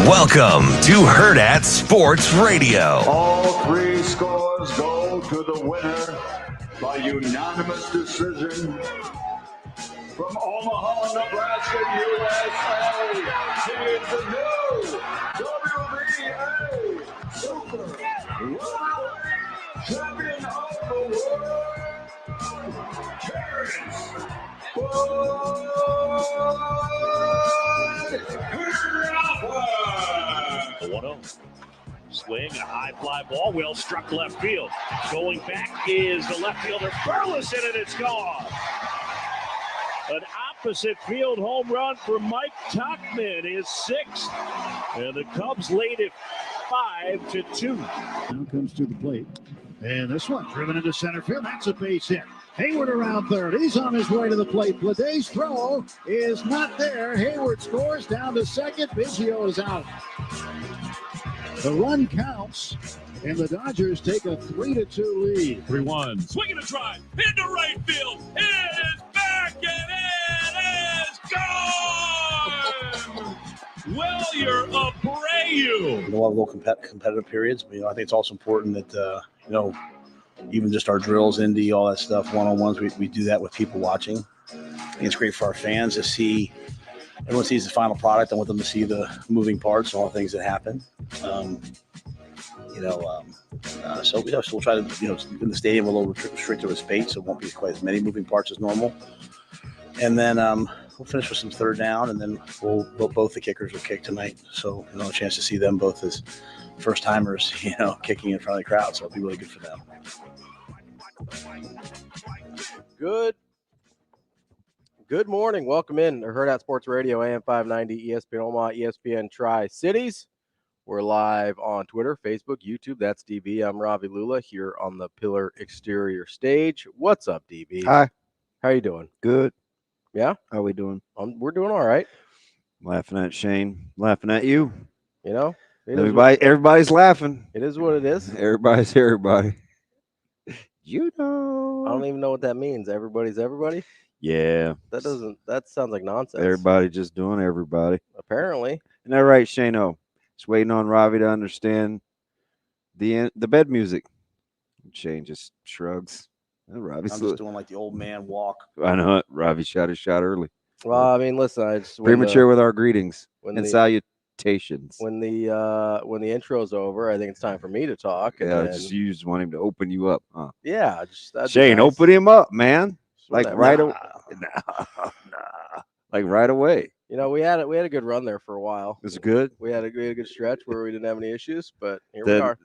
Welcome to Hurrdat Sports Radio. All three scores go to the winner by unanimous decision from Omaha, Nebraska, USA. It's the new WBA Super Welterweight Champion of the World, Terrence Crawford. 1-0. Swing, a high fly ball, well struck left field. Going back is the left fielder Burleson, and it's gone. An opposite field home run for Mike Tuckman, his sixth. And the Cubs lead it 5-2. Now comes to the plate. And this one driven into center field. That's a base hit. Hayward around third. He's on his way to the plate. Bladay's throw is not there. Hayward scores down to second. Biggio is out. The run counts, and the Dodgers take a 3-2 lead. 3-1. Swinging a drive into right field. It is back, and it is gone. Well, you're Abreu. We'll have little competitive periods, but I think it's also important that even just our drills, indie, all that stuff, one-on-ones, we do that with people watching. I think it's great for our fans to see. Everyone sees the final product. I want them to see the moving parts, all the things that happen. So we'll try to, in the stadium, we're a little restricted with space, so it won't be quite as many moving parts as normal. And then we'll finish with some third down, and then both the kickers will kick tonight. So, a chance to see them both as first timers, kicking in front of the crowd. So it'll be really good for them. Good morning. Welcome in to Hurrdat Sports Radio, AM 590, ESPN Omaha, ESPN Tri-Cities. We're live on Twitter, Facebook, YouTube. That's DB. I'm Ravi Lulla here on the Pillar Exterior stage. What's up, DB? Hi. How you doing? Good. Yeah? How we doing? We're doing all right. Laughing at Shane. Laughing at you. Everybody's laughing. It is what it is. Everybody's everybody. I don't even know what that means. Everybody's everybody? Yeah. That sounds like nonsense. Everybody just doing everybody. Apparently. Isn't that right, Shane? Just waiting on Ravi to understand the bed music. Shane just shrugs. I'm just doing like the old man walk. I know it. Ravi shot his shot early. Well, I mean, listen, Premature with our greetings and salutations. When the intro's over, I think it's time for me to talk. Yeah, you just want him to open you up, huh? Yeah, Shane, open him up, man. Like right away. Nah. Like right away. We had a good run there for a while. Was it good? We had a good stretch where we didn't have any issues, but here we are.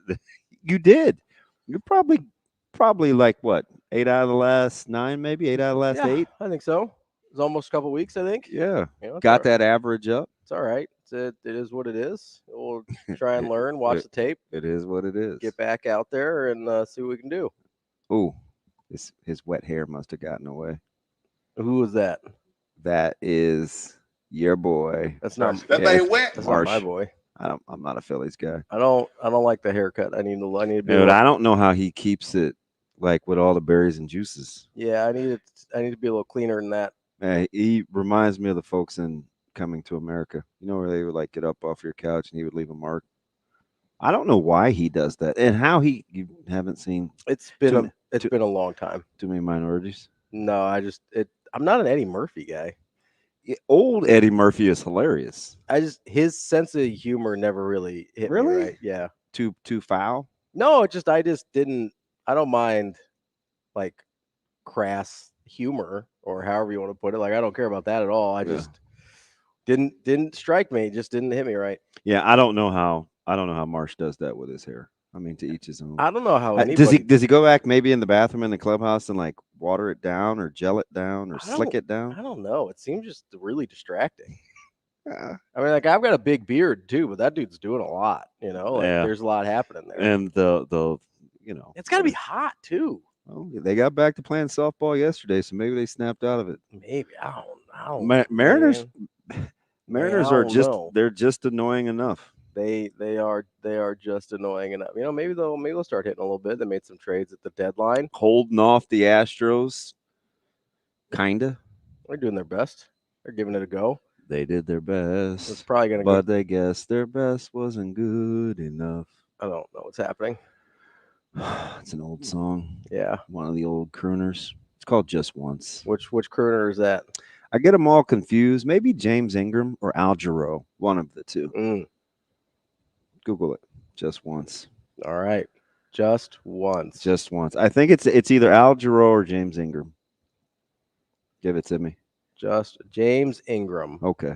You did. You're probably like what? 8 out of the last 9, maybe 8 out of the last 8. I think so. It was almost a couple weeks, I think. Yeah. Got that average up. It's all right. It is what it is. We'll try and learn, watch the tape. It is what it is. Get back out there and see what we can do. Ooh, his wet hair must have gotten away. Who was that? That is your boy. That's not that ain't wet. That's not my boy. I'm not a Phillies guy. I don't like the haircut. I need to be. Dude, I don't know how he keeps it like with all the berries and juices. Yeah, I need to be a little cleaner than that. He reminds me of the folks in Coming to America. Where they would like get up off your couch and he would leave a mark. I don't know why he does that and how you haven't seen. It's been a long time. Too many minorities. No, I'm not an Eddie Murphy guy. Old Eddie Murphy is hilarious. His sense of humor never really hit me right. Yeah. Too foul? No, I don't mind like crass humor or however you want to put it. Like I don't care about that at all. I just didn't strike me, just didn't hit me right. Yeah, I don't know how Marsh does that with his hair. I mean, to each his own. I don't know how does he go back maybe in the bathroom in the clubhouse and like water it down or gel it down or slick it down? I don't know. It seems just really distracting. Yeah. I mean, like I've got a big beard too, but that dude's doing a lot. There's a lot happening there. And the it's got to be hot too. Well, they got back to playing softball yesterday, so maybe they snapped out of it. Maybe I don't. Mariners they're just annoying enough. They are just annoying enough. Maybe they'll start hitting a little bit. They made some trades at the deadline, holding off the Astros. Kinda. They're doing their best. They're giving it a go. They did their best. It's probably going to But they guessed their best wasn't good enough. I don't know what's happening. It's an old song. Yeah. One of the old crooners. It's called Just Once. Which crooner is that? I get them all confused. Maybe James Ingram or Al Jarreau. One of the two. Google it. Just Once. All right. Just Once. Just Once. I think it's either Al Jarreau or James Ingram. Give it to me. Just James Ingram. Okay.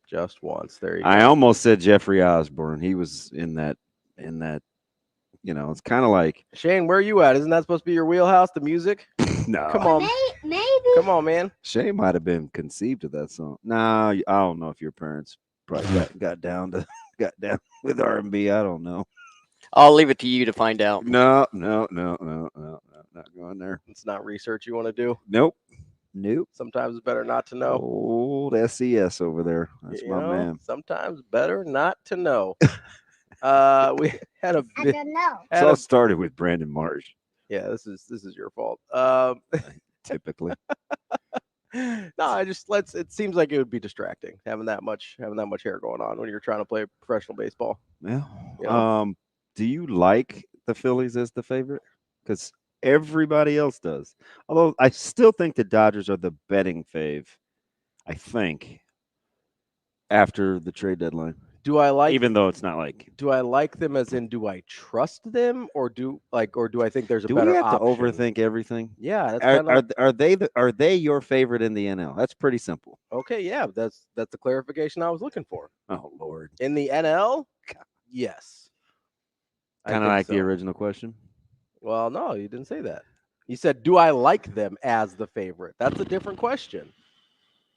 Just Once. There you go. I almost said Jeffrey Osborne. He was in that, it's kind of like. Shane, where are you at? Isn't that supposed to be your wheelhouse, the music? No. Come on. Maybe. Come on, man. Shane might have been conceived of that song. Nah, I don't know if your parents probably got down with R&B. I don't know. I'll leave it to you to find out. No, not going there. It's not research you want to do. Nope. Sometimes it's better not to know. Old SES over there. That's my man. Sometimes better not to know. We had a I bit. don't know. It all started with Brandon Marsh. Yeah, this is your fault. Typically. No, it seems like it would be distracting having that much hair going on when you're trying to play professional baseball. Yeah. Yeah. Do you like the Phillies as the favorite? Because everybody else does. Although I still think the Dodgers are the betting fave. I think after the trade deadline. Do I like Even though it's not like. Do I like them as in do I trust them or do I think there's a Do better we have option? to overthink everything? Yeah, that's are they your favorite in the NL? That's pretty simple. okay. Yeah, that's the clarification I was looking for. Oh Lord. In the NL, yes. I Kind of think like the so. original question. Well, no, you didn't say that. You said, do I like them as the favorite? That's a different question.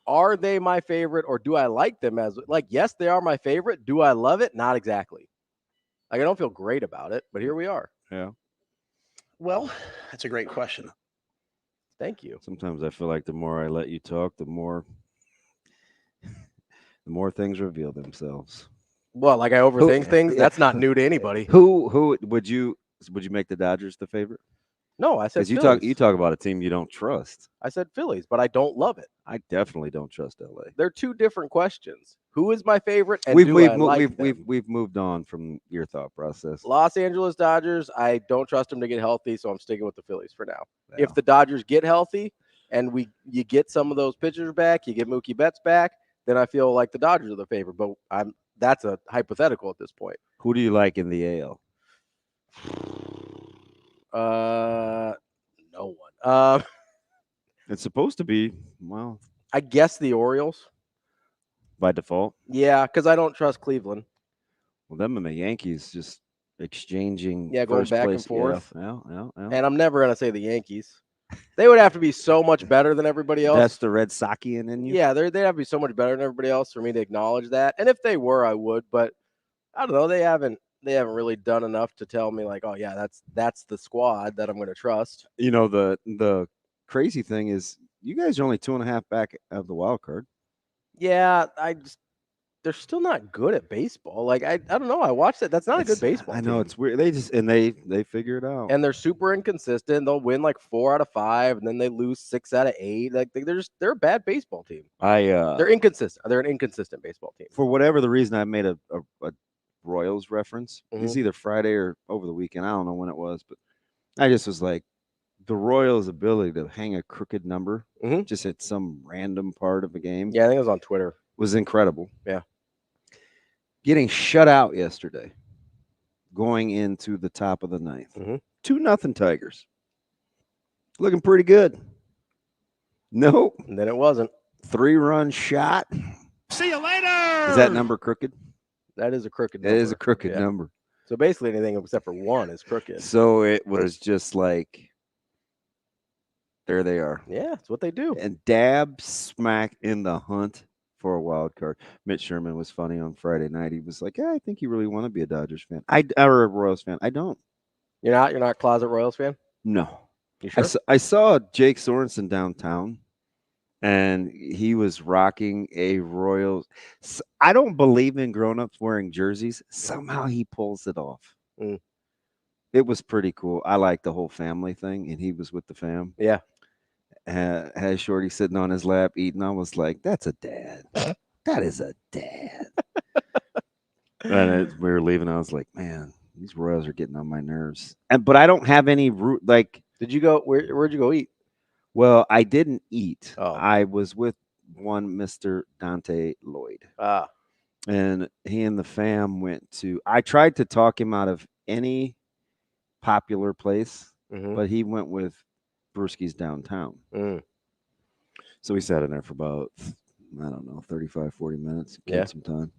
Are they my favorite or do I like them as, yes, they are my favorite. Do I love it? Not exactly. I don't feel great about it, but here we are. Yeah. Well, that's a great question. Thank you. Sometimes I feel like the more I let you talk, the more things reveal themselves. Well, I overthink things. That's not new to anybody. Who would you make the Dodgers the favorite? No, I said Because Phillies. you talk about a team you don't trust. I said Phillies, but I don't love it. I definitely don't trust LA. They're two different questions. Who is my favorite? And We've moved on from your thought process. Los Angeles Dodgers, I don't trust them to get healthy, so I'm sticking with the Phillies for now. Yeah. If the Dodgers get healthy and you get some of those pitchers back, you get Mookie Betts back, then I feel like the Dodgers are the favorite. But that's a hypothetical at this point. Who do you like in the AL? No one. It's supposed to be, well, I guess the Orioles. by default. Yeah, because I don't trust Cleveland. Well, them and the Yankees just exchanging. Yeah, going first back and place. forth. Yeah. And I'm never gonna say the Yankees. They would have to be so much better than everybody else. That's the Red Soxian in you. Yeah, they'd have to be so much better than everybody else for me to acknowledge that. And if they were, I would. But I don't know. They haven't really done enough to tell me like, oh yeah, that's the squad that I'm going to trust. You know, the crazy thing is, you guys are only 2.5 back of the wild card. Yeah, they're still not good at baseball. Like I don't know. I watched it. That's not a good baseball. I know team. it's weird. They figure it out. And they're super inconsistent. They'll win like 4 out of 5, and then they lose 6 out of 8. Like they're a bad baseball team. They're inconsistent. They're an inconsistent baseball team. For whatever the reason, I made a Royals reference. Mm-hmm. It's either Friday or over the weekend. I don't know when it was, but I just was like, the Royals' ability to hang a crooked number just at some random part of a game. Yeah, I think it was on Twitter. Was incredible. Yeah. Getting shut out yesterday, going into the top of the 9th. 2-0 Tigers. Looking pretty good. Nope. And then it wasn't. 3-run shot. See you later. Is that number crooked? That is a crooked That number. is a crooked number. So basically anything except for 1 is crooked. So it was just like, there they are. Yeah, it's what they do. And dab smack in the hunt for a wild card. Mitch Sherman was funny on Friday night. He was like, yeah, I think you really want to be a Dodgers fan. Or a Royals fan. I don't. You're not a closet Royals fan? No. You sure? I saw Jake Sorensen downtown, and he was rocking a Royals. I don't believe in grown-ups wearing jerseys. Somehow he pulls it off. It was pretty cool. I like the whole family thing, and he was with the fam. Yeah. Had Shorty sitting on his lap eating. I was like, that's a dad. that is a dad. And we were leaving. I was like, man, these Royals are getting on my nerves. But I don't have any root. Like, did you go? Where'd you go eat? Well, I didn't eat. Oh. I was with one Mr. Dante Lloyd. And he and the fam went to. I tried to talk him out of any popular place, but he went with Brewski's downtown. So we sat in there for about, I don't know, 35, 40 minutes. Killed some time.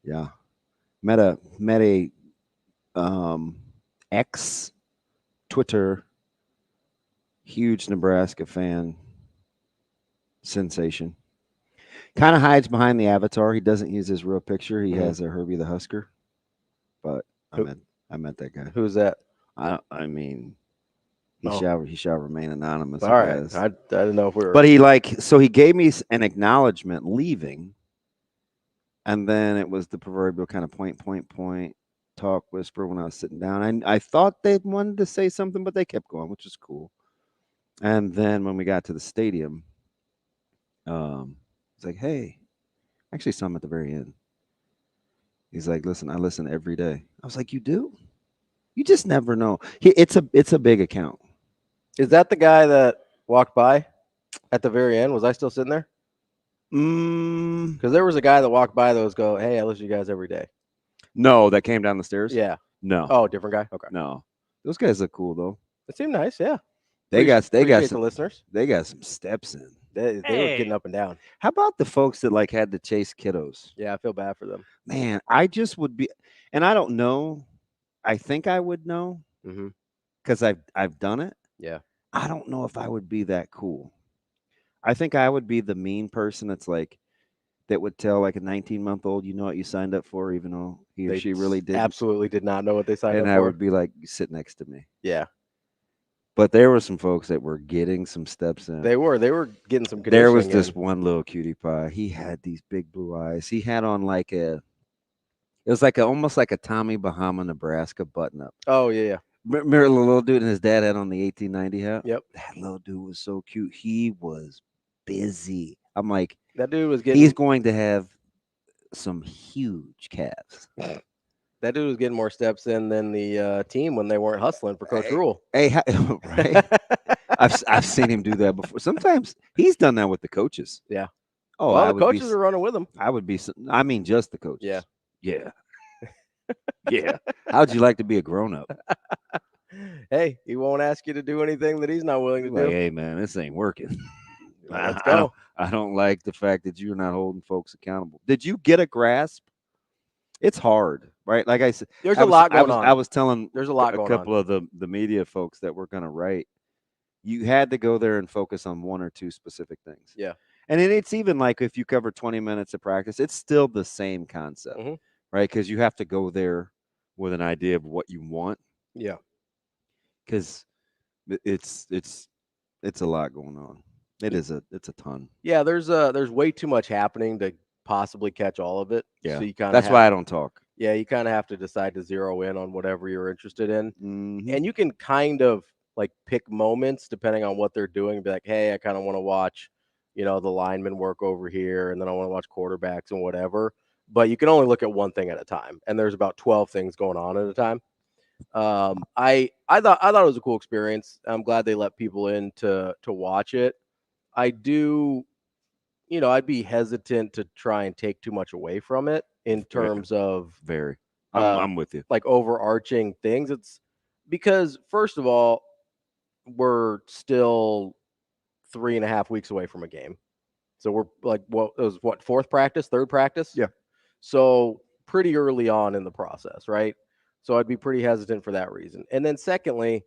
Yeah. Met a ex Twitter huge Nebraska fan sensation. Kind of hides behind the avatar. He doesn't use his real picture. He has a Herbie the Husker. But I met that guy. Who's that? I mean, he shall remain anonymous. All right. I didn't know if we were. But he gave me an acknowledgement leaving, and then it was the proverbial kind of point, talk, whisper when I was sitting down. I thought they wanted to say something, but they kept going, which is cool. And then when we got to the stadium, it's like, hey, I actually saw him at the very end. He's like, listen, I listen every day. I was like, you do? You just never know. It's a big account. Is that the guy that walked by at the very end? Was I still sitting there? Because there was a guy that walked by that was hey, I listen to you guys every day. No, that came down the stairs? Yeah. No. Oh, different guy? Okay. No. Those guys look cool, though. It seemed nice, yeah. They got some the listeners. They got some steps in. They were getting up and down. How about the folks that had to chase kiddos? Yeah, I feel bad for them. Man, I just would be, and I don't know. I think I would know because I've done it. Yeah. I don't know if I would be that cool. I think I would be the mean person that's that would tell a 19-month-old, you know what you signed up for, even though he or she really did. Absolutely did not know what they signed up for. And I would be like, sit next to me. Yeah. But there were some folks that were getting some steps in. They were getting some conditioning. There was this one little cutie pie. He had these big blue eyes. He had on it was almost like a Tommy Bahama, Nebraska button up. Oh, yeah. Remember the little dude and his dad had on the 1890 hat? Yep. That little dude was so cute. He was busy. I'm like, that dude was getting. He's going to have some huge calves. That dude was getting more steps in than the team when they weren't hustling for Coach Rule. Hey, right? I've seen him do that before. Sometimes he's done that with the coaches. Yeah. Oh, well, the coaches are running with him. I would be. I mean, just the coaches. Yeah. Yeah. Yeah. How'd you like to be a grown-up? Hey, he won't ask you to do anything that he's not willing to do. Hey, man, this ain't working. Let's go. I don't like the fact that you're not holding folks accountable. Did you get a grasp? It's hard, right? Like I said, there's a lot going on. I was telling there's a lot going on. A couple of the media folks that were going to write. You had to go there and focus on one or two specific things. Yeah. And it's even if you cover 20 minutes of practice, it's still the same concept, right? Because you have to go there with an idea of what you want. Yeah. Because it's a lot going on. It's a ton. Yeah, there's way too much happening to possibly catch all of it. Yeah. So that's why I don't talk. Yeah, you kind of have to decide to zero in on whatever you're interested in. And you can kind of pick moments depending on what they're doing. Be like, hey, I kind of want to watch, the linemen work over here, and then I want to watch quarterbacks and whatever. But you can only look at one thing at a time, and there's about 12 things going on at a time. I thought it was a cool experience. I'm glad they let people in to watch it. I do, I'd be hesitant to try and take too much away from it in terms of I'm with you. Overarching things. It's because first of all, we're still 3.5 weeks away from a game. So we're fourth practice, third practice? Yeah. So pretty early on in the process, right? So I'd be pretty hesitant for that reason. And then secondly,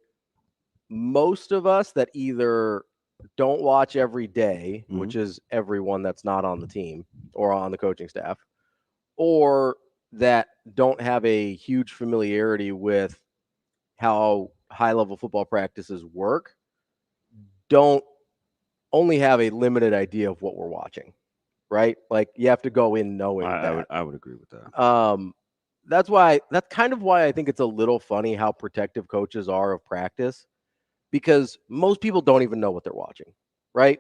most of us that either don't watch every day, which is everyone that's not on the team or on the coaching staff, or that don't have a huge familiarity with how high-level football practices work, don't only have a limited idea of what we're watching, right? You have to go in knowing that. I would agree with that. That's kind of why I think it's a little funny how protective coaches are of practice, because most people don't even know what they're watching, right?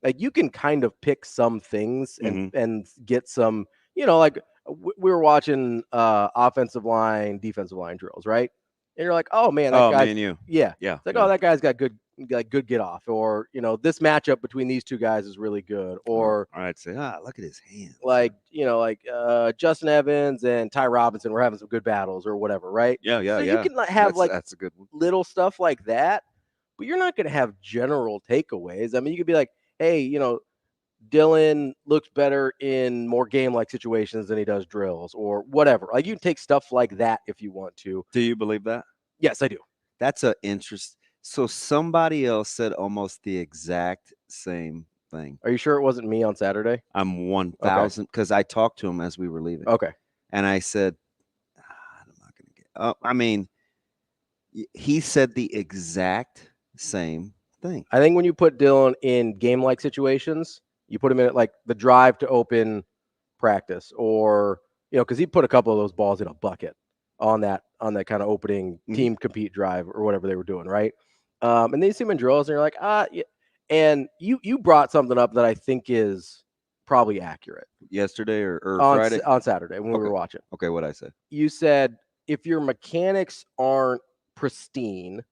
like you can kind of pick some things and get some, like we were watching offensive line, defensive line drills, right? And you're like, oh man, that guy, yeah. It's like, oh, that guy's got good get off, or this matchup between these two guys is really good, or I'd say, look at his hands. Like Justin Evans and Ty Robinson were having some good battles or whatever, right? Yeah. So you can have that's a good one. Little stuff like that, but you're not going to have general takeaways. I mean, you could be like, hey, Dylan looks better in more game-like situations than he does drills or whatever. Like, you can take stuff like that if you want to. Do you believe that? Yes, I do. That's an interest. So somebody else said almost the exact same thing. Are you sure it wasn't me on Saturday? I'm 1,000 because I talked to him as we were leaving. Okay. And I said, I'm not going to get he said the exact same thing. I think when you put Dylan in game-like situations, you put him in like the drive to open practice, or because he put a couple of those balls in a bucket on that kind of opening team compete drive or whatever they were doing, right? And then you see him in drills, and you're like, yeah. And you brought something up that I think is probably accurate. Yesterday or Friday? On Saturday when we were watching. Okay, what'd I say? You said if your mechanics aren't pristine,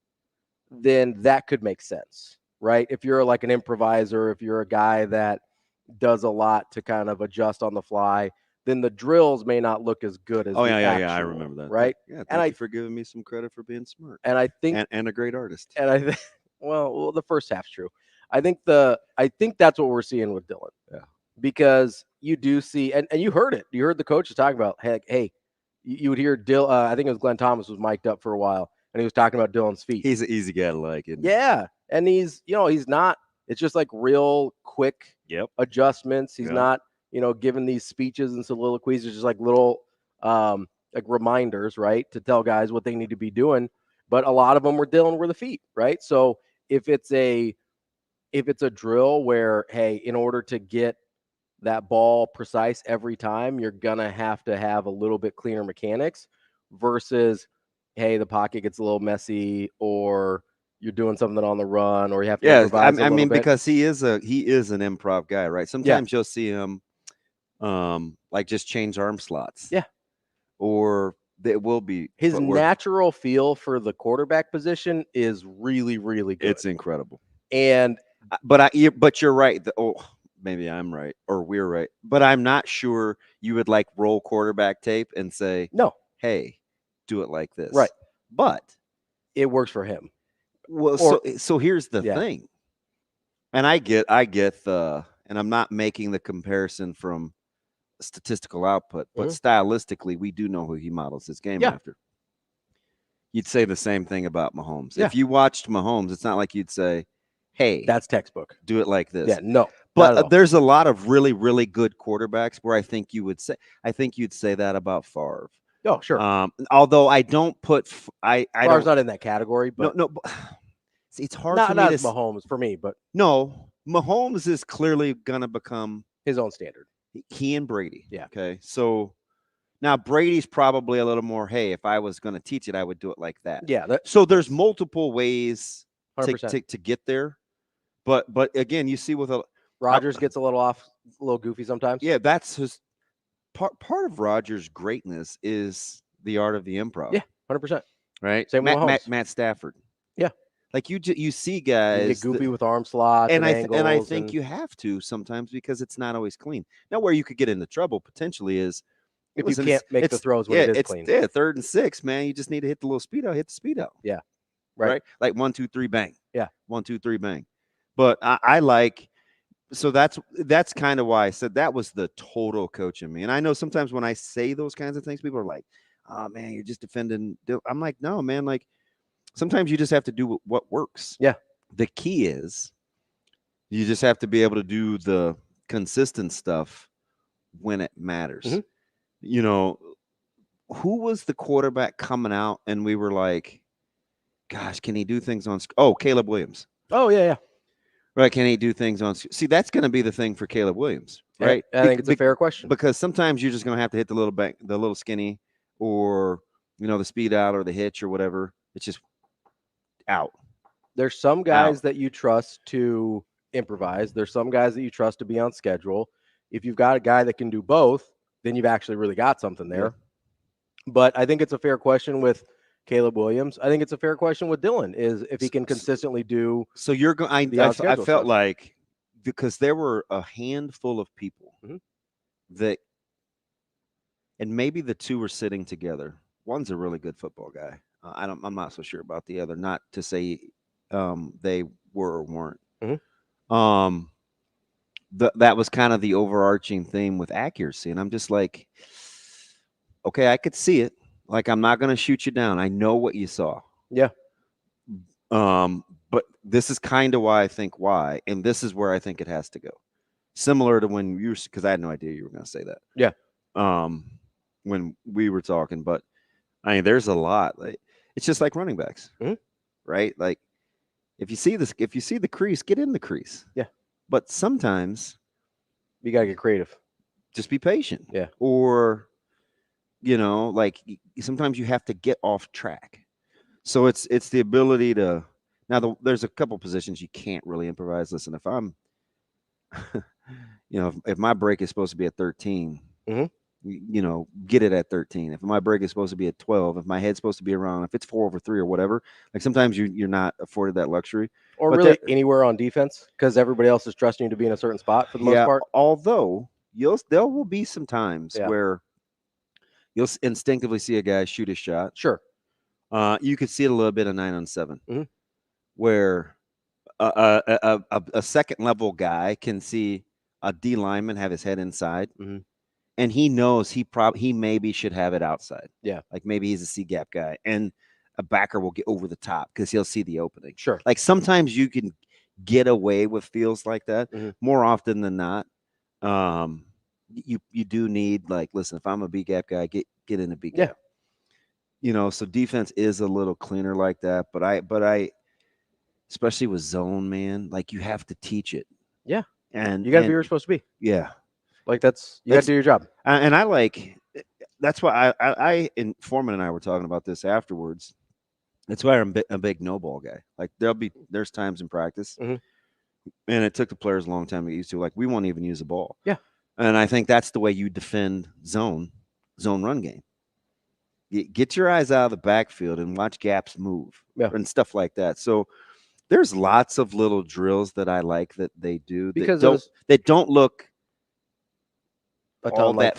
then that could make sense, right? If you're like an improviser, if you're a guy that does a lot to kind of adjust on the fly, then the drills may not look as good as I remember that. Right? Yeah, thank you for giving me some credit for being smart. And I think and a great artist. And I think well, the first half's true. I think that's what we're seeing with Dylan. Yeah. Because you do see, and you heard it. You heard the coaches talking about, hey, you would hear I think it was Glenn Thomas was mic'd up for a while, and he was talking about Dylan's feet. He's an easy guy to like, isn't he? Yeah. And he's not, it's just like real quick adjustments. He's not, giving these speeches and soliloquies. It's just like little like reminders, right, to tell guys what they need to be doing. But a lot of them were the feet, right? So if it's a drill where, hey, in order to get that ball precise every time, you're gonna have a little bit cleaner mechanics versus, hey, the pocket gets a little messy, or you're doing something on the run, or you have to improvise a little bit. Because he is an improv guy, right? Sometimes you'll see him like just change arm slots. Yeah. Or it will be his natural feel for the quarterback position is really, really good. It's incredible. And but you're right. Maybe I'm right or we're right, but I'm not sure you would like roll quarterback tape and say, no, hey, do it like this. Right. But it works for him. Well, so here's the thing. And I get and I'm not making the comparison from statistical output, but stylistically, we do know who he models his game after. You'd say the same thing about Mahomes. Yeah. If you watched Mahomes, it's not like you'd say, hey, that's textbook. Do it like this. Yeah, no. But there's a lot of really, really good quarterbacks where I think you'd say that about Favre. Oh, sure. Although I don't put Favre's not in that category, but no. See, it's hard for me not Mahomes for me, but no, Mahomes is clearly gonna become his own standard. He and Brady. Yeah. Okay. So now Brady's probably a little more, hey, if I was going to teach it, I would do it like that. Yeah. So there's multiple ways to get there. But again, you see with Rodgers gets a little goofy sometimes. Yeah, that's his part of Rodgers' greatness is the art of the improv. Yeah, 100%. Right? Same with Matt Stafford. Yeah. Like you see guys you get goofy with arm slots and I think you have to sometimes because it's not always clean. Now, where you could get into trouble potentially is if you can't make the throws when it is clean. Yeah, 3rd and 6, man. You just need to hit the little speed out. Hit the speed out. Yeah, right. Like 1, 2, 3, bang. Yeah, 1, 2, 3, bang. But I like. So that's kind of why I said that was the total coach in me. And I know sometimes when I say those kinds of things, people are like, "Oh man, you're just defending." I'm like, no, man, like. Sometimes you just have to do what works. Yeah. The key is you just have to be able to do the consistent stuff when it matters. Mm-hmm. Who was the quarterback coming out and we were like, gosh, can he do things on – Caleb Williams. Oh, yeah. Right, can he do things on – see, that's going to be the thing for Caleb Williams, right? I think it's a fair question. Because sometimes you're just going to have to hit the little skinny or, the speed out or the hitch or whatever. It's just – out. There's some guys that you trust to improvise. There's some guys that you trust to be on schedule. If you've got a guy that can do both, then you've actually really got something there. Yeah. But I think it's a fair question with Caleb Williams. I think it's a fair question with Dylan, is if he can consistently do. So you're going. I felt stuff. like, because there were a handful of people that, and maybe the two were sitting together. One's a really good football guy. I'm not so sure about the other. Not to say they were or weren't. That was kind of the overarching theme with accuracy, and I'm just like, okay, I could see it. Like, I'm not going to shoot you down. I know what you saw. Yeah. But this is kind of why, and this is where I think it has to go. Similar to when you, because I had no idea you were going to say that. Yeah. When we were talking, but I mean, there's a lot. Like, it's just like running backs, right? Like, if you see the crease, get in the crease. Yeah. But sometimes you got to get creative. Just be patient. Yeah. Or, like, sometimes you have to get off track. So it's the ability to. Now, there's a couple positions you can't really improvise. Listen, if I'm, if my break is supposed to be at 13, get it at 13. If my break is supposed to be at 12, if my head's supposed to be around, if it's 4 over 3 or whatever, like, sometimes you're not afforded that luxury. Or really anywhere on defense, because everybody else is trusting you to be in a certain spot for the most part. Although there will be some times where you'll instinctively see a guy shoot a shot. Sure. You could see it a little bit of 9-on-7, where a second level guy can see a D lineman have his head inside, and he knows he maybe should have it outside. Yeah, like maybe he's a C gap guy, and a backer will get over the top because he'll see the opening. Sure. Like, sometimes you can get away with feels like that. More often than not, you do need, like, listen, if I'm a B gap guy, get in a B gap. So defense is a little cleaner like that, but I especially with zone, man, like, you have to teach it. Yeah. And you got to be where you're supposed to be. Yeah. Like, you got to do your job. And that's why and Foreman and I were talking about this afterwards. That's why I'm a big no ball guy. Like, there's times in practice, and it took the players a long time to get used to. Like, we won't even use a ball. Yeah. And I think that's the way you defend zone run game. Get your eyes out of the backfield and watch gaps move and stuff like that. So there's lots of little drills that I like that they do that don't look all that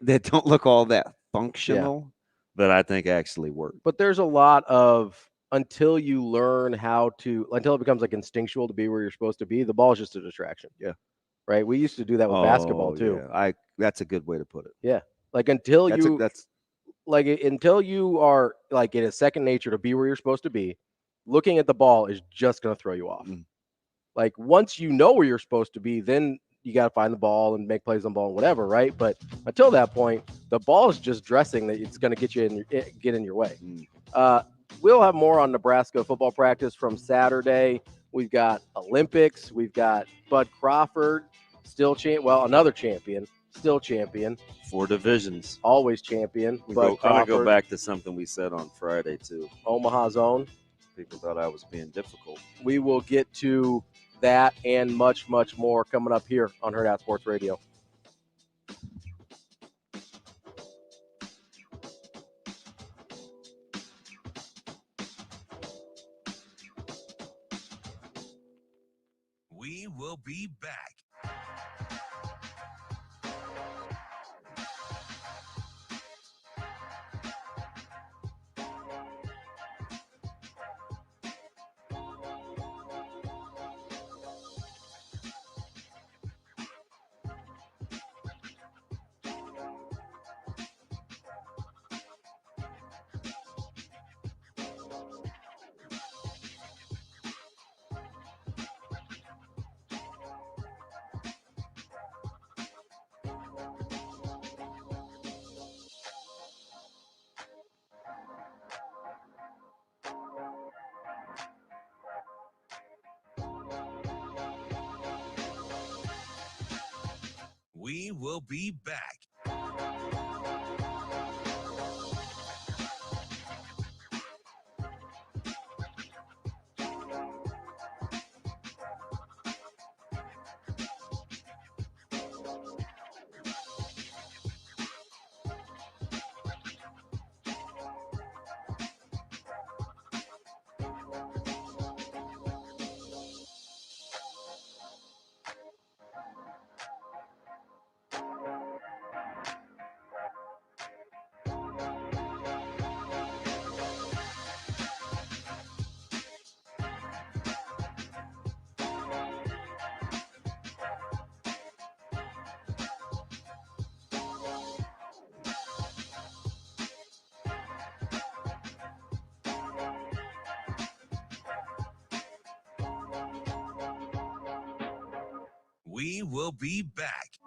that don't look all that functional, that I think actually work. But there's a lot of, until you learn until it becomes like instinctual to be where you're supposed to be, the ball is just a distraction. Yeah. Right. We used to do that with basketball too. Yeah. That's a good way to put it. Yeah. Like, until you are, like, in a second nature to be where you're supposed to be, looking at the ball is just going to throw you off. Like, once you know where you're supposed to be, then you got to find the ball and make plays on the ball and whatever, right? But until that point, the ball is just dressing that it's going to get in your way. We'll have more on Nebraska football practice from Saturday. We've got Olympics. We've got Bud Crawford, another champion, still champion. 4 divisions. Always champion. I'm going to go back to something we said on Friday, too. Omaha's own. People thought I was being difficult. We will get to that and much, much more coming up here on Hurrdat Sports Radio. We will be back. We will be back. We will be back.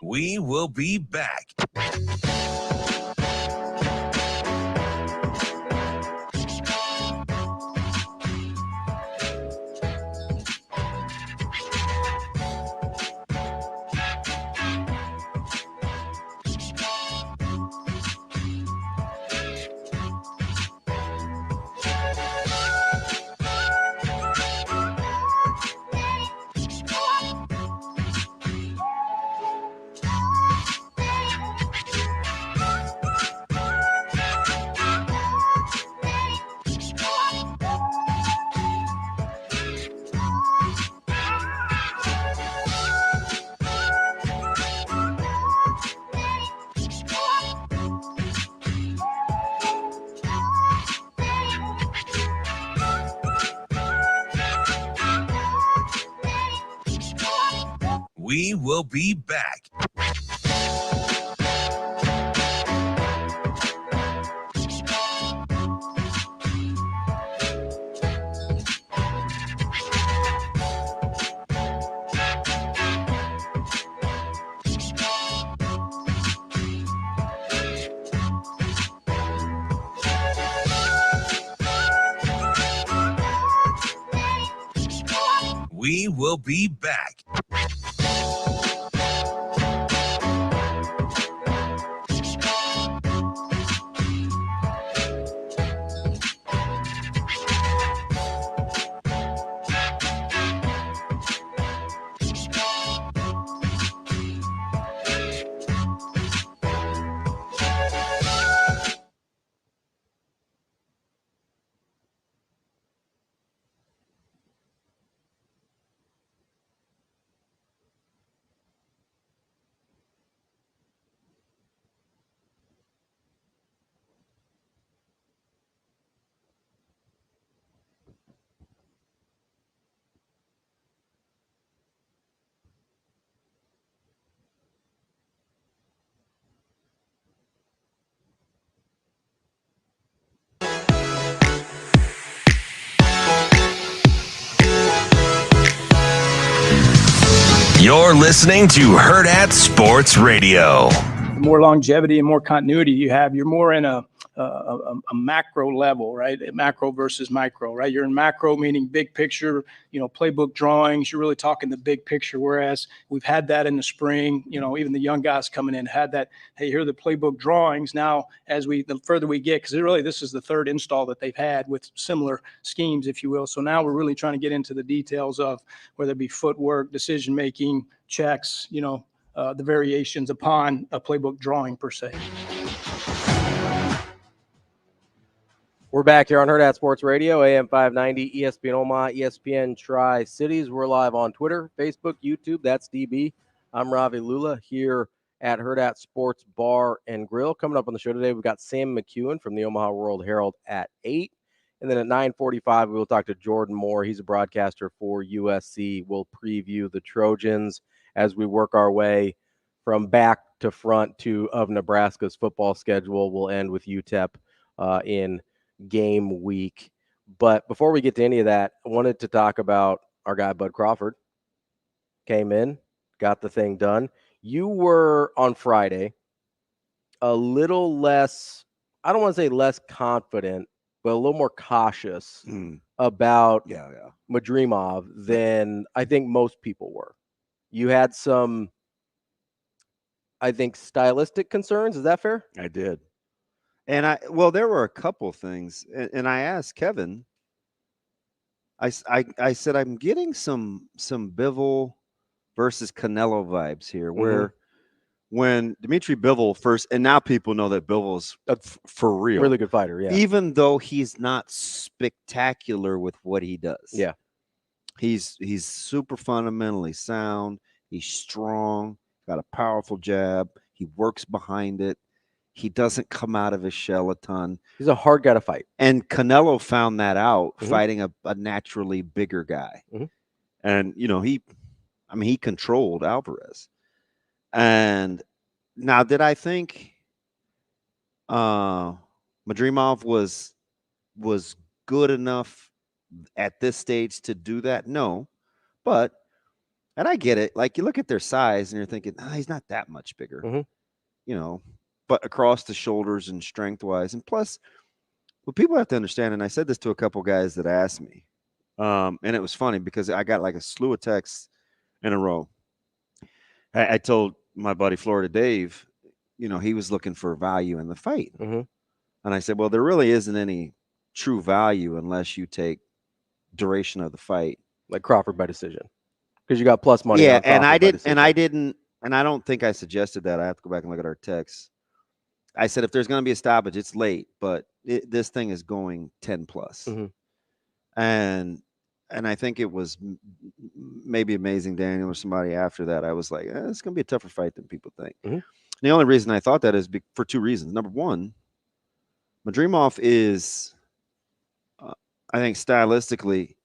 We will be back. We will be back. We will be back. You're listening to Hurrdat Sports Radio. The more longevity and more continuity you have, you're more in a macro level, right? Macro versus micro, right? You're in macro, meaning big picture, playbook drawings. You're really talking the big picture. Whereas we've had that in the spring, even the young guys coming in had that. Hey, here are the playbook drawings. Now, the further we get, because this is the third install that they've had with similar schemes, if you will. So now we're really trying to get into the details of whether it be footwork, decision making, checks, the variations upon a playbook drawing per se. We're back here on Hurrdat Sports Radio, AM 590, ESPN Omaha, ESPN Tri-Cities. We're live on Twitter, Facebook, YouTube. That's DB. I'm Ravi Lulla here at Hurrdat Sports Bar and Grill. Coming up on the show today, we've got Sam McKewon from the Omaha World-Herald at 8. And then at 9:45, we will talk to Jordan Moore. He's a broadcaster for USC. We'll preview the Trojans as we work our way from back to front of Nebraska's football schedule. We'll end with UTEP in game week. But before we get to any of that, I wanted to talk about our guy, Bud Crawford. Came in, got the thing done. You were on Friday a little less, I don't want to say less confident, but a little more cautious about Madrimov than I think most people were. You had some, I think, stylistic concerns. Is that fair? I did. And there were a couple things, and I asked Kevin. I said I'm getting some Bivol versus Canelo vibes here, where when Dimitri Bivol first, and now people know that Bivol's for real, really good fighter, yeah. Even though he's not spectacular with what he does, yeah, he's super fundamentally sound. He's strong, got a powerful jab. He works behind it. He doesn't come out of his shell a ton. He's a hard guy to fight. And Canelo found that out fighting a naturally bigger guy. And, he controlled Alvarez. And now, did I think Madrimov was good enough at this stage to do that? No. But, and I get it. Like, you look at their size and you're thinking, he's not that much bigger. But across the shoulders and strength-wise. And plus, what people have to understand, and I said this to a couple guys that asked me, and it was funny because I got like a slew of texts in a row. I told my buddy Florida Dave, he was looking for value in the fight. And I said, well, there really isn't any true value unless you take duration of the fight. Like Crawford by decision. Because you got plus money. Yeah, and I don't think I suggested that. I have to go back and look at our texts. I said, if there's going to be a stoppage, it's late, but this thing is going 10 plus. And I think it was maybe Amazing Daniel or somebody after that. I was like, it's going to be a tougher fight than people think. The only reason I thought that is for two reasons. Number one, Madrimov is, I think stylistically,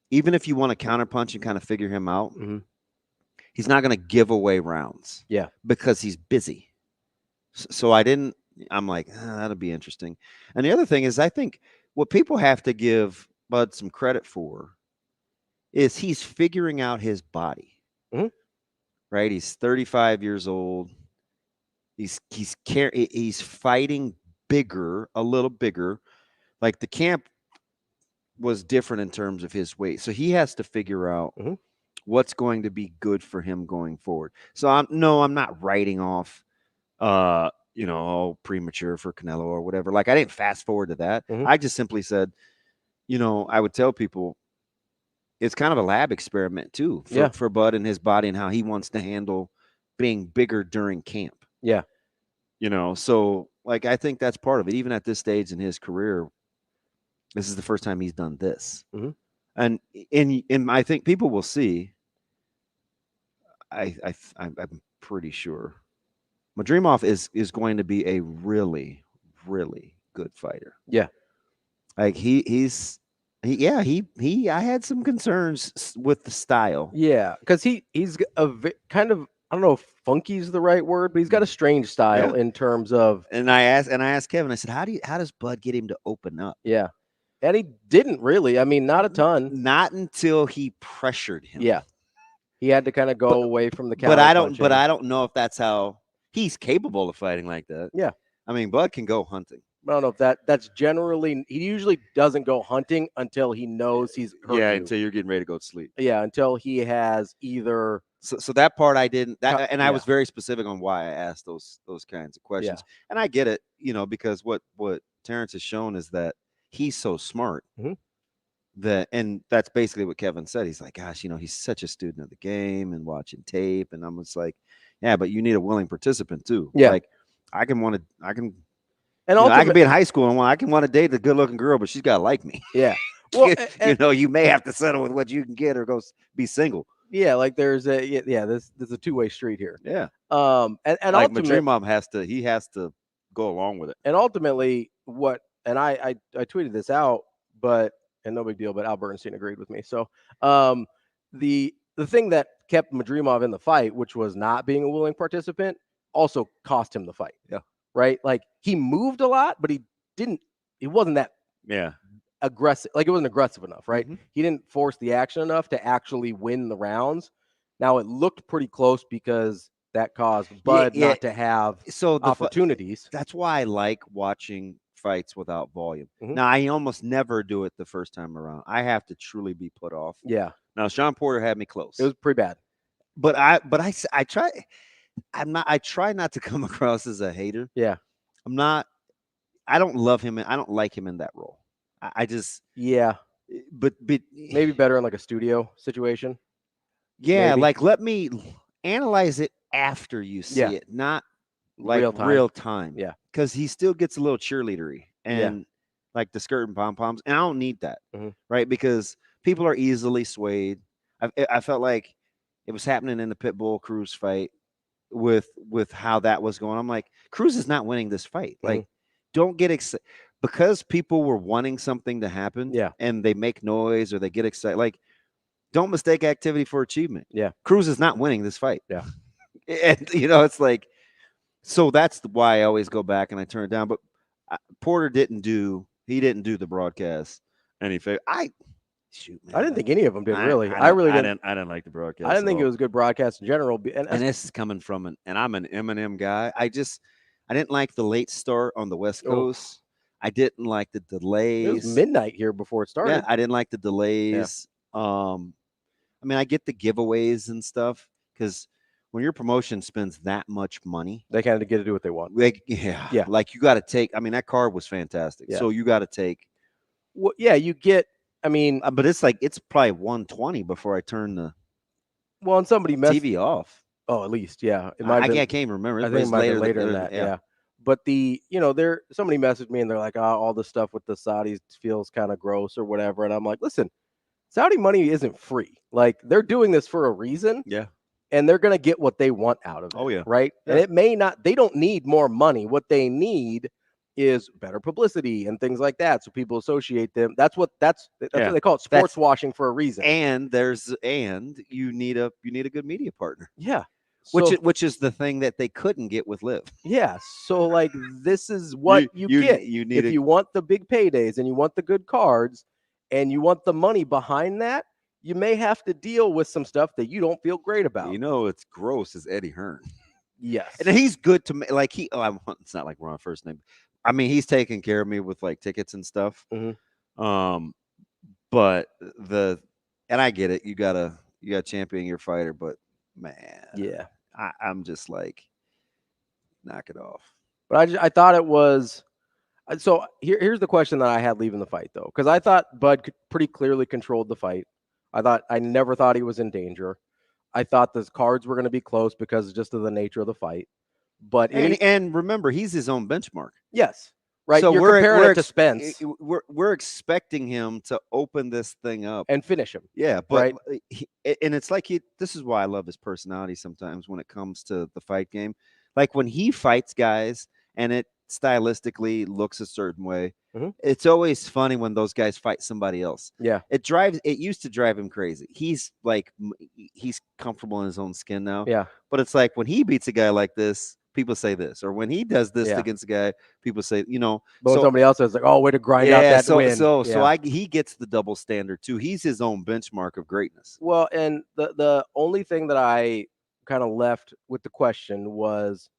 even if you want to counterpunch and kind of figure him out, he's not going to give away rounds. Yeah. Because he's busy. So I'm like, that'll be interesting. And the other thing is, I think what people have to give Bud some credit for is he's figuring out his body. Right? He's 35 years old. He's fighting bigger, a little bigger. Like the camp was different in terms of his weight. So he has to figure out what's going to be good for him going forward. So I'm not writing off premature for Canelo or whatever. Like I didn't fast forward to that. I just simply said, I would tell people it's kind of a lab experiment too for Bud and his body and how he wants to handle being bigger during camp. Yeah. So like, I think that's part of it. Even at this stage in his career, this is the first time he's done this. And I think people will see, I'm pretty sure Madrimov is going to be a really, really good fighter. Yeah. Like I had some concerns with the style. Yeah. Cause he's a kind of, I don't know if funky is the right word, but he's got a strange style in terms of, and I asked Kevin, I said, how does Bud get him to open up? Yeah. And he didn't really, not a ton. Not until he pressured him. Yeah. He had to kind of go away from the counter. But I don't know if that's how he's capable of fighting like that. Yeah. Bud can go hunting. I don't know if that's generally, he usually doesn't go hunting until he knows he's hurt you. Until you're getting ready to go to sleep. Yeah, until he has either. So that part I didn't. I was very specific on why I asked those kinds of questions. Yeah. And I get it, because what Terrence has shown is that he's so smart and that's basically what Kevin said. He's like, gosh, he's such a student of the game and watching tape. And I'm just like, yeah, but you need a willing participant too. Yeah. Like I can I can be in high school and I can want to date a good looking girl, but she's got to like me. Yeah. Well, you may have to settle with what you can get or go be single. Yeah. Like there's there's a two-way street here. Yeah. And like Madrimov has to go along with it. And ultimately I tweeted this out, and no big deal, but Al Bernstein agreed with me. So the thing that kept Madrimov in the fight, which was not being a willing participant, also cost him the fight. Yeah. Right? Like he moved a lot, but he wasn't that aggressive. Like it wasn't aggressive enough, right? He didn't force the action enough to actually win the rounds. Now it looked pretty close because that caused Bud not to have opportunities. That's why I like watching fights without volume. Now I almost never do it the first time around. I have to truly be put off. Yeah. Now Sean Porter had me close. It was pretty bad. But I try not to come across as a hater. Yeah. I'm not I don't love him. I don't like him in that role. I just but maybe better in like a studio situation. Yeah, maybe. like let me analyze it after you see it, not like real time. Yeah, because he still gets a little cheerleadery and like the skirt and pom poms, and I don't need that, right? Because people are easily swayed. I felt like it was happening in the Pitbull Cruz fight with how that was going. I'm like, Cruz is not winning this fight. Like, don't get excited because people were wanting something to happen. Yeah, and they make noise or they get excited. Like, don't mistake activity for achievement. Yeah, Cruz is not winning this fight. Yeah, and it's like, so that's why I always go back and I turn it down. But Porter didn't do the broadcast any favor. Shoot, man. I didn't think any of them did really. I really didn't. I didn't like the broadcast. I didn't think it was a good broadcast in general. And this is coming from and I'm an Eminem guy. I didn't like the late start on the West Coast. I didn't like the delays. It was midnight here before it started. Yeah, I didn't like the delays. Yeah. I mean, I get the giveaways and stuff because when your promotion spends that much money, they kind of get to do what they want. Like you got to take. I mean, that card was fantastic. Yeah. So you got to take. Well, yeah, you get. I mean, but it's probably 1:20 before I turn the. Well, and somebody messed TV off. Oh, at least, yeah. I can't even remember. I think it might be later than that. Yeah. But somebody messaged me and they're like, all the stuff with the Saudis feels kind of gross or whatever. And I'm like, listen, Saudi money isn't free. Like, they're doing this for a reason. Yeah. And they're going to get what they want out of it. Oh, yeah. Right. Yeah. And it may not, they don't need more money. What they need is better publicity and things like that. So people associate them. That's what they call it, sports washing for a reason. And you need a good media partner. Yeah. Which is the thing that they couldn't get with Liv. Yeah. So like this is what you get. If you want the big paydays and you want the good cards and you want the money behind that, you may have to deal with some stuff that you don't feel great about. It's gross is Eddie Hearn. Yes. And he's good to me. Like it's not like we're on first name. I mean, he's taking care of me with like tickets and stuff. But and I get it. You gotta champion your fighter, but man, yeah, I'm just like, knock it off. But I thought it was. So here's the question that I had leaving the fight though, because I thought Bud pretty clearly controlled the fight. I never thought he was in danger. I thought the cards were going to be close because just of the nature of the fight. But and remember, he's his own benchmark. Yes, right. So we're comparing it to Spence. We're expecting him to open this thing up and finish him. Yeah, but and it's like this is why I love his personality sometimes when it comes to the fight game. Like when he fights guys and it stylistically looks a certain way, it's always funny when those guys fight somebody else. Yeah, it used to drive him crazy. He's comfortable in his own skin now. Yeah, but it's like when he beats a guy like this, people say this, or when he does this against a guy, people say, but somebody else says like, oh, way to grind out that win. So he gets the double standard too. He's his own benchmark of greatness. Well, and the only thing that I kind of left with the question was,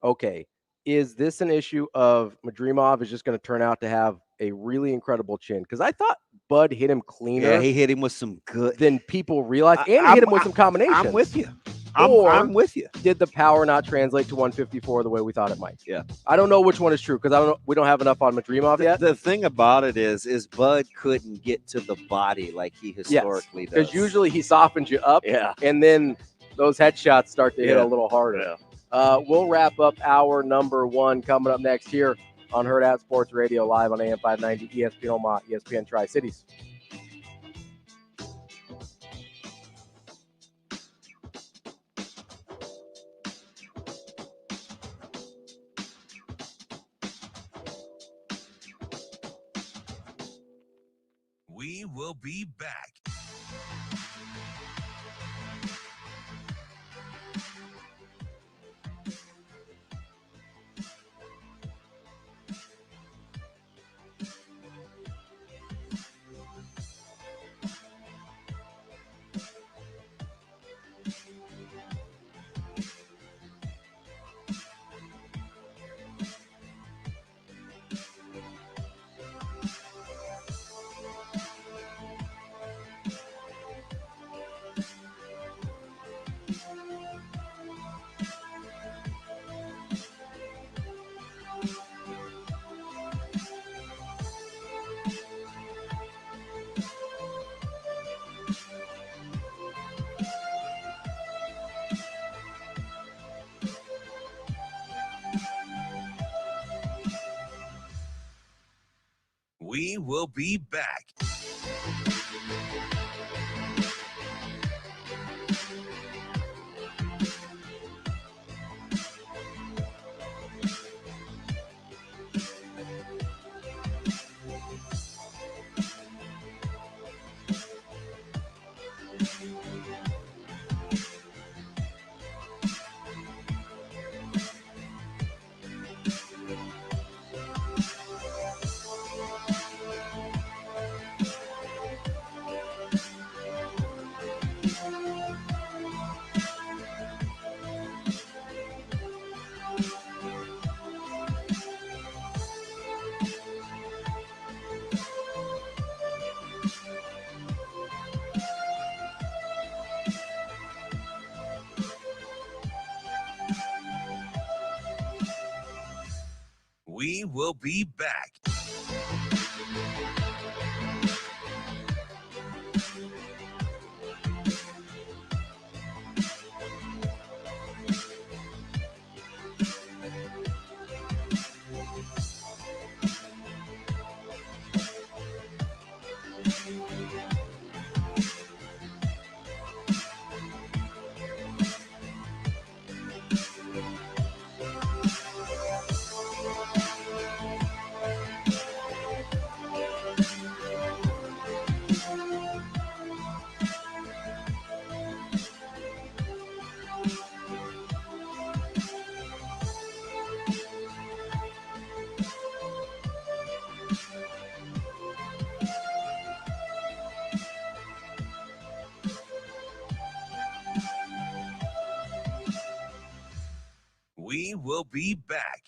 okay, is this an issue of Madrimov is just going to turn out to have a really incredible chin? Because I thought Bud hit him cleaner. Yeah, he hit him with some good than people realize, and he hit him with some combinations. I'm with you. I'm with you. Did the power not translate to 154 the way we thought it might? Yeah. I don't know which one is true because we don't have enough on Madrimov yet. The thing about it is Bud couldn't get to the body like he historically does. Because usually he softens you up. Yeah. And then those headshots start to hit a little harder. Yeah. We'll wrap up hour number 1 coming up next here on Hurrdat Sports Radio, live on AM 590, ESPN Omaha, ESPN Tri-Cities. We will be back. will be back. We will be back. We will be back.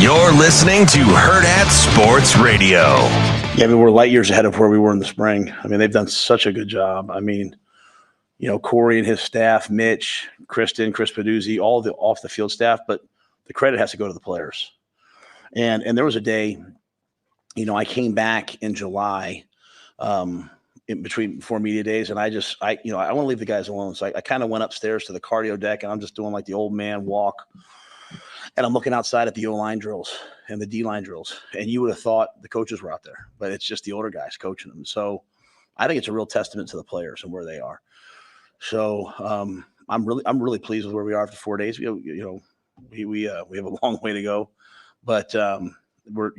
You're listening to Hurrdat Sports Radio. Yeah, I mean, we're light years ahead of where we were in the spring. I mean, they've done such a good job. I mean, you know, Corey and his staff, Mitch, Kristen, Chris Peduzzi, all the off the field staff, but the credit has to go to the players. And there was a day, you know, I came back in July, before media days, and I want to leave the guys alone. So I kind of went upstairs to the cardio deck, and I'm just doing like the old man walk. And I'm looking outside at the O-line drills and the D-line drills, and you would have thought the coaches were out there, but it's just the older guys coaching them. So I think it's a real testament to the players and where they are. So I'm really pleased with where we are after 4 days. We have a long way to go, but we're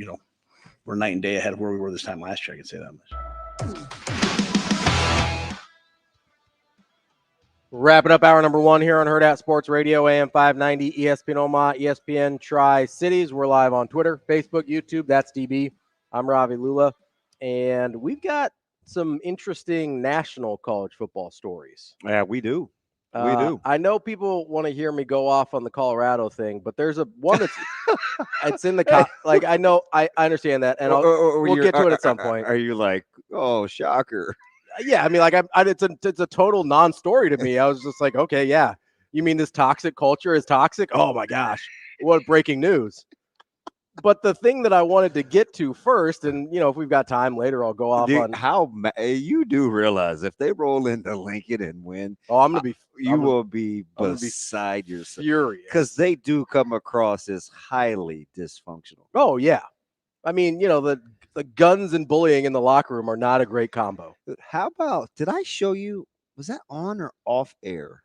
night and day ahead of where we were this time last year. I can say that much. Wrapping up hour number one here on Hurrdat Sports Radio, AM 590, ESPN Omaha, ESPN Tri-Cities. We're live on Twitter, Facebook, YouTube. That's DB. I'm Ravi Lulla. And we've got some interesting national college football stories. Yeah, we do. We do. I know people want to hear me go off on the Colorado thing, but there's one that's it's in the I know I understand that, and we'll get to it at some point. Are you like, oh, shocker? Yeah, I mean, like it's a total non-story to me. I was just like, okay, yeah. You mean this toxic culture is toxic? Oh my gosh, what breaking news! But the thing that I wanted to get to first, and if we've got time later, I'll go off on how you do realize if they roll into Lincoln and win. Oh, I'm gonna be. You will be beside yourself, furious, because they do come across as highly dysfunctional. Oh yeah, I mean, the guns and bullying in the locker room are not a great combo. How about, did I show you, was that on or off air,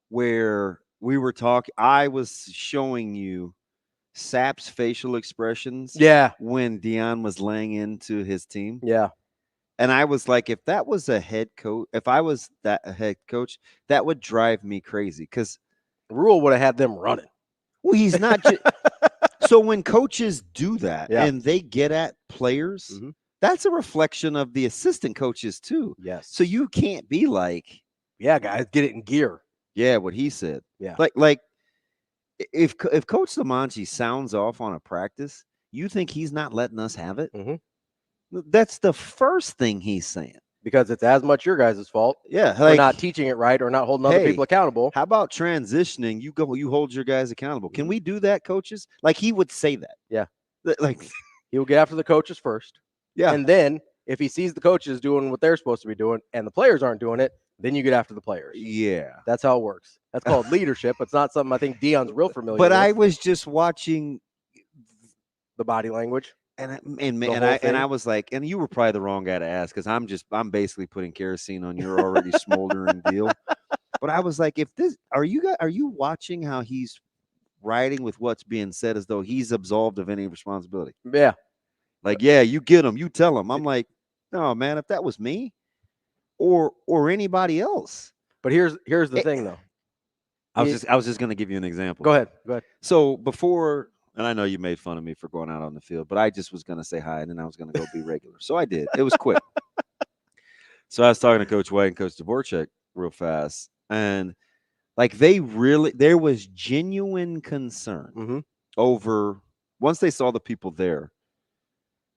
where we were talking? I was showing you Sapp's facial expressions. Yeah. When Deion was laying into his team. Yeah. And I was like, if that was a head coach, if I was a head coach, that would drive me crazy because Rule would have had them running. Well, he's not. So when coaches do that Yeah. and they get at players, that's a reflection of the assistant coaches too. Yes. So you can't be like, yeah, guys, get it in gear. Yeah, what he said. Yeah. Like if Coach Lamanchi sounds off on a practice, you think he's not letting us have it? That's the first thing he's saying. Because it's as much your guys' fault. Yeah, for not teaching it right or not holding other people accountable. How about transitioning? You hold your guys accountable. Can we do that, coaches? Like he would say that. Yeah. Like he will get after the coaches first. Yeah. And then if he sees the coaches doing what they're supposed to be doing and the players aren't doing it, then you get after the players. Yeah. That's how it works. That's called leadership. It's not something I think Deion's real familiar with. But I was just watching the body language. And I was like, and you were probably the wrong guy to ask because I'm basically putting kerosene on your already smoldering deal. But I was like, are you watching how he's riding with what's being said as though he's absolved of any responsibility? Yeah. Like, yeah, you get him, you tell him. I'm like, no, man, if that was me or anybody else. But here's the thing though. I was just gonna give you an example. Go ahead. So before. And I know you made fun of me for going out on the field, but I just was going to say hi, and then I was going to go be regular. So I did. It was quick. So I was talking to Coach White and Coach Dvorak real fast, and like there was genuine concern over once they saw the people there,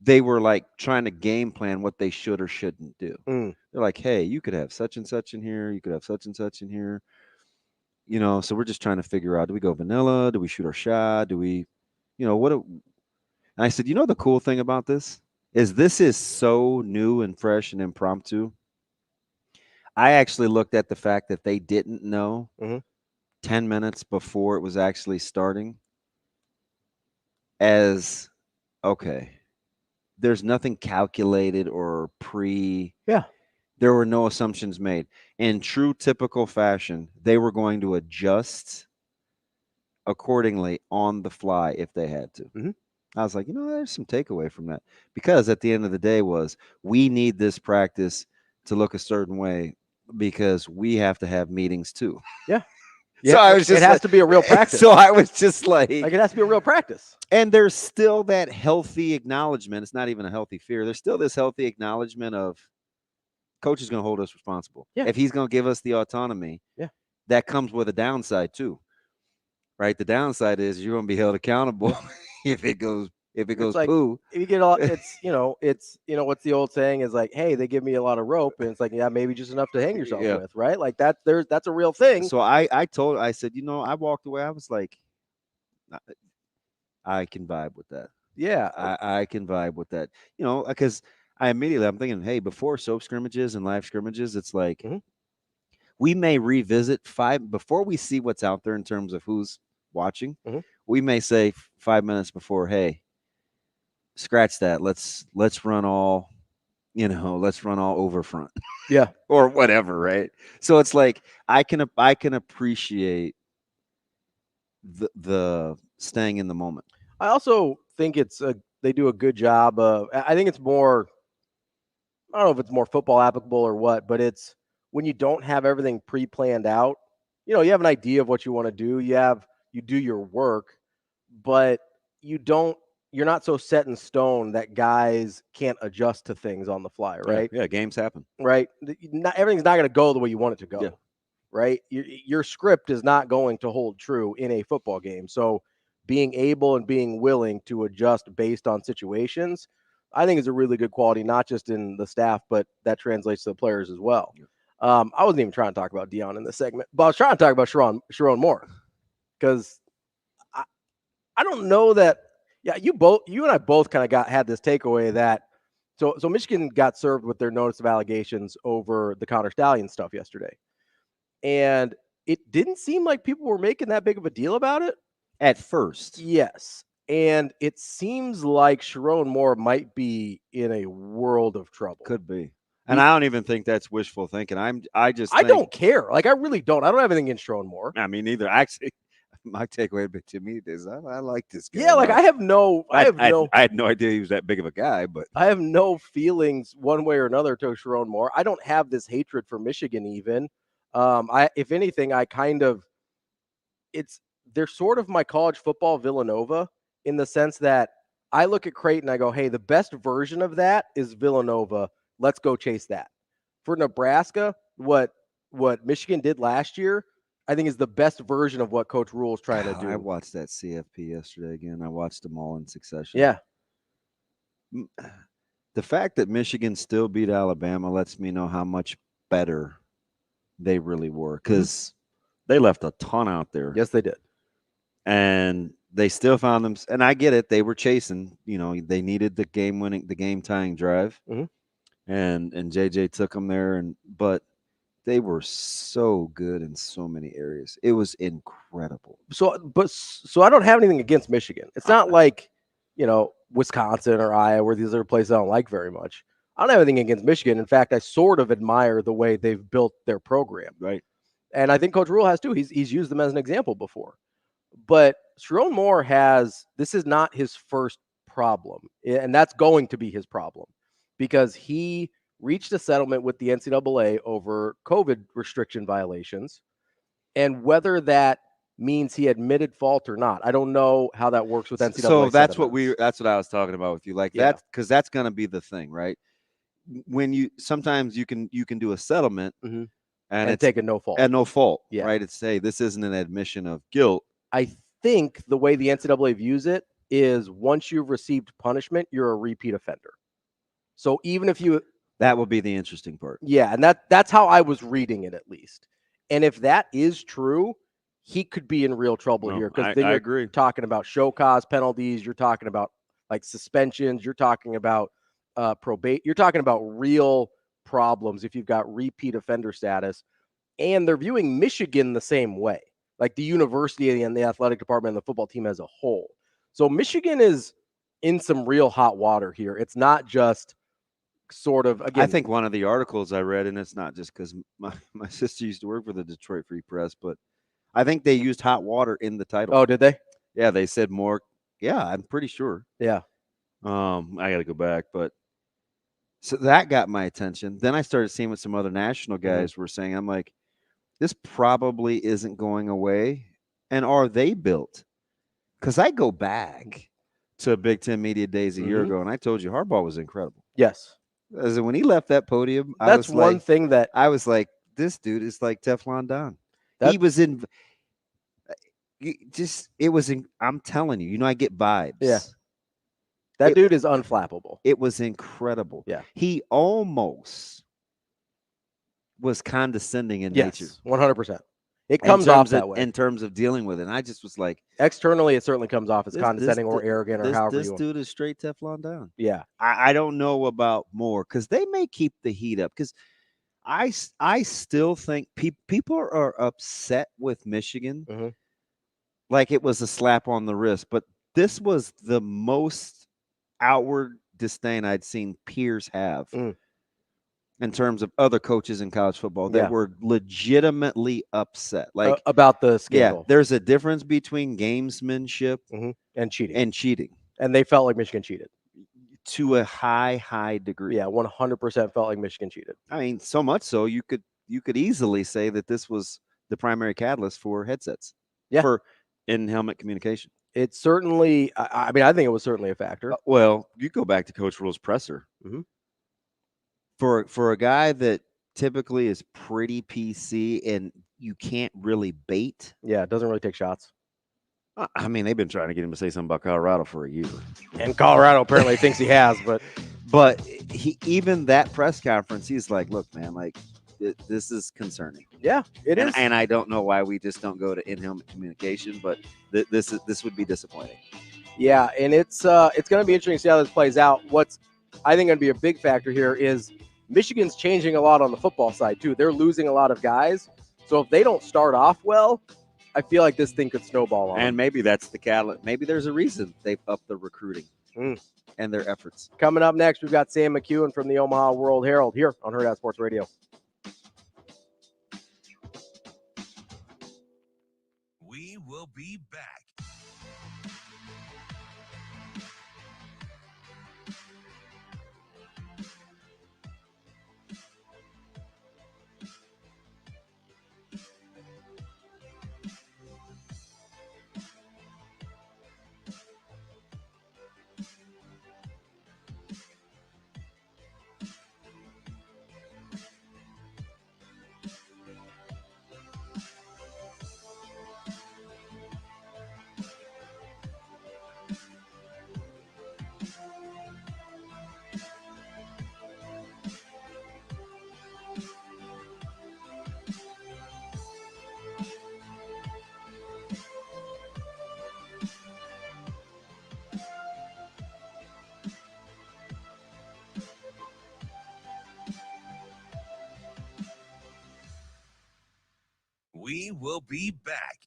they were like trying to game plan what they should or shouldn't do. They're like, hey, you could have such and such in here. You could have such and such in here. You know, so we're just trying to figure out, do we go vanilla? Do we shoot our shot? Do we... and I said, the cool thing about this is so new and fresh and impromptu. I actually looked at the fact that they didn't know 10 minutes before it was actually starting as, okay, there's nothing calculated or there were no assumptions made. In true typical fashion, they were going to adjust accordingly on the fly if they had to. I was like, there's some takeaway from that. Because at the end of the day we need this practice to look a certain way because we have to have meetings too. Yeah. So I was just it has to be a real practice. So I was just like it has to be a real practice. And there's still that healthy acknowledgement. It's not even a healthy fear. There's still this healthy acknowledgement of coach is going to hold us responsible. Yeah. If he's going to give us the autonomy, that comes with a downside too. Right? The downside is you're going to be held accountable if it goes like, poo. If you get all it's what's the old saying is like, hey, they give me a lot of rope, and it's like, yeah, maybe just enough to hang yourself with, right? Like that's a real thing. So I said, I walked away. I was like, I can vibe with that. Yeah. I can vibe with that. Because I'm thinking, hey, before soap scrimmages and live scrimmages, it's like we may revisit before we see what's out there in terms of who's watching. We may say 5 minutes before, hey, scratch that. Let's run all, let's run all over front. Yeah. Or whatever, right? So it's like I can appreciate the staying in the moment. I also think they do a good job of, I think it's more, I don't know if it's more football applicable or what, but it's when you don't have everything pre-planned out, you have an idea of what you want to do. You do your work, but you're not so set in stone that guys can't adjust to things on the fly, right? Yeah, games happen. Right. Everything's not going to go the way you want it to go, right? Your script is not going to hold true in a football game. So being able and being willing to adjust based on situations, I think is a really good quality, not just in the staff, but that translates to the players as well. Yeah. I wasn't even trying to talk about Deion in this segment, but I was trying to talk about Sharon Moore because I don't know that. Yeah, you and I both kind of had this takeaway that so Michigan got served with their notice of allegations over the Connor Stallion stuff yesterday, and it didn't seem like people were making that big of a deal about it at first. Yes. And it seems like Sharon Moore might be in a world of trouble. Could be. And I don't even think that's wishful thinking. I don't care. Like, I really don't. I don't have anything against Sharon Moore. I mean, neither. Actually, my takeaway to me is I like this guy. Yeah, like I had no idea he was that big of a guy, but I have no feelings one way or another to Sharon Moore. I don't have this hatred for Michigan even. If anything, they're sort of my college football Villanova in the sense that I look at Creighton, I go, hey, the best version of that is Villanova. Let's go chase that. For Nebraska, what Michigan did last year, I think is the best version of what Coach Rule is trying to do. I watched that CFP yesterday again. I watched them all in succession. Yeah. The fact that Michigan still beat Alabama lets me know how much better they really were, because they left a ton out there. Yes, they did. And they still found them. And I get it. They were chasing. They needed the game tying drive. Mm-hmm. And JJ took them there. But they were so good in so many areas. It was incredible. So I don't have anything against Michigan. It's not like, Wisconsin or Iowa, where these other places I don't like very much. I don't have anything against Michigan. In fact, I sort of admire the way they've built their program. Right. And I think Coach Rule has too. He's used them as an example before. But Sharon Moore this is not his first problem. And that's going to be his problem, because he reached a settlement with the NCAA over COVID restriction violations. And whether that means he admitted fault or not, I don't know how that works with NCAA. So that's what I was talking about with you. Like that, because that's going to be the thing, right? When sometimes you can do a settlement and take a no fault. At no fault, yeah. Right? It's this isn't an admission of guilt. I think the way the NCAA views it is once you've received punishment, you're a repeat offender. So even if that would be the interesting part. Yeah, and that's how I was reading it, at least. And if that is true, he could be in real trouble here, because then you're talking about show cause penalties, you're talking about like suspensions, you're talking about probate, you're talking about real problems if you've got repeat offender status. And they're viewing Michigan the same way, like the university and the athletic department and the football team as a whole. So Michigan is in some real hot water here. It's not just sort of, again, I think one of the articles I read, and it's not just because my sister used to work for the Detroit Free Press, but I think they used hot water in the title. Oh, did they? Yeah, they said more. Yeah, I'm pretty sure. Yeah. I got to go back, but so that got my attention. Then I started seeing what some other national guys were saying. I'm like, this probably isn't going away. And are they built? Because I go back to Big Ten Media Days a year ago, and I told you Harbaugh was incredible. Yes. As when he left that podium, that's one thing that I was like, this dude is like Teflon Don. He was in. I'm telling you, I get vibes. Yeah. That dude is unflappable. It was incredible. Yeah. He almost was condescending in nature. 100%. It comes off that way. In terms of dealing with it. And I just was like. Externally, it certainly comes off as condescending or arrogant or however you want. This dude is straight Teflon Don. Yeah. I don't know about more, because they may keep the heat up, because I still think people are upset with Michigan, like it was a slap on the wrist. But this was the most outward disdain I'd seen peers have in terms of other coaches in college football that were legitimately upset, like about the scandal. Yeah, there's a difference between gamesmanship and cheating. And they felt like Michigan cheated. To a high degree. Yeah, 100% felt like Michigan cheated. I mean, so much so you could easily say that this was the primary catalyst for headsets. Yeah. For in-helmet communication. It certainly, I think it was certainly a factor. Well, you go back to Coach Rule's presser. For a guy that typically is pretty PC and you can't really bait. Yeah, it doesn't really take shots. I mean, they've been trying to get him to say something about Colorado for a year. And Colorado apparently thinks he has, but he, even that press conference, he's like, look, man, like this is concerning. Yeah, it is. And I don't know why we just don't go to in-helmet communication, but this would be disappointing. Yeah, and it's going to be interesting to see how this plays out. What's I think going to be a big factor here is Michigan's changing a lot on the football side too. They're losing a lot of guys. So if they don't start off well, I feel like this thing could snowball on. And maybe that's the catalyst. Maybe there's a reason they've upped the recruiting and their efforts. Coming up next, we've got Sam McKewon from the Omaha World-Herald here on Hurrdat Sports Radio. We will will be back. We will be back.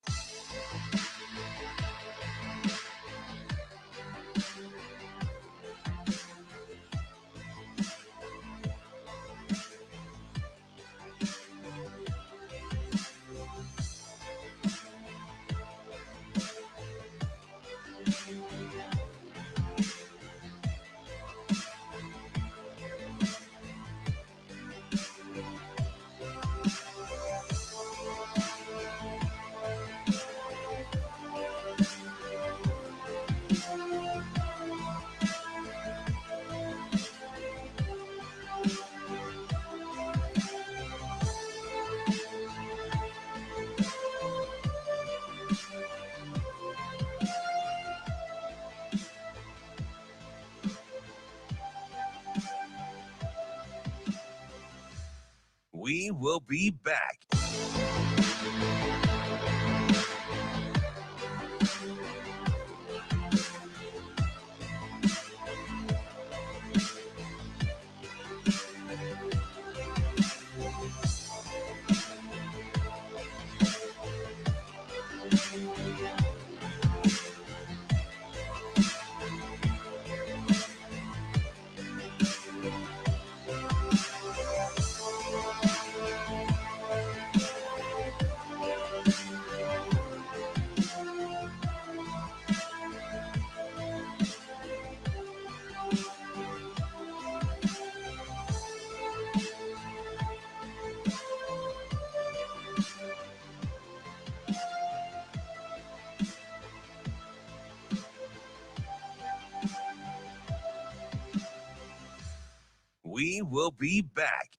We will be back. We will be back.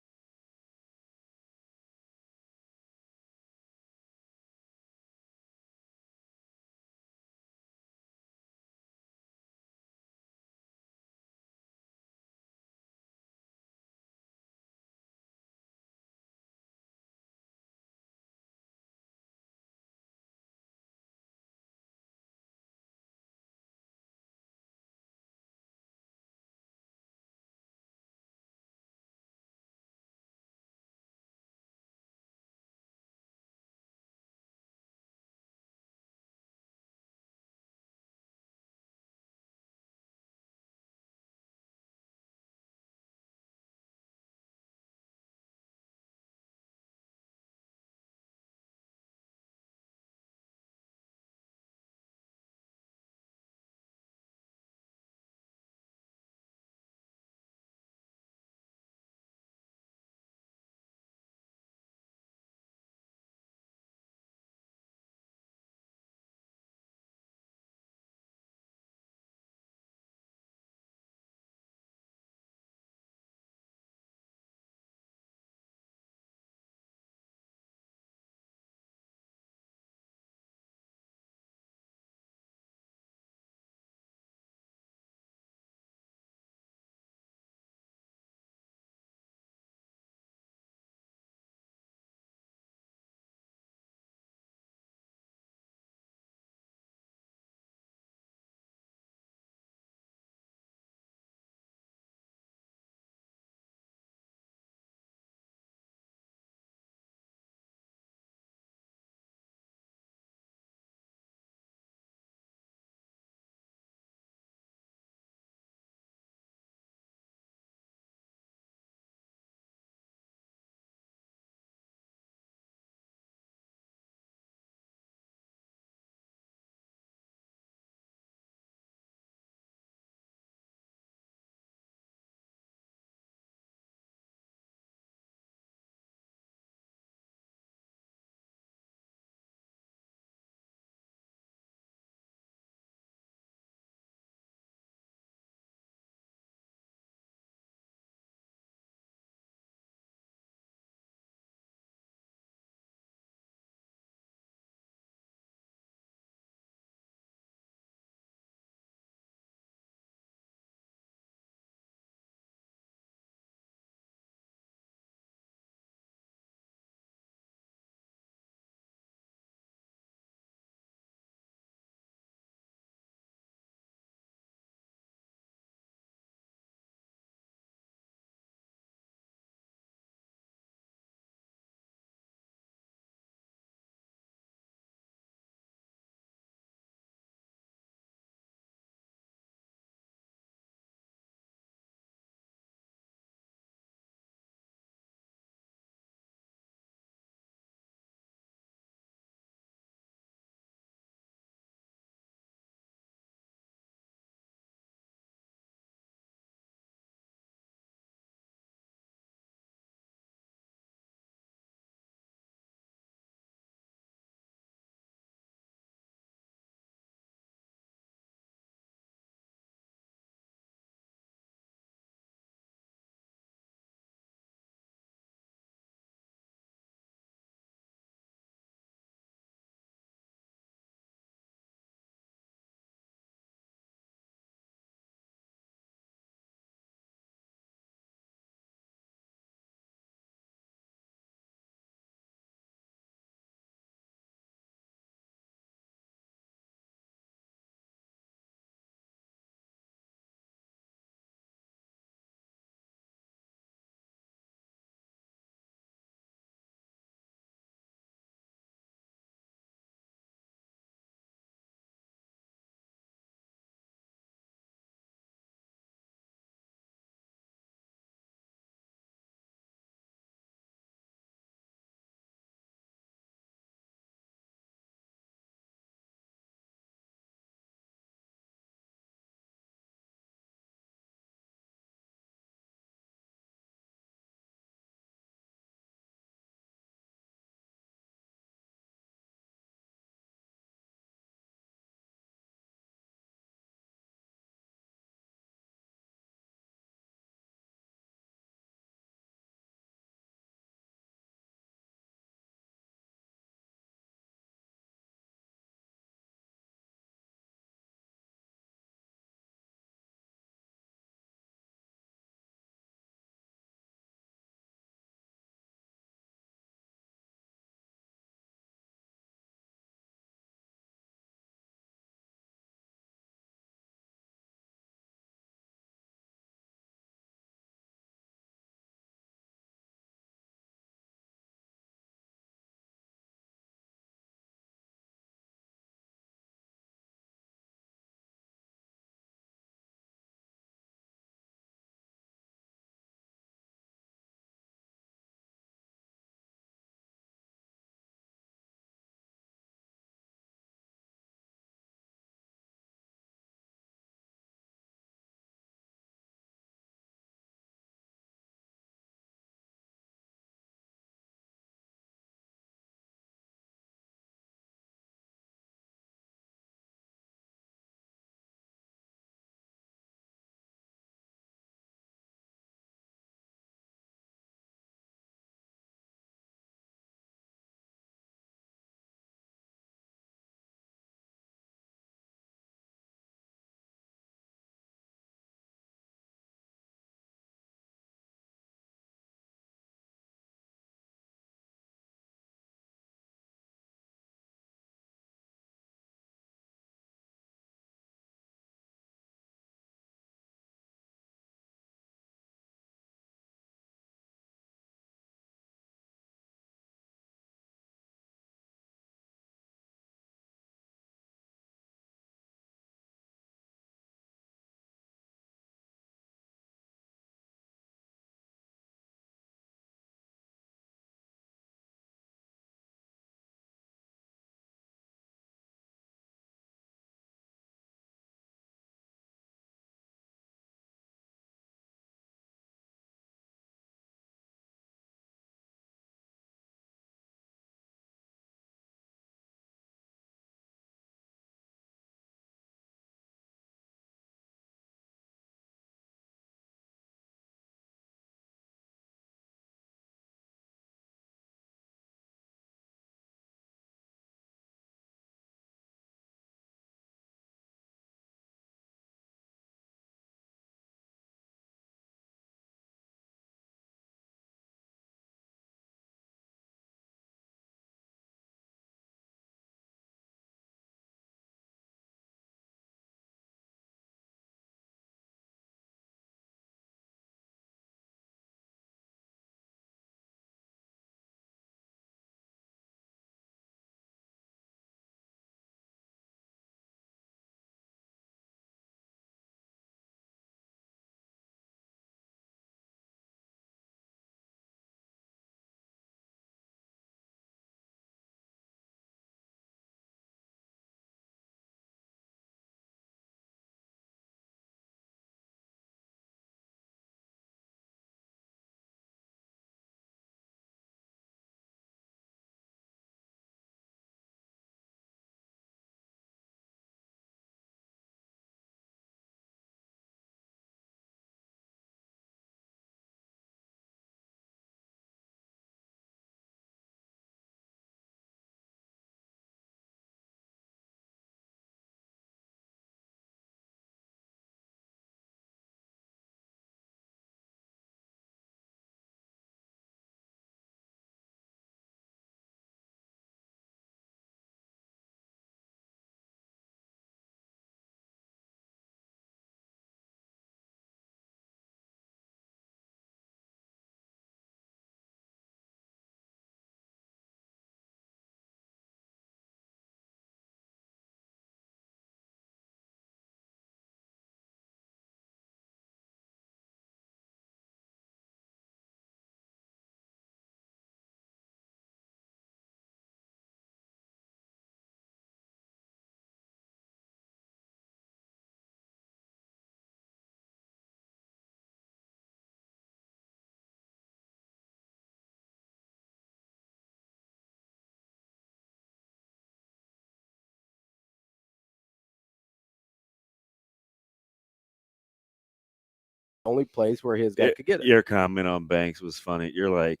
only place where his guy could get it. Your comment on Banks was funny. You're like,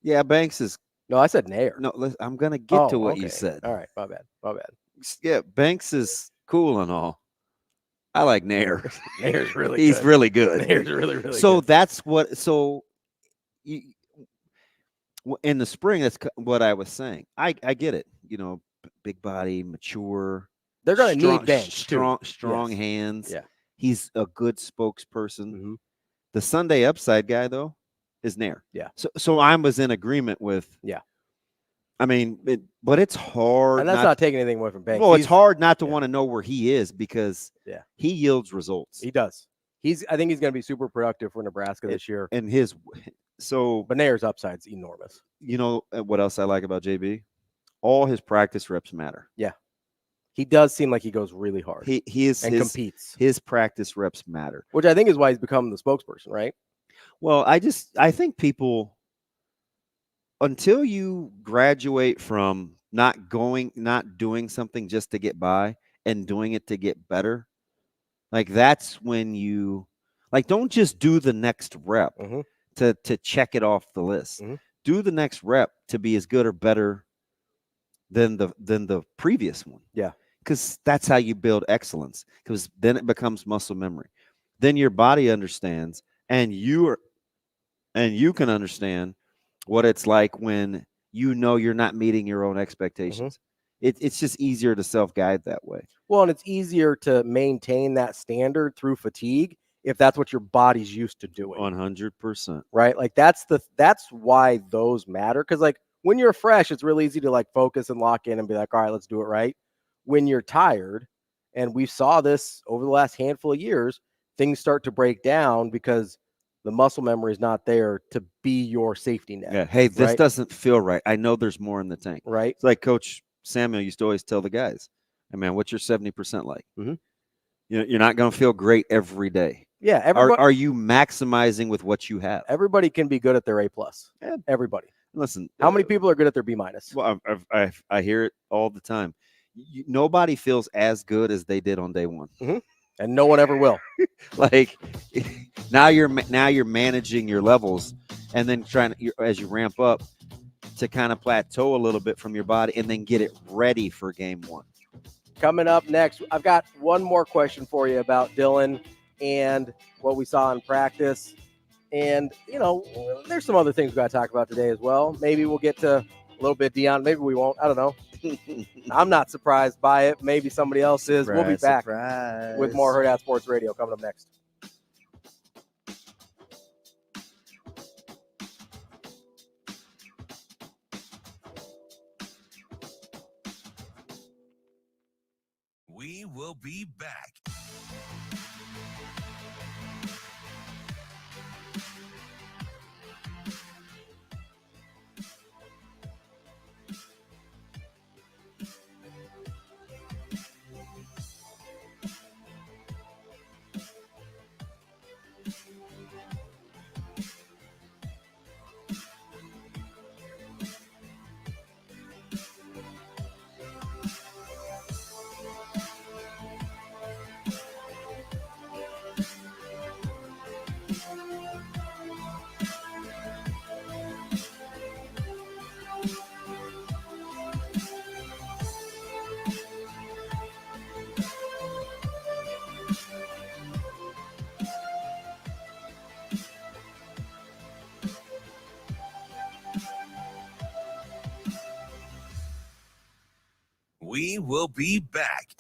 yeah, Banks is. No, I said Nair. No, I'm going to get to what you said. All right, my bad. Yeah, Banks is cool and all. I like Nair. Nair's really He's good. really good. Nair's really good. So that's what. So in the spring, that's what I was saying. I get it. Big body, mature. They're going to need bench strong hands. Yeah, he's a good spokesperson. Mm-hmm. The Sunday upside guy though is Nair. Yeah. So I was in agreement with. Yeah. I mean, but it's hard. And that's not taking anything away from Banks. Well, it's hard not to want to know where he is because he yields results. He does. I think he's going to be super productive for Nebraska this year. And but Nair's upside's enormous. You know what else I like about JB? All his practice reps matter. Yeah. He does seem like he goes really hard. He competes. His practice reps matter. Which I think is why he's become the spokesperson, right? Well, I think people, until you graduate from not doing something just to get by and doing it to get better, like that's when you don't just do the next rep to check it off the list. Mm-hmm. Do the next rep to be as good or better than the previous one. Yeah. Because that's how you build excellence, because then it becomes muscle memory. Then your body understands, and you can understand what it's like when you're not meeting your own expectations. It's just easier to self-guide that way. Well, and it's easier to maintain that standard through fatigue if that's what your body's used to doing. 100%. Right? Like that's why those matter. Because like when you're fresh, it's really easy to like focus and lock in and be like, all right, let's do it right. When you're tired, and we saw this over the last handful of years, things start to break down because the muscle memory is not there to be your safety net. Yeah. Hey, this doesn't feel right. I know there's more in the tank. Right. It's like Coach Samuel used to always tell the guys, hey, man, what's your 70% like? Mm-hmm. You're not going to feel great every day. Yeah. Are you maximizing with what you have? Everybody can be good at their A+. Yeah. Everybody. Listen. How many people are good at their B-? Well, I hear it all the time. Nobody feels as good as they did on day one. Mm-hmm. And no one ever will. Like now you're managing your levels, and then as you ramp up to kind of plateau a little bit from your body, and then get it ready for game one. Coming up next, I've got one more question for you about Dylan and what we saw in practice. And, there's some other things we got to talk about today as well. Maybe we'll get to a little bit Deion. Maybe we won't. I don't know. I'm not surprised by it. Maybe somebody else is. We'll be back with more Hurrdat Sports Radio coming up next. We will be back. We will be back.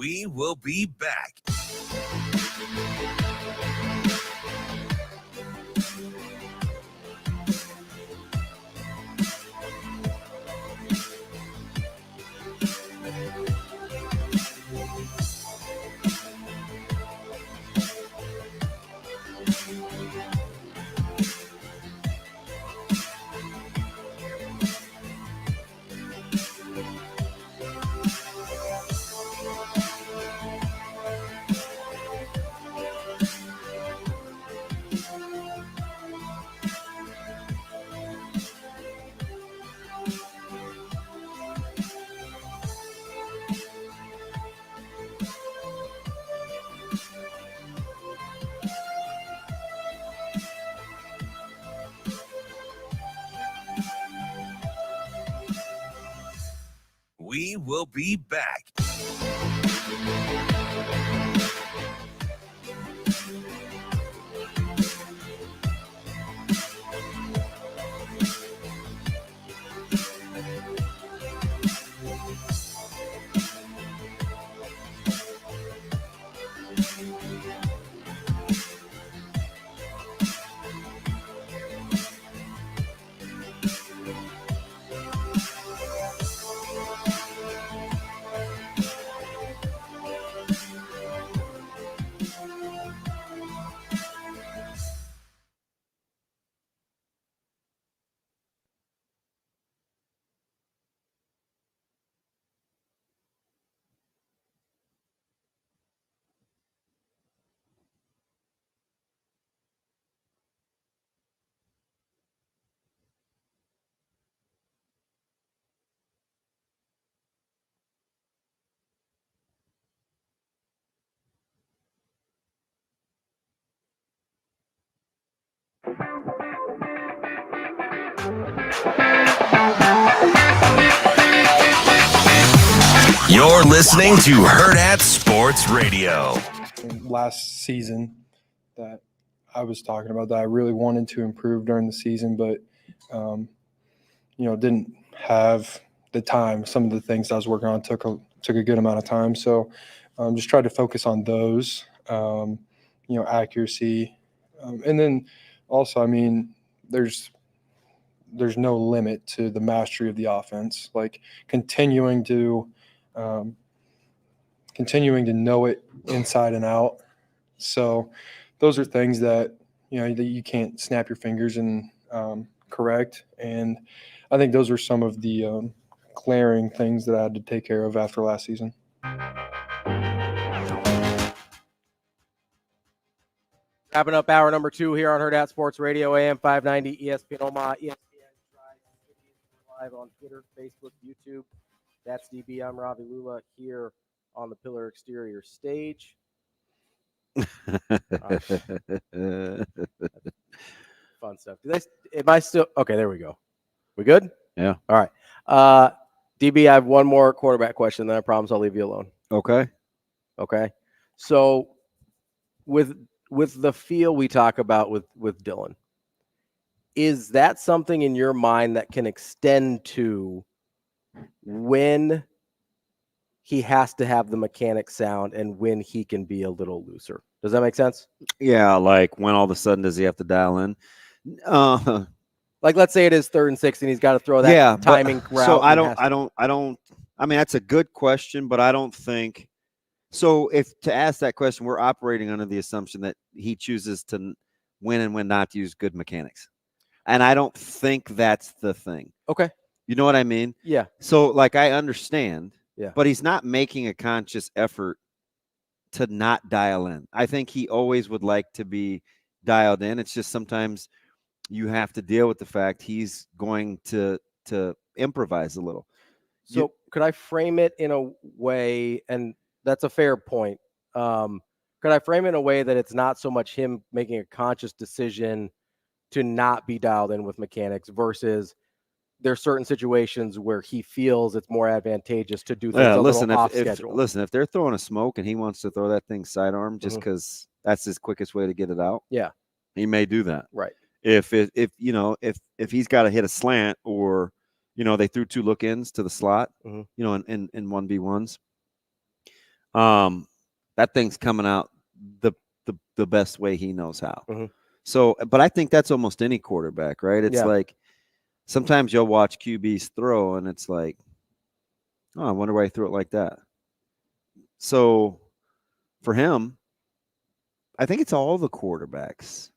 We will be back. We will be back. You're listening to Hurrdat Sports Radio. Last season that I was talking about that I really wanted to improve during the season, but didn't have the time. Some of the things I was working on took a good amount of time. So just tried to focus on those, accuracy. And then also, there's no limit to the mastery of the offense, like continuing to know it inside and out. So those are things that, that you can't snap your fingers and correct. And I think those are some of the glaring things that I had to take care of after last season. Wrapping up hour number 2 here on Hurrdat Sports Radio, AM 590, ESPN Omaha, ESPN live on Twitter, Facebook, YouTube. That's DB. I'm Ravi Lulla here on the Pillar Exterior stage. Fun stuff. Am I still okay? There we go. We good? Yeah. All right. DB, I have one more quarterback question, then I promise I'll leave you alone. Okay. So with the feel we talk about with Dylan, is that something in your mind that can extend to when he has to have the mechanic sound and when he can be a little looser? Does that make sense? Yeah, like when all of a sudden does he have to dial in? Like let's say it is 3rd and 6 and he's got to throw that timing route. So I don't. I mean, that's a good question, but I don't think so. If to ask that question, we're operating under the assumption that he chooses to when and when not to use good mechanics, and I don't think that's the thing. Okay, you know what I mean? Yeah. So like I understand. Yeah. But he's not making a conscious effort to not dial in. I think he always would like to be dialed in. It's just sometimes you have to deal with the fact he's going to improvise a little. So could I frame it in a way, and that's a fair point. Could I frame it in a way that it's not so much him making a conscious decision to not be dialed in with mechanics versus there's certain situations where he feels it's more advantageous to do things a little off schedule. Listen, if they're throwing a smoke and he wants to throw that thing sidearm just because that's his quickest way to get it out, yeah, he may do that. Right. If he's got to hit a slant or they threw 2 look-ins to the slot, in 1v1s, that thing's coming out the best way he knows how. Mm-hmm. So, but I think that's almost any quarterback, right? It's like sometimes you'll watch QBs throw and it's like, oh, I wonder why he threw it like that. So for him, I think it's all the quarterbacks.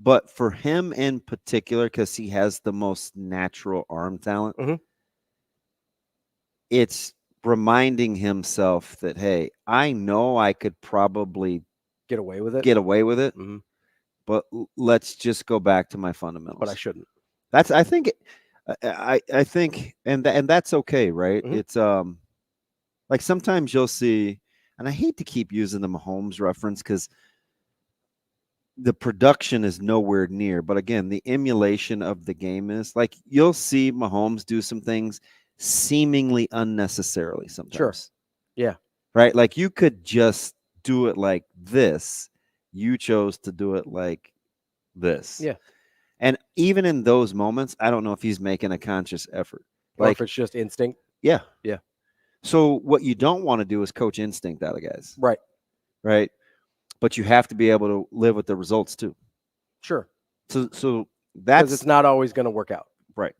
But for him in particular, because he has the most natural arm talent, it's reminding himself that, hey, I know I could probably get away with it. Mm-hmm. But let's just go back to my fundamentals. But I shouldn't. That's I think, and that's okay, right? Mm-hmm. It's like sometimes you'll see, and I hate to keep using the Mahomes reference because the production is nowhere near. But again, the emulation of the game is like you'll see Mahomes do some things seemingly unnecessarily sometimes. Sure. Yeah. Right. Like you could just do it like this. You chose to do it like this. Yeah. And even in those moments, I don't know if he's making a conscious effort. Or if it's just instinct. Yeah. Yeah. So what you don't want to do is coach instinct out of guys. Right. Right. But you have to be able to live with the results too. Sure. So that's it's not always going to work out. Right.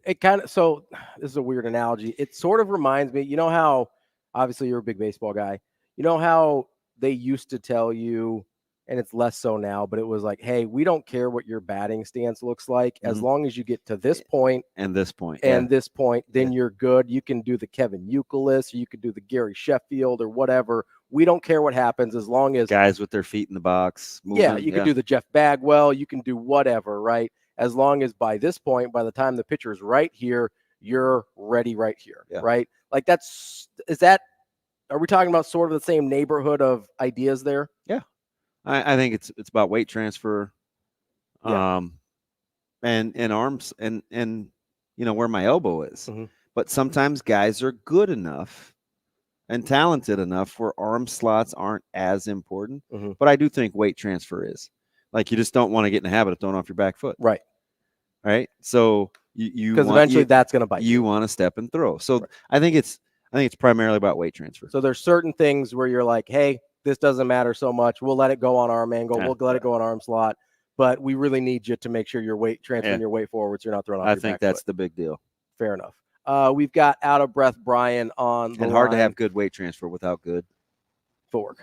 It kind of, so this is a weird analogy. It sort of reminds me, you know how, obviously you're a big baseball guy. You know how they used to tell you, and it's less so now, but it was like, hey, we don't care what your batting stance looks like. As long as you get to this point and this point and this point, then you're good. You can do the Kevin Youkilis, or you can do the Gary Sheffield or whatever. We don't care what happens as long as guys with their feet in the box. Moving, you can do the Jeff Bagwell. You can do whatever, right? As long as by this point, by the time the pitcher is right here, you're ready right here, right? Like are we talking about sort of the same neighborhood of ideas there? Yeah. I think it's about weight transfer, and arms and you know where my elbow is. Mm-hmm. But sometimes guys are good enough and talented enough where arm slots aren't as important. Mm-hmm. But I do think weight transfer is. Like you just don't want to get in the habit of throwing off your back foot. Right. Right. So you because eventually that's going to bite you. You want to step and throw. So I think it's primarily about weight transfer. So there's certain things where you're like, hey, this doesn't matter so much. We'll let it go on arm angle. We'll let it go on arm slot. But we really need you to make sure your weight transferring your weight forward so you're not throwing off your back foot. I think that's the big deal. Fair enough. We've got out of breath Brian on the and hard line. to have good weight transfer without good footwork.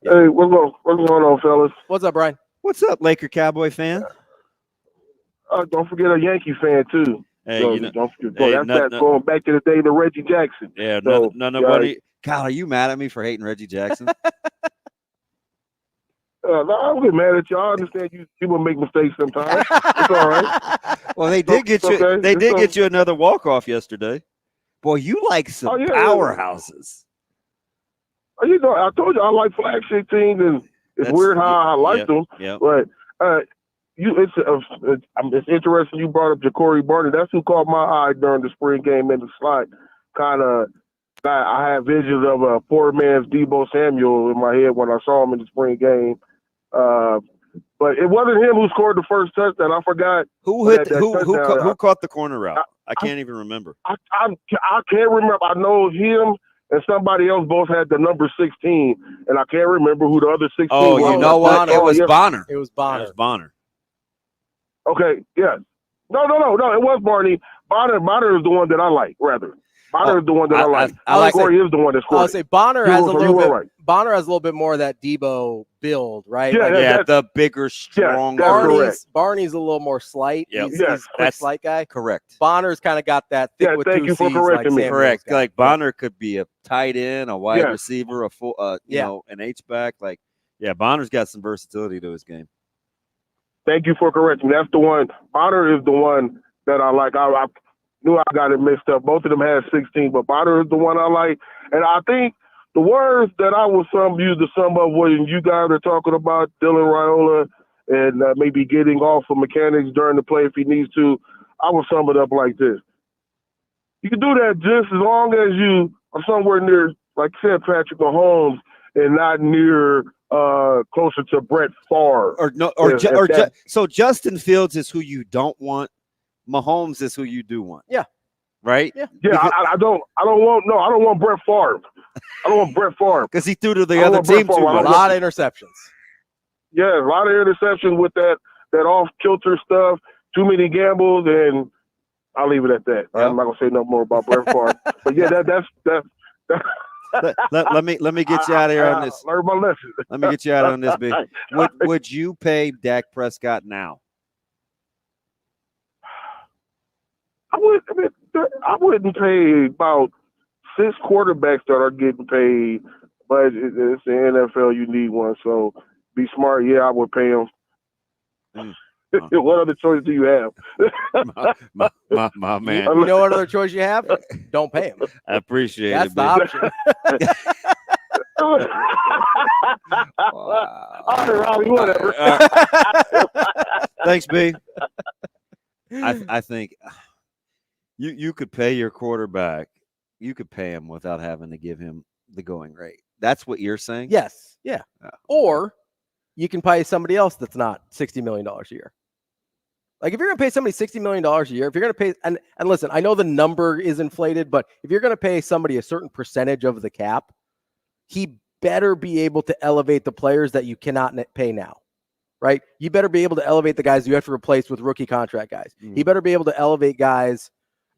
Hey, what's going on, fellas? What's up, Brian? What's up, Laker Cowboy fan? Don't forget a Yankee fan too. Hey, so, don't forget. That's going back to the day of Reggie Jackson. Yeah, nobody. Kyle, are you mad at me for hating Reggie Jackson? No, I don't get mad at you. I understand people make mistakes sometimes. It's all right. Well, they did get you. Okay. They did get you another walk-off yesterday. Boy, you like some powerhouses. You know, I told you I like flagship teams, and it's weird how I like them. Yeah. But it's interesting you brought up Ja'Cory Barney. That's who caught my eye during the spring game in the slot. Kind of, I had visions of a poor man's Deebo Samuel in my head when I saw him in the spring game. But it wasn't him who scored the first touchdown. I forgot who caught the corner route. I can't even remember. I can't remember. I know him and somebody else both had the number 16, and I can't remember who the other 16 was. Oh, you know what? It was Bonner. It was Bonner. Okay, yeah. No. It was Barney. Bonner is the one that I like, rather. Bonner is the one that I like. Corey is the one that scored. I'll say Bonner has a little bit more of that Debo build, right? Yeah, the bigger, strong. Barney's a little more slight. Yep. He's a quick, slight guy. Correct. Bonner's kind of got that thick with thank you for correcting me. Correct. Like Bonner could be a tight end, a wide receiver, a full, an H-back. Like, Bonner's got some versatility to his game. Thank you for correcting me. That's the one. Bonner is the one that I like. I knew I got it mixed up. Both of them had 16, but Bonner is the one I like. And I think the words that I would use to sum up when you guys are talking about Dylan Raiola and maybe getting off of mechanics during the play if he needs to, I would sum it up like this. You can do that just as long as you are somewhere near, like I said, Patrick Mahomes, and not near closer to Brett Favre. So Justin Fields is who you don't want. Mahomes is who you do want. Yeah. Right? Yeah. I don't want Brett Favre. I don't want Brett Favre. Because he threw to the I don't other want Brett team too Favre. I A don't much. lot of interceptions. Yeah, a lot of interceptions with that off-kilter stuff, too many gambles, and I'll leave it at that. Yep. I'm not gonna say no more about Brett Favre. But yeah, that's Let me get you out of here on this. I learned my lesson. Let me get you out on this, B. Would you pay Dak Prescott now? I wouldn't pay about 6 quarterbacks that are getting paid, but it's the NFL. You need one, so be smart. Yeah, I would pay him. What other choice do you have? my man. You know what other choice you have? Don't pay him. I appreciate That's it. the option. All right, Ravi, whatever. Thanks, B. I think you could pay your quarterback. You could pay him without having to give him the going rate. That's what you're saying? Yes. Yeah. Or you can pay somebody else that's not $60 million a year. Like if you're going to pay somebody $60 million a year, if you're going to pay, and listen, I know the number is inflated, but if you're going to pay somebody a certain percentage of the cap, he better be able to elevate the players that you cannot pay now, right? You better be able to elevate the guys you have to replace with rookie contract guys. He better be able to elevate guys.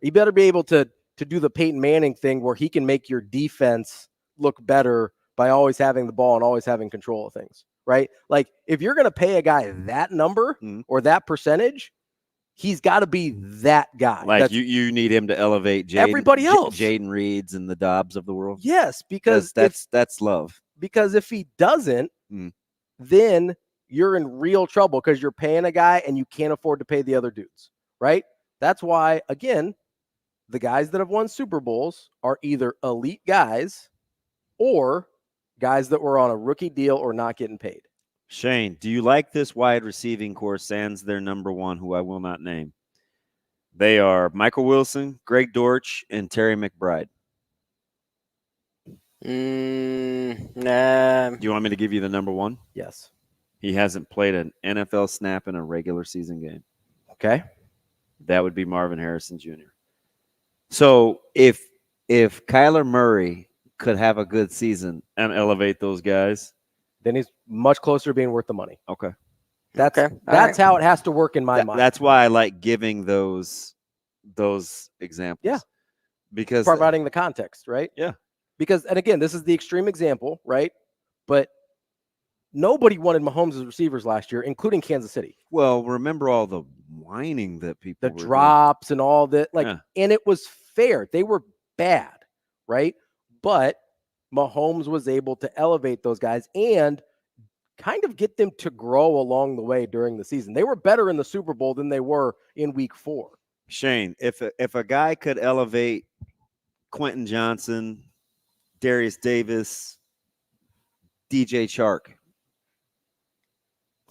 He better be able to do the Peyton Manning thing where he can make your defense look better by always having the ball and always having control of things, right? Like if you're going to pay a guy that number or that percentage, he's got to be that guy. Like you need him to elevate everybody else, Jaden Reeds and the Dobbs of the world. Yes, because that's love. Because if he doesn't, then you're in real trouble because you're paying a guy and you can't afford to pay the other dudes, right? That's why, again, the guys that have won Super Bowls are either elite guys or guys that were on a rookie deal or not getting paid. Shane, do you like this wide receiving core sans their number one, who I will not name? They are Michael Wilson, Greg Dortch, and Terry McBride. Nah. Do you want me to give you the number one? Yes. He hasn't played an NFL snap in a regular season game. Okay. That would be Marvin Harrison Jr. So if Kyler Murray could have a good season and elevate those guys, then he's much closer to being worth the money. Okay. That's how it has to work in my mind. That's why I like giving those examples. Yeah. Because providing the context, right? Yeah. Because, and again, this is the extreme example, right? But nobody wanted Mahomes as receivers last year, including Kansas City. Well, remember all the whining that people were drops and all that, and it was fair. They were bad, right? But Mahomes was able to elevate those guys and kind of get them to grow along the way during the season. They were better in the Super Bowl than they were in week 4. Shane, if a guy could elevate Quentin Johnson, Darius Davis, DJ Chark,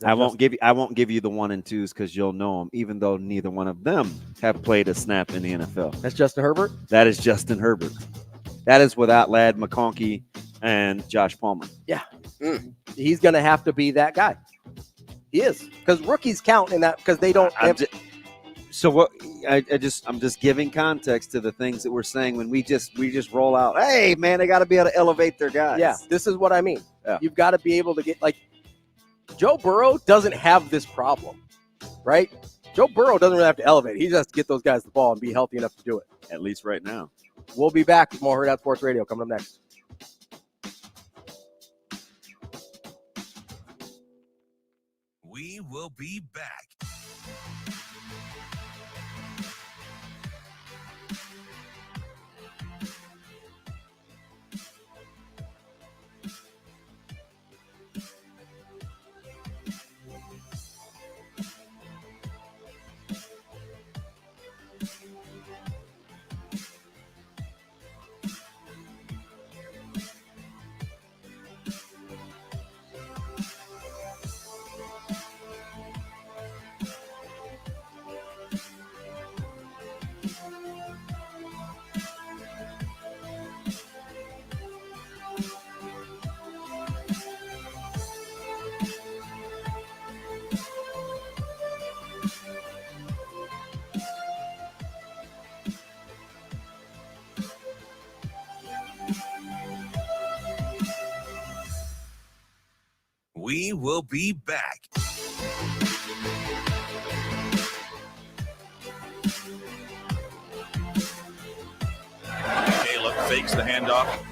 I won't give you the 1 and 2s because you'll know them, even though neither one of them have played a snap in the NFL. That's Justin Herbert? That is Justin Herbert. That is without Ladd McConkey and Josh Palmer. Yeah. He's going to have to be that guy. He is. Because rookies count in that because they don't have – So what I'm just giving context to the things that we're saying when we just roll out, hey man, they got to be able to elevate their guys. Yeah, this is what I mean. Yeah. You've got to be able to get, like, Joe Burrow doesn't have this problem, right? Joe Burrow doesn't really have to elevate. He just has to get those guys the ball and be healthy enough to do it. At least right now. We'll be back with more Hurrdat Sports Radio coming up next. We will be back. We will be back. Caleb fakes the handoff.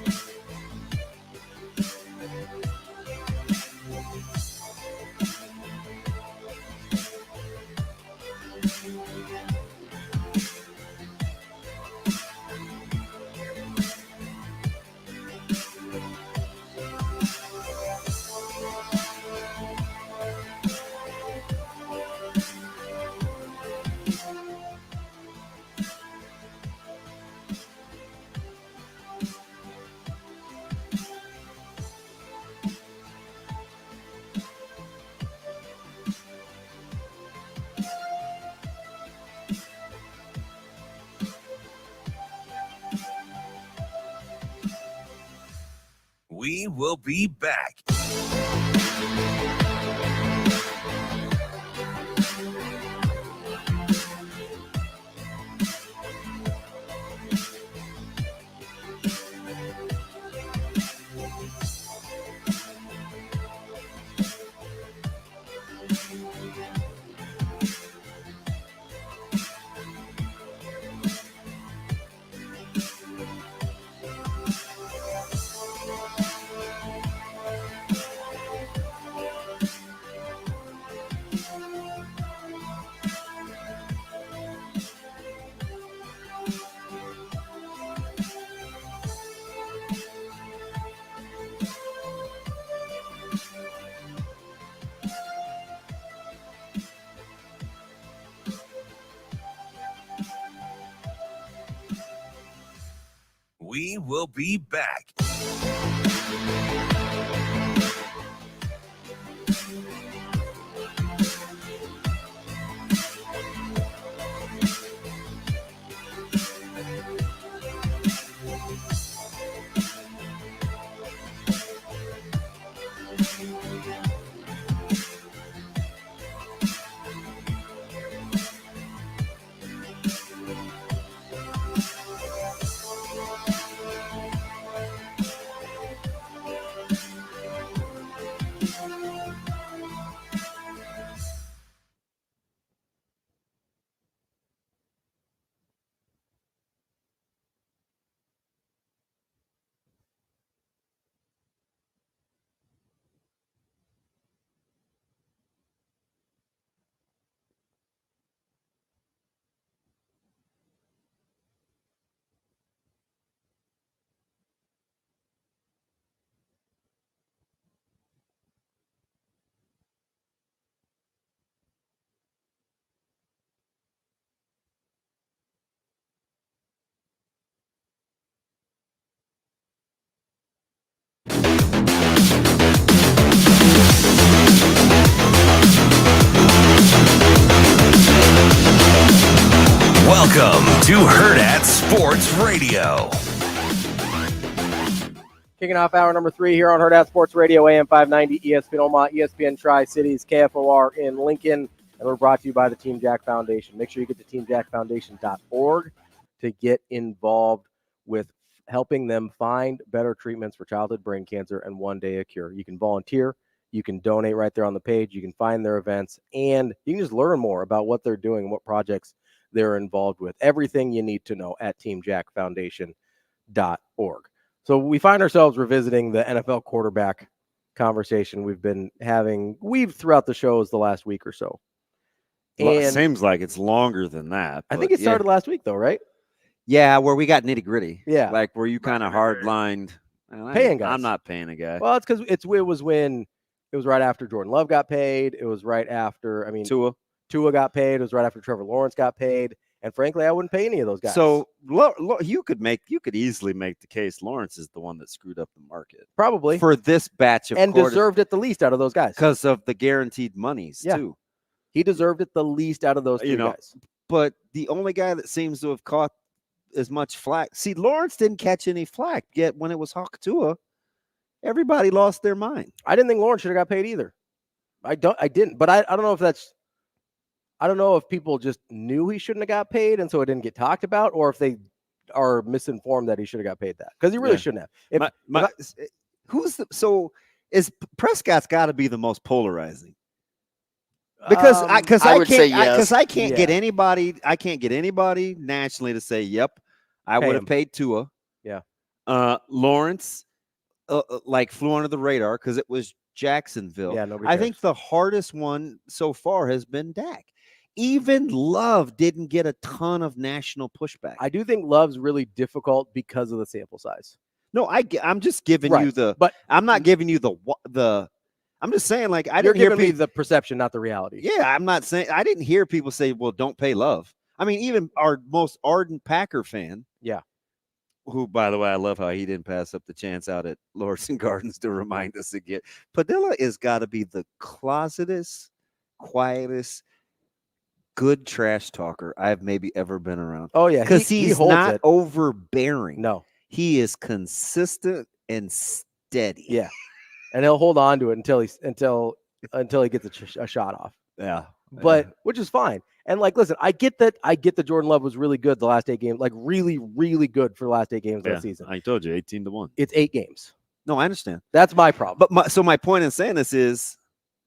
We will be back. We will be back. Welcome to Hurrdat Sports Radio. Kicking off hour number 3 here on Hurrdat Sports Radio, AM 590, ESPN Omaha, ESPN Tri-Cities, KFOR in Lincoln. And we're brought to you by the Team Jack Foundation. Make sure you get to teamjackfoundation.org to get involved with helping them find better treatments for childhood brain cancer and one day a cure. You can volunteer. You can donate right there on the page. You can find their events, and you can just learn more about what they're doing, what projects they're involved with. Everything you need to know at teamjackfoundation.org. So we find ourselves revisiting the NFL quarterback conversation we've been having throughout the shows the last week or so. And it seems like it's longer than that. I think it started last week, though, right? Yeah, where we got nitty gritty. Yeah. Like where you kind of hard-lined. Paying guys. I'm not paying a guy. Well, it's because it was right after Jordan Love got paid. It was right after, Tua got paid. It was right after Trevor Lawrence got paid. And frankly, I wouldn't pay any of those guys. So you could easily make the case Lawrence is the one that screwed up the market. Probably. For this batch of deserved it the least out of those guys. Because of the guaranteed monies, too. He deserved it the least out of those three guys. But the only guy that seems to have caught as much flack. See, Lawrence didn't catch any flack, yet when it was Hawk Tua, everybody lost their mind. I didn't think Lawrence should have got paid either. I didn't. But I don't know if I don't know if people just knew he shouldn't have got paid and so it didn't get talked about, or if they are misinformed that he should have got paid that. Because he really shouldn't have. is Prescott's got to be the most polarizing. Because I can't get anybody. I can't get anybody nationally to say, "Yep, I would have paid Tua." Yeah. Lawrence, like flew under the radar because it was Jacksonville. Yeah, nobody I cares. think the hardest one so far has been Dak. Even Love didn't get a ton of national pushback. I do think Love's really difficult because of the sample size. No, I'm just giving you but I'm not giving you the. I'm just saying, like, I you're didn't hear giving me the perception, not the reality. Yeah, I'm not saying I didn't hear people say, "Well, don't pay Love." I mean, even our most ardent Packer fan, who, by the way, I love how he didn't pass up the chance out at Lawrence Gardens to remind us again. Padilla has got to be the closetest, quietest, good trash talker I've maybe ever been around. Oh yeah, because he he's holds not it. overbearing. No, he is consistent and steady. Yeah. And he'll hold on to it until he gets a shot off. Yeah. But which is fine. And like, listen, I get that Jordan Love was really good the last 8 games, like really, really good for the last 8 games last season. I told you 18-1. It's 8 games. No, I understand. That's my problem. But my point in saying this is,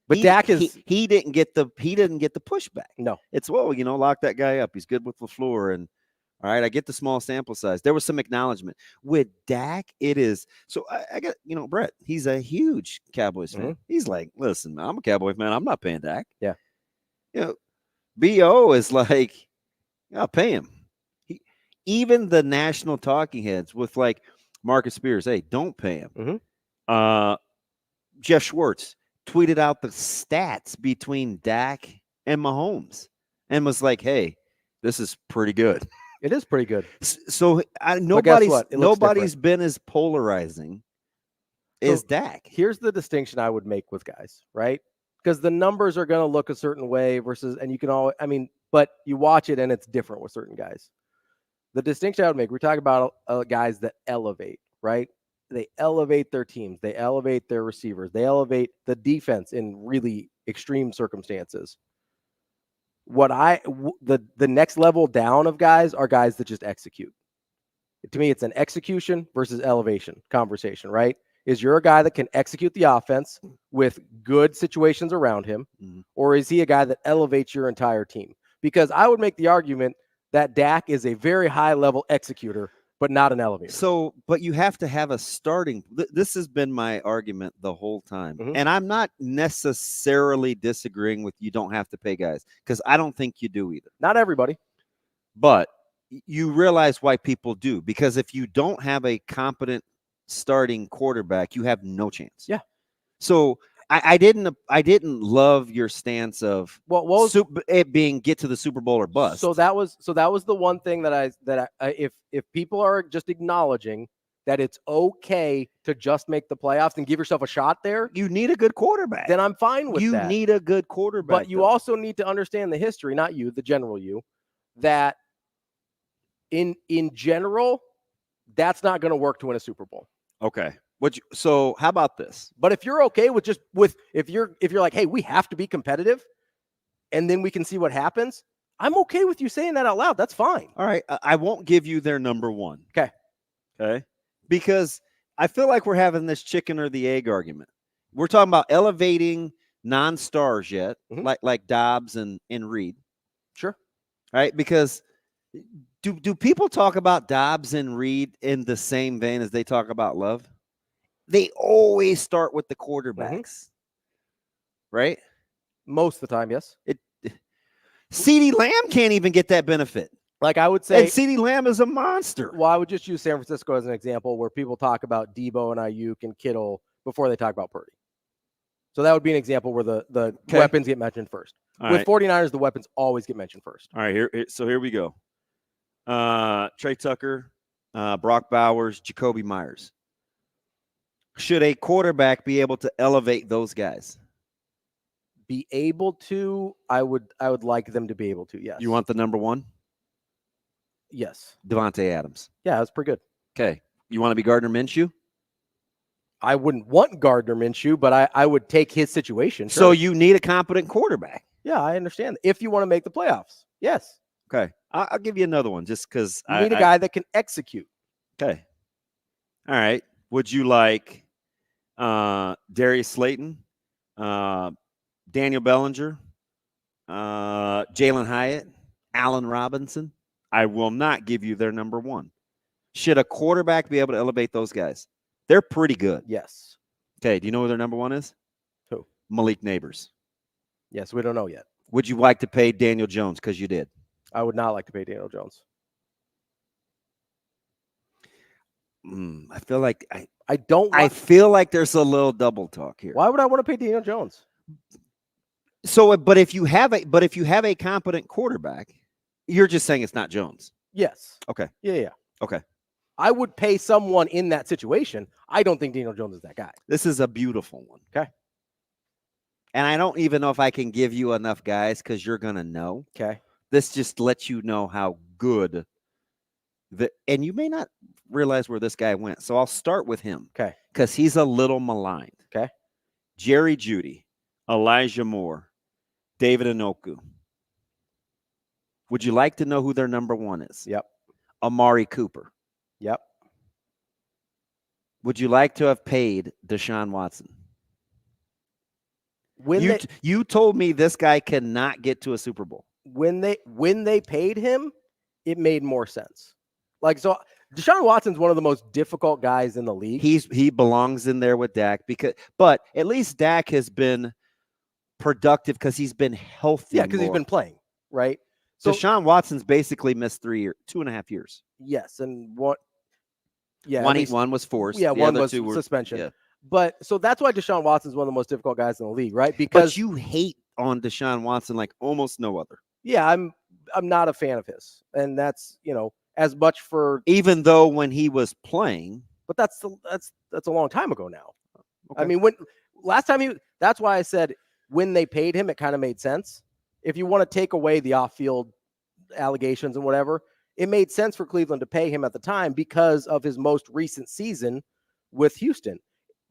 Dak he didn't get the pushback. No, it's lock that guy up. He's good with LaFleur, and all right, I get the small sample size. There was some acknowledgement with Dak. It is so I got Brett. He's a huge Cowboys fan. Mm-hmm. He's like, listen, I'm a Cowboy fan. I'm not paying Dak. Yeah, Bo is like, I'll pay him. Even the national talking heads with like Marcus Spears, hey, don't pay him. Mm-hmm. Jeff Schwartz tweeted out the stats between Dak and Mahomes and was like, hey, this is pretty good. It is pretty good. So nobody's been as polarizing as Dak. Here's the distinction I would make with guys, right? Because the numbers are going to look a certain way versus, and you can all, but you watch it and it's different with certain guys. The distinction I would make, we're talking about guys that elevate, right? They elevate their teams. They elevate their receivers. They elevate the defense in really extreme circumstances. The next level down of guys are guys that just execute. To me, it's an execution versus elevation conversation, right? Is you're a guy that can execute the offense with good situations around him, or is he a guy that elevates your entire team? Because I would make the argument that Dak is a very high level executor, but not an elevator. So, but you have to have a starting. This has been my argument the whole time. And I'm not necessarily disagreeing with you don't have to pay guys, because I don't think you do either. Not everybody. But you realize why people do, because if you don't have a competent starting quarterback, you have no chance. Yeah. So I didn't love your stance of it being get to the Super Bowl or bust. So that was the one thing that if people are just acknowledging that it's okay to just make the playoffs and give yourself a shot there, you need a good quarterback. Then I'm fine with that. You need a good quarterback. But you also need to understand the history, not you, the general you, that in general, that's not going to work to win a Super Bowl. Okay. So how about this? But if you're okay with if you're like, hey, we have to be competitive, and then we can see what happens, I'm okay with you saying that out loud. That's fine. All right. I won't give you their number one. Okay. Because I feel like we're having this chicken or the egg argument. We're talking about elevating non-stars yet, like Dobbs and Reed. Sure. Right? Because do people talk about Dobbs and Reed in the same vein as they talk about Love? They always start with the quarterbacks, right? Most of the time, yes. CeeDee Lamb can't even get that benefit. Like I would say, and CeeDee Lamb is a monster. Well, I would just use San Francisco as an example where people talk about Debo and Ayuk and Kittle before they talk about Purdy. So that would be an example where the weapons get mentioned first. With 49ers, the weapons always get mentioned first. All right, here we go. Trey Tucker, Brock Bowers, Jacoby Myers. Should a quarterback be able to elevate those guys? Be able to? I would like them to be able to, yes. You want the number one? Yes. Devontae Adams. Yeah, that's pretty good. Okay. You want to be Gardner Minshew? I wouldn't want Gardner Minshew, but I would take his situation. Sure. So you need a competent quarterback. Yeah, I understand. If you want to make the playoffs, yes. Okay. I'll give you another one just because you need a guy that can execute. Okay. All right. Would you like Dylan Darius Slayton, Daniel Bellinger, Jalen Hyatt, Allen Robinson. I will not give you their number one. Should a quarterback be able to elevate those guys? They're pretty good. Yes. Okay, do you know who their number one is? Who? Malik Neighbors. Yes, we don't know yet. Would you like to pay Daniel Jones? Because you did. I would not like to pay Daniel Jones. I feel like I feel like there's a little double talk here. Why would I want to pay Daniel Jones? So, but if you have a competent quarterback, you're just saying it's not Jones. Yes. Okay. Yeah. Okay. I would pay someone in that situation. I don't think Daniel Jones is that guy. This is a beautiful one. Okay. And I don't even know if I can give you enough guys because you're going to know. Okay. This just lets you know how good and you may not realize where this guy went. So I'll start with him. Okay. Because he's a little maligned. Okay. Jerry Jeudy, Elijah Moore, David Njoku. Would you like to know who their number one is? Yep. Amari Cooper. Yep. Would you like to have paid Deshaun Watson? You told me this guy cannot get to a Super Bowl. When they paid him, it made more sense. So Deshaun Watson's one of the most difficult guys in the league. He belongs in there with Dak but at least Dak has been productive because he's been healthy. Yeah, because he's been playing, right? So Deshaun Watson's basically missed 2.5 years. Yes, and what? Yeah, one was forced. Yeah, the one other was two were, suspension. Yeah. But so that's why Deshaun Watson's one of the most difficult guys in the league, right? Because you hate on Deshaun Watson like almost no other. Yeah, I'm not a fan of his, and that's as much for even though when he was playing, but that's a long time ago now. Okay. I mean, when last time that's why I said when they paid him, it kind of made sense. If you want to take away the off-field allegations and whatever, it made sense for Cleveland to pay him at the time because of his most recent season with Houston.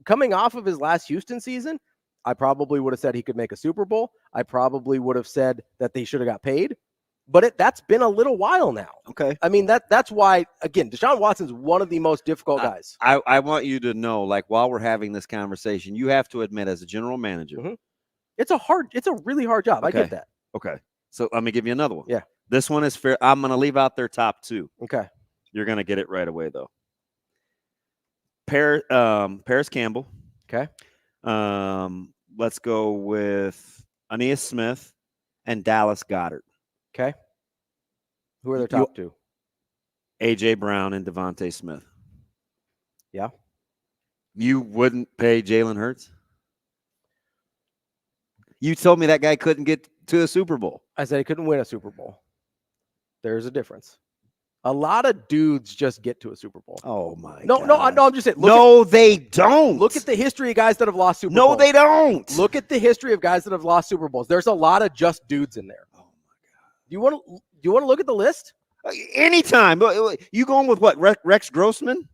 Coming off of his last Houston season, I probably would have said he could make a Super Bowl. I probably would have said that they should have got paid. But that's been a little while now. Okay. I mean, that's why, again, Deshaun Watson's one of the most difficult guys. I want you to know, while we're having this conversation, you have to admit as a general manager. Mm-hmm. It's a really hard job. Okay. I get that. Okay. So let me give you another one. Yeah. This one is fair. I'm going to leave out their top two. Okay. You're going to get it right away, though. Paris Campbell. Okay. Let's go with Aeneas Smith and Dallas Goedert. Okay. Who are their top two? A.J. Brown and Devontae Smith. Yeah. You wouldn't pay Jalen Hurts? You told me that guy couldn't get to a Super Bowl. I said he couldn't win a Super Bowl. There's a difference. A lot of dudes just get to a Super Bowl. Oh, my God. No, I'm just saying. They don't. Look at the history of guys that have lost Super Bowls. No, they don't. Look at the history of guys that have lost Super Bowls. There's a lot of just dudes in there. Oh, my God. Do you want to look at the list? Anytime. You going with what? Rex Grossman?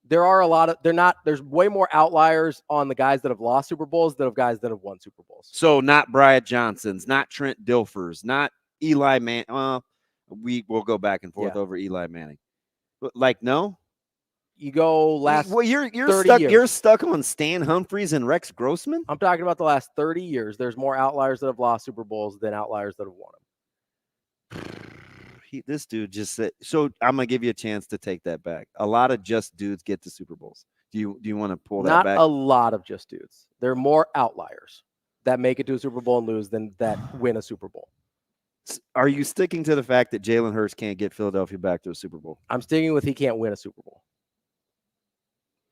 There are there's way more outliers on the guys that have lost Super Bowls than of guys that have won Super Bowls. So not Bryant Johnson's, not Trent Dilfers, not Eli Manning. We will go back and forth over Eli Manning. No? You go last. Well, you're 30 stuck. years. You're stuck on Stan Humphries and Rex Grossman. I'm talking about the last 30 years. There's more outliers that have lost Super Bowls than outliers that have won them. This dude just said. So I'm gonna give you a chance to take that back. A lot of just dudes get to Super Bowls. Do you want to pull that back? Not a lot of just dudes. There are more outliers that make it to a Super Bowl and lose than that win a Super Bowl. Are you sticking to the fact that Jalen Hurts can't get Philadelphia back to a Super Bowl? I'm sticking with he can't win a Super Bowl.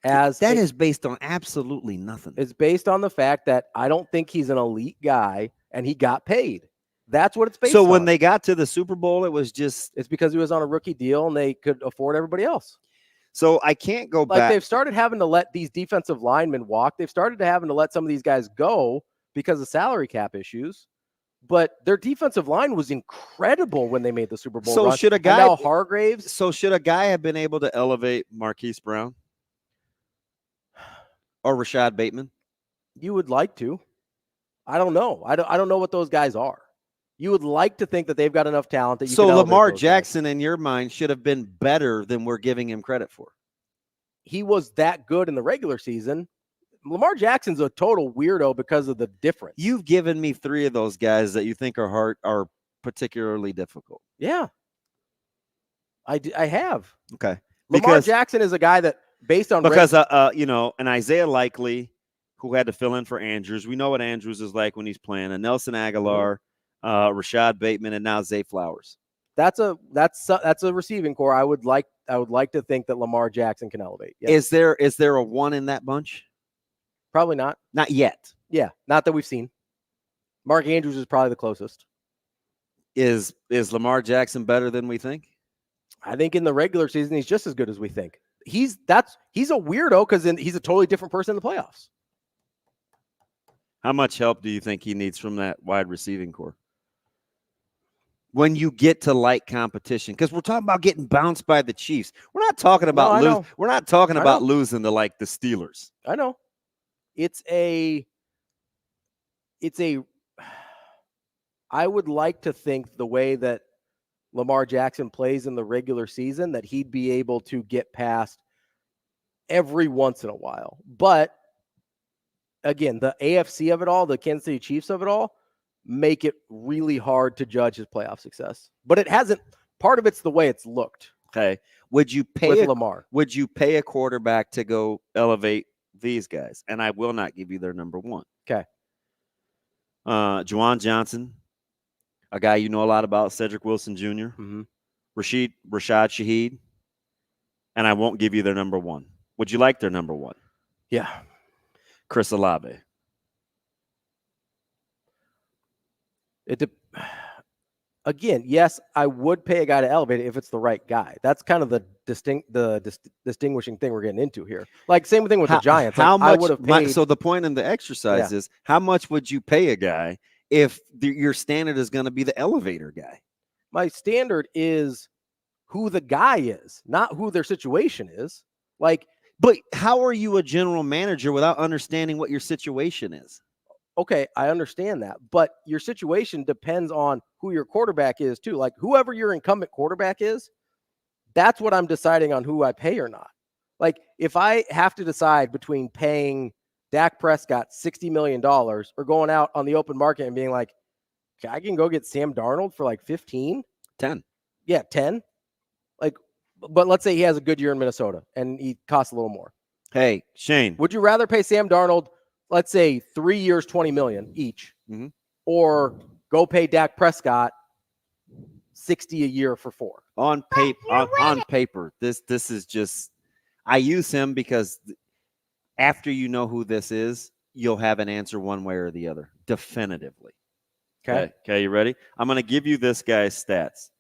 That is based on absolutely nothing. It's based on the fact that I don't think he's an elite guy and he got paid. That's what it's based on. So when they got to the Super Bowl, it's because he was on a rookie deal and they could afford everybody else. So I can't go back. They've started having to let these defensive linemen walk. They've started having to let some of these guys go because of salary cap issues. But their defensive line was incredible when they made the Super Bowl run. Should a guy and now Hargraves? So should a guy have been able to elevate Marquise Brown or Rashad Bateman? You would like to. I don't know. I don't know what those guys are. You would like to think that they've got enough talent that you. So Lamar Jackson, in your mind, should have been better than we're giving him credit for. He was that good in the regular season. Lamar Jackson's a total weirdo because of the difference. You've given me 3 of those guys that you think are particularly difficult. Yeah. I have. Okay. Lamar Jackson is a guy that based on an Isaiah Likely who had to fill in for Andrews. We know what Andrews is like when he's playing. A Nelson Aguilar, Rashad Bateman, and now Zay Flowers. That's a receiving core. I would like to think that Lamar Jackson can elevate. Yes. Is there a 1 in that bunch? Probably not. Not yet. Yeah, not that we've seen. Mark Andrews is probably the closest. Is Lamar Jackson better than we think? I think in the regular season he's just as good as we think. He's a weirdo because he's a totally different person in the playoffs. How much help do you think he needs from that wide receiving core? When you get to light competition, because we're talking about getting bounced by the Chiefs. We're not talking about losing. We're not talking about losing to like the Steelers. I know. I would like to think the way that Lamar Jackson plays in the regular season that he'd be able to get past every once in a while. But again, the AFC of it all, the Kansas City Chiefs of it all, make it really hard to judge his playoff success. But it hasn't. Part of it's the way it's looked. Okay. Would you pay Lamar? Would you pay a quarterback to go elevate these guys? And I will not give you their number 1. Okay. Juwan Johnson, a guy you know a lot about, Cedric Wilson Jr., mm-hmm. Rashad Shaheed, and I won't give you their number 1. Would you like their number 1? Yeah. Chris Olave. Again, yes, I would pay a guy to elevate it if it's the right guy. That's kind of the distinguishing thing we're getting into here. Like same thing with the Giants. How much I would have paid? So the point in the exercise is how much would you pay a guy if your standard is going to be the elevator guy? My standard is who the guy is, not who their situation is. But how are you a general manager without understanding what your situation is? Okay, I understand that, but your situation depends on who your quarterback is too. Like whoever your incumbent quarterback is, that's what I'm deciding on who I pay or not. Like if I have to decide between paying Dak Prescott $60 million or going out on the open market and being like, okay, I can go get Sam Darnold for like 15, 10. Yeah, 10. But let's say he has a good year in Minnesota and he costs a little more. Hey, Shane, would you rather pay Sam Darnold, let's say 3 years, $20 million each, mm-hmm. or go pay Dak Prescott $60 a year for 4? On paper, this is just, I use him because after you know who this is, you'll have an answer one way or the other, definitively. Okay, you ready? I'm going to give you this guy's stats.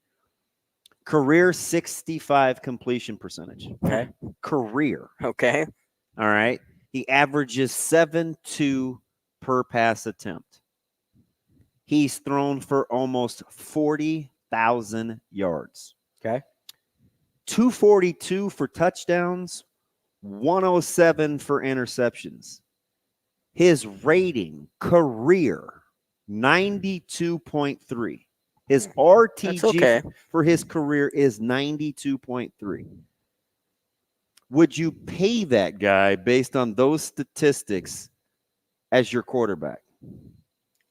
Career 65 completion percentage. Okay. Career. Okay. All right. He averages 7.2 per pass attempt. He's thrown for almost 40,000 yards. Okay. 242 for touchdowns, 107 for interceptions. His rating, career, 92.3. His RTG for his career is 92.3. Would you pay that guy based on those statistics as your quarterback?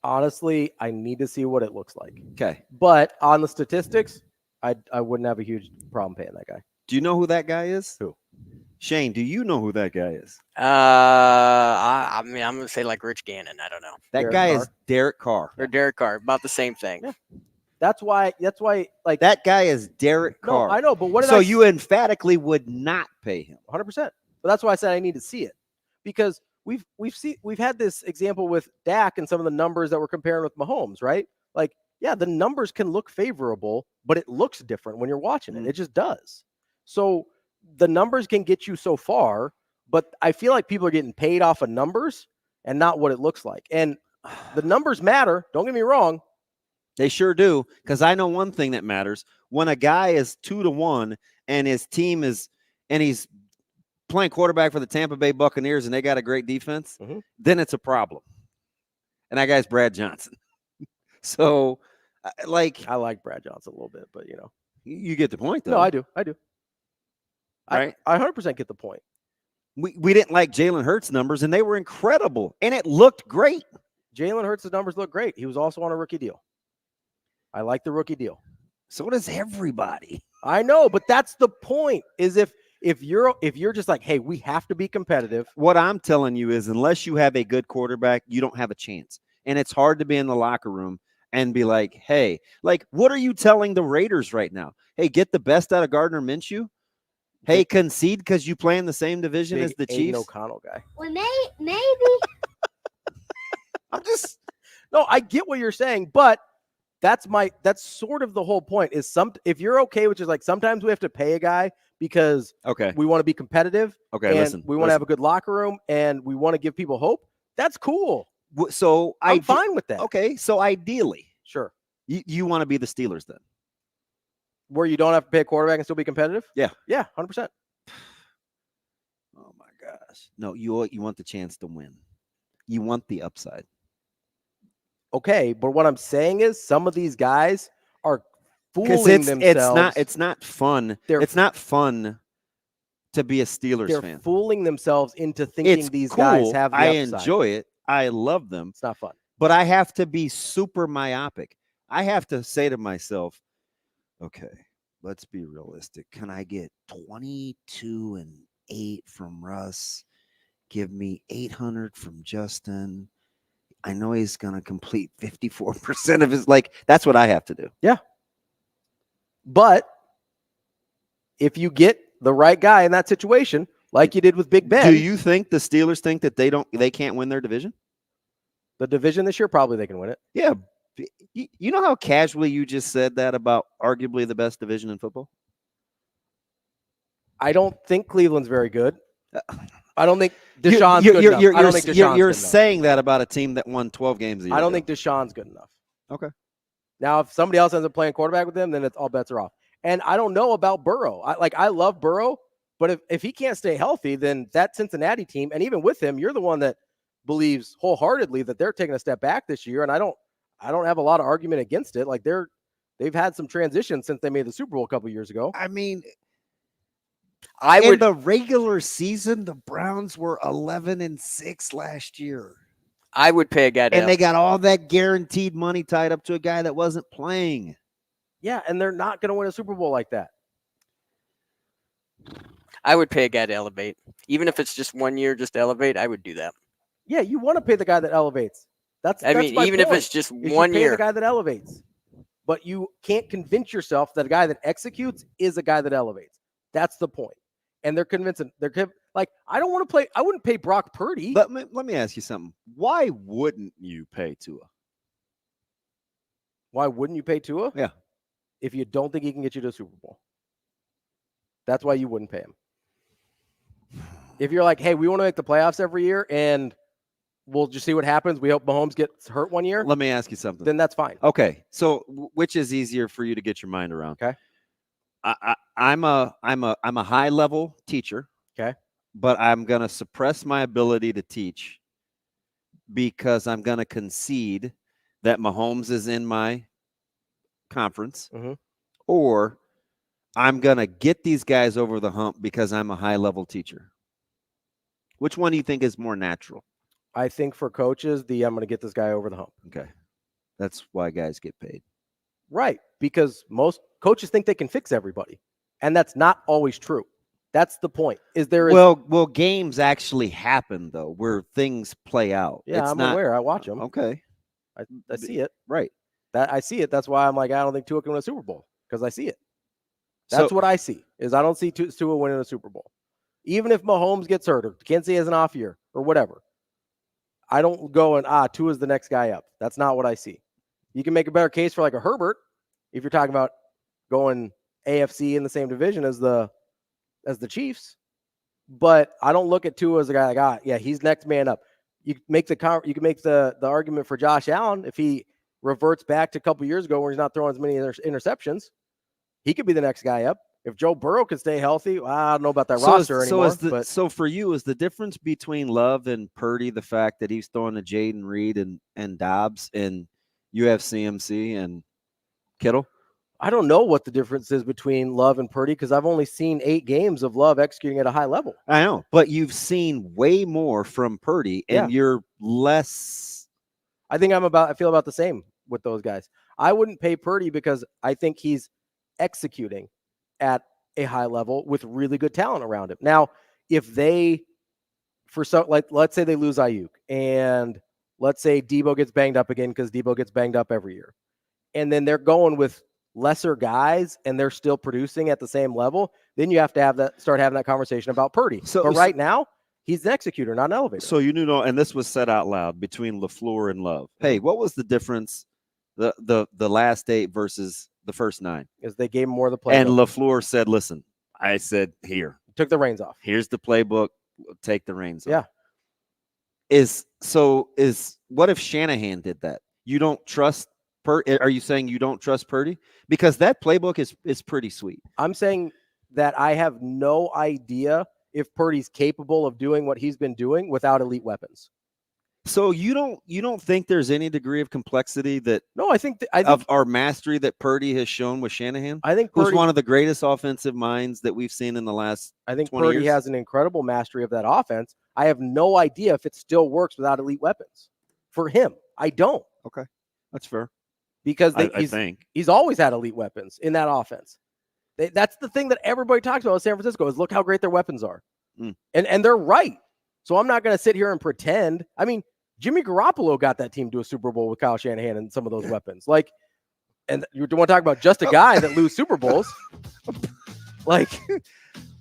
Honestly, I need to see what it looks like. Okay. But on the statistics, I wouldn't have a huge problem paying that guy. Do you know who that guy is? Who? Shane, do you know who that guy is? I mean, I'm going to say like Rich Gannon. I don't know. That guy is Derek Carr. Or Derek Carr. About the same thing. Yeah. That's why, like that guy is Derek Carr. No, I know, but what? So you emphatically would not pay him 100%. But that's why I said I need to see it, because we've had this example with Dak and some of the numbers that we're comparing with Mahomes, right? Like, yeah, the numbers can look favorable, but it looks different when you're watching it. It just does. So the numbers can get you so far, but I feel like people are getting paid off of numbers and not what it looks like. And the numbers matter. Don't get me wrong. They sure do, because I know one thing that matters. When a guy is 2-1 and his team is, and he's playing quarterback for the Tampa Bay Buccaneers and they got a great defense, then it's a problem. And that guy's Brad Johnson. So, I like Brad Johnson a little bit, but you know, you get the point, though. No, I do. Right? I 100% get the point. We didn't like Jalen Hurts' numbers, and they were incredible, and it looked great. Jalen Hurts' numbers look great. He was also on a rookie deal. I like the rookie deal. So does everybody. I know, but that's the point. Is if you're just like, hey, we have to be competitive. What I'm telling you is, unless you have a good quarterback, you don't have a chance. And it's hard to be in the locker room and be like, hey, like, what are you telling the Raiders right now? Hey, get the best out of Gardner Minshew. Hey, concede because you play in the same division as the Chiefs. O'Connell guy. Well, maybe. I'm just I get what you're saying, but that's sort of the whole point. Is if you're okay, which is like sometimes we have to pay a guy because we want to be competitive. Okay, and we want to have a good locker room and we want to give people hope. That's cool. So I'm fine with that. Okay, so ideally, sure, you want to be the Steelers then. Where you don't have to pay a quarterback and still be competitive? Yeah. Yeah, 100%. Oh, my gosh. No, you want the chance to win. You want the upside. Okay, but what I'm saying is some of these guys are fooling themselves. It's not fun. It's not fun to be a Steelers fan. They're fooling themselves into thinking these guys have the upside. I enjoy it. I love them. It's not fun. But I have to be super myopic. I have to say to myself, okay, let's be realistic. Can I get 22 and 8 from Russ? Give me 800 from Justin. I know he's going to complete 54% of his, that's what I have to do. Yeah. But if you get the right guy in that situation, like you did with Big Ben. Do you think the Steelers think that they can't win their division? The division this year, probably they can win it. Yeah. You know how casually you just said that about arguably the best division in football? I don't think Cleveland's very good. I don't think Deshaun's good enough. I don't think Deshaun's you're good saying that about a team that won 12 games a year. I don't think Deshaun's good enough. Okay. Now, if somebody else ends up playing quarterback with them, then all bets are off. And I don't know about Burrow. I love Burrow, but if he can't stay healthy, then that Cincinnati team, and even with him, you're the one that believes wholeheartedly that they're taking a step back this year. And I don't have a lot of argument against it. Like they've had some transition since they made the Super Bowl a couple years ago. I mean, in the regular season, the Browns were 11-6 last year. I would pay a guy and they got all that guaranteed money tied up to a guy that wasn't playing. Yeah, and they're not going to win a Super Bowl like that. I would pay a guy to elevate. Even if it's just 1 year, just to elevate, I would do that. Yeah, you want to pay the guy that elevates. That's even point. If it's just 1 year. The guy that elevates. But you can't convince yourself that a guy that executes is a guy that elevates. That's the point. And they're convincing. I don't want to play. I wouldn't pay Brock Purdy. Let me ask you something. Why wouldn't you pay Tua? Why wouldn't you pay Tua? Yeah. If you don't think he can get you to a Super Bowl. That's why you wouldn't pay him. If you're like, hey, we want to make the playoffs every year and we'll just see what happens. We hope Mahomes gets hurt 1 year. Let me ask you something. Then that's fine. Okay. So which is easier for you to get your mind around? Okay. I'm a high level teacher. Okay. But I'm going to suppress my ability to teach because I'm going to concede that Mahomes is in my conference, or I'm going to get these guys over the hump because I'm a high level teacher. Which one do you think is more natural? I think for coaches, I'm going to get this guy over the hump. Okay. That's why guys get paid. Right. Because most coaches think they can fix everybody. And that's not always true. That's the point. Well, games actually happen, though, where things play out. Yeah, I'm aware. I watch them. Okay. I see it. Right. I see it. That's why I'm like, I don't think Tua can win a Super Bowl, because I see it. That's what I see, is I don't see Tua winning a Super Bowl. Even if Mahomes gets hurt or Kansas has an off year or whatever, I don't go and, Tua's the next guy up. That's not what I see. You can make a better case for like a Herbert if you're talking about going AFC in the same division as the Chiefs. But I don't look at Tua as a guy like, he's next man up. You can make the argument for Josh Allen if he reverts back to a couple years ago where he's not throwing as many interceptions. He could be the next guy up. If Joe Burrow can stay healthy, I don't know about that roster anymore. So for you, is the difference between Love and Purdy the fact that he's throwing to Jaden Reed and Dobbs, and you have CMC and Kittle? I don't know what the difference is between Love and Purdy because I've only seen 8 games of Love executing at a high level. I know, but you've seen way more from Purdy, and you're less. I feel about the same with those guys. I wouldn't pay Purdy because I think he's executing at a high level with really good talent around him. Now, if they, let's say they lose Ayuk, and let's say Debo gets banged up again because Debo gets banged up every year, and then they're going with lesser guys and they're still producing at the same level, then you have to start having that conversation about Purdy. But right now, he's an executor, not an elevator. So and this was said out loud between LaFleur and Love. Hey, what was the difference? The last 8 versus the first 9? Is they gave him more of the playbook. And LaFleur said, "Listen, I said here, took the reins off. Here's the playbook. Take the reins off." Yeah. Is what if Shanahan did that? You don't trust Purdy? Are you saying you don't trust Purdy? Because that playbook is pretty sweet. I'm saying that I have no idea if Purdy's capable of doing what he's been doing without elite weapons. So you don't think there's any degree of complexity that I think of our mastery that Purdy has shown with Shanahan? I think who's one of the greatest offensive minds that we've seen in the last 20 Purdy years? has an incredible mastery of that offense. I have no idea if it still works without elite weapons. For him, I don't. Okay, that's fair. Because I think he's always had elite weapons in that offense. That's the thing that everybody talks about in San Francisco is look how great their weapons are. And they're right. So I'm not going to sit here and pretend. I mean, Jimmy Garoppolo got that team to a Super Bowl with Kyle Shanahan and some of those weapons. And you want to talk about just a guy that lose Super Bowls.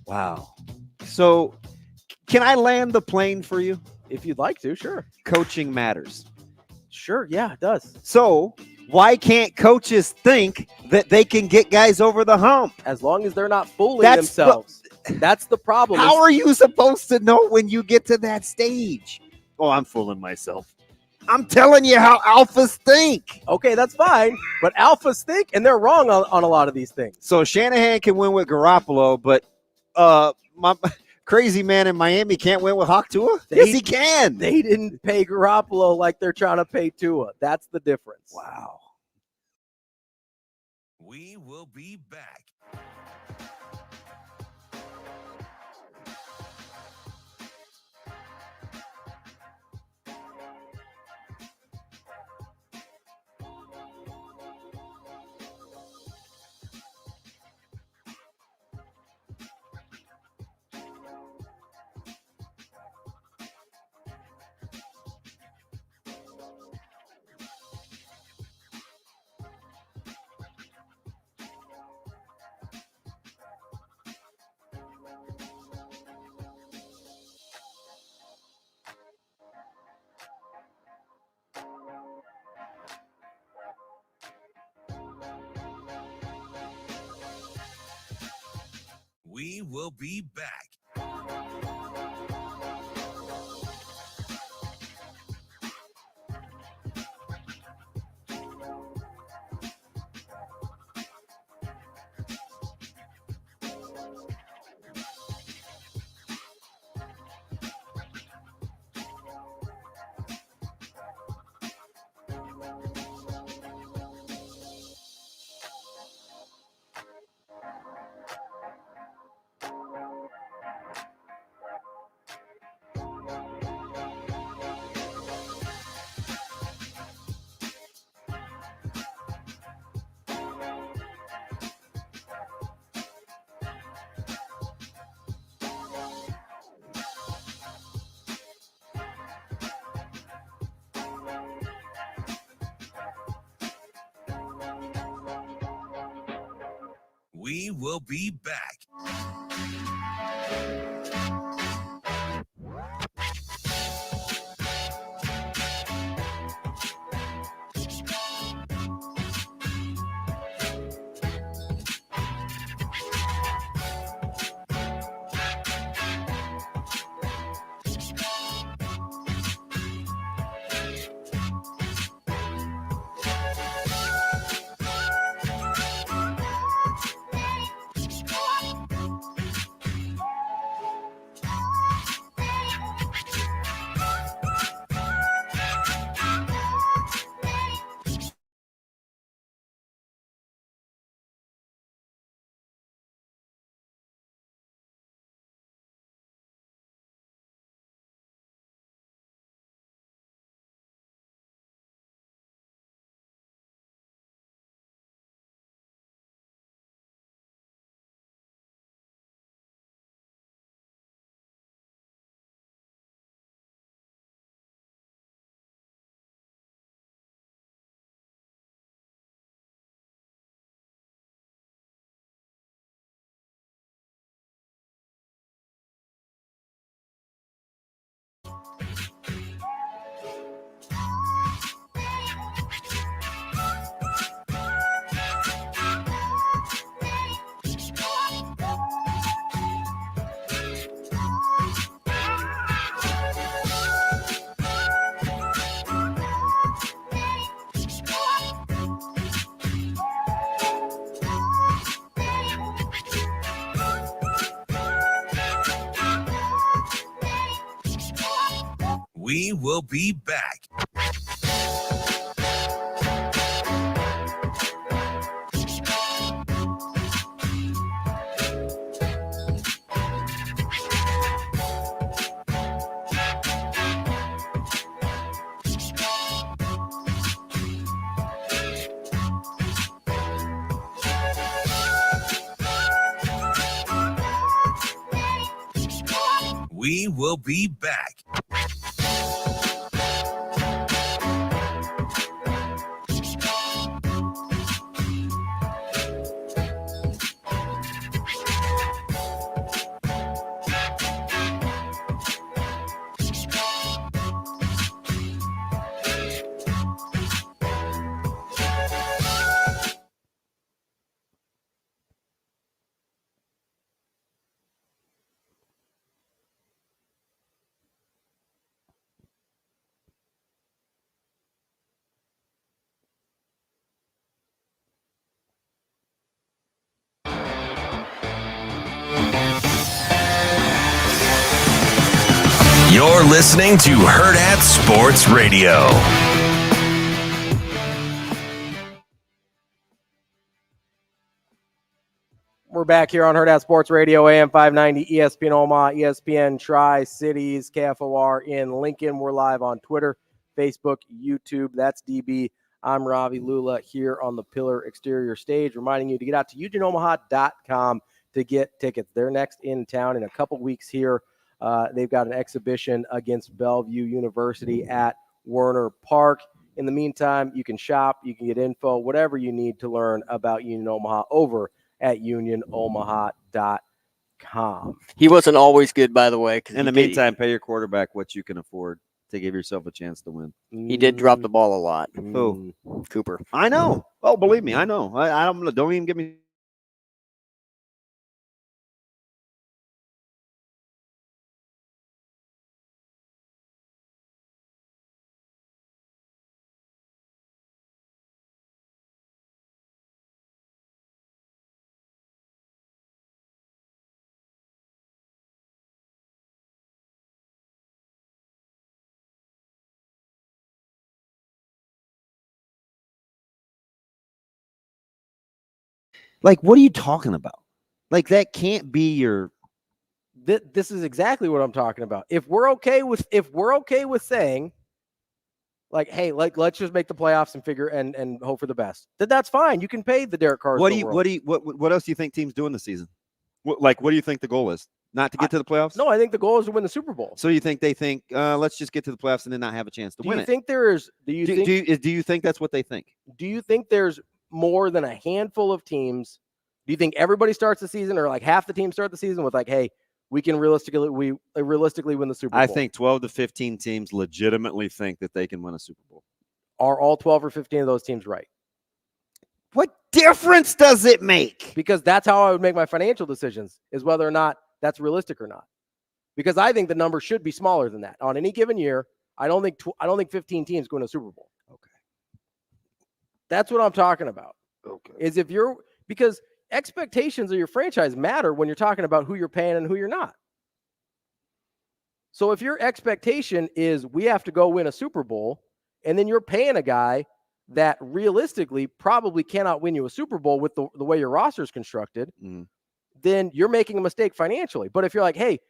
Wow. So can I land the plane for you? If you'd like to, sure. Coaching matters. Sure, yeah, it does. So why can't coaches think that they can get guys over the hump? As long as they're not fooling themselves. That's the problem. How are you supposed to know when you get to that stage? Oh, I'm fooling myself. I'm telling you how alphas think. Okay, that's fine. But alphas think, and they're wrong on a lot of these things. So Shanahan can win with Garoppolo, but my crazy man in Miami can't win with Hawk Tua? Yes, he can. They didn't pay Garoppolo like they're trying to pay Tua. That's the difference. Wow. We will be back. We will be back. We will be back. We will be back. We will be back. You're listening to Hurrdat Sports Radio. We're back here on Hurrdat Sports Radio, AM 590, ESPN Omaha, ESPN Tri-Cities, KFOR in Lincoln. We're live on Twitter, Facebook, YouTube. That's DB. I'm Ravi. Lulla here on the Pillar Exterior stage, reminding you to get out to UnionOmaha.com to get tickets. They're next in town in a couple weeks here. They've got an exhibition against Bellevue University at Werner Park. In the meantime, you can shop, you can get info, whatever you need to learn about Union Omaha over at unionomaha.com. He wasn't always good, by the way. In the meantime, pay your quarterback what you can afford to give yourself a chance to win. He did drop the ball a lot. Who? Cooper. I know. Oh, believe me, I know. Don't even give me. Like, what are you talking about? Like, that can't be your. This is exactly what I'm talking about. If we're okay with saying, like, hey, let's just make the playoffs and figure and hope for the best, that's fine. You can pay the Derek Carrs. What else do you think teams do in the season? What do you think the goal is? Not to get to the playoffs? No, I think the goal is to win the Super Bowl. So you think they think, let's just get to the playoffs and then not have a chance to win it? Do you think that's what they think? Do you think there's more than a handful of teams? Do you think everybody starts the season, or like half the teams start the season with like, hey, we can realistically win the Super Bowl? I think 12 to 15 teams legitimately think that they can win a Super Bowl. Are all 12 or 15 of those teams right? What difference does it make? Because that's how I would make my financial decisions, is whether or not that's realistic or not. Because I think the number should be smaller than that. On any given year, I don't think 15 teams go to a Super Bowl. Okay. That's what I'm talking about. Okay. Because expectations of your franchise matter when you're talking about who you're paying and who you're not. So if your expectation is we have to go win a Super Bowl, and then you're paying a guy that realistically probably cannot win you a Super Bowl with the way your roster is constructed, then you're making a mistake financially. But if you're like, hey,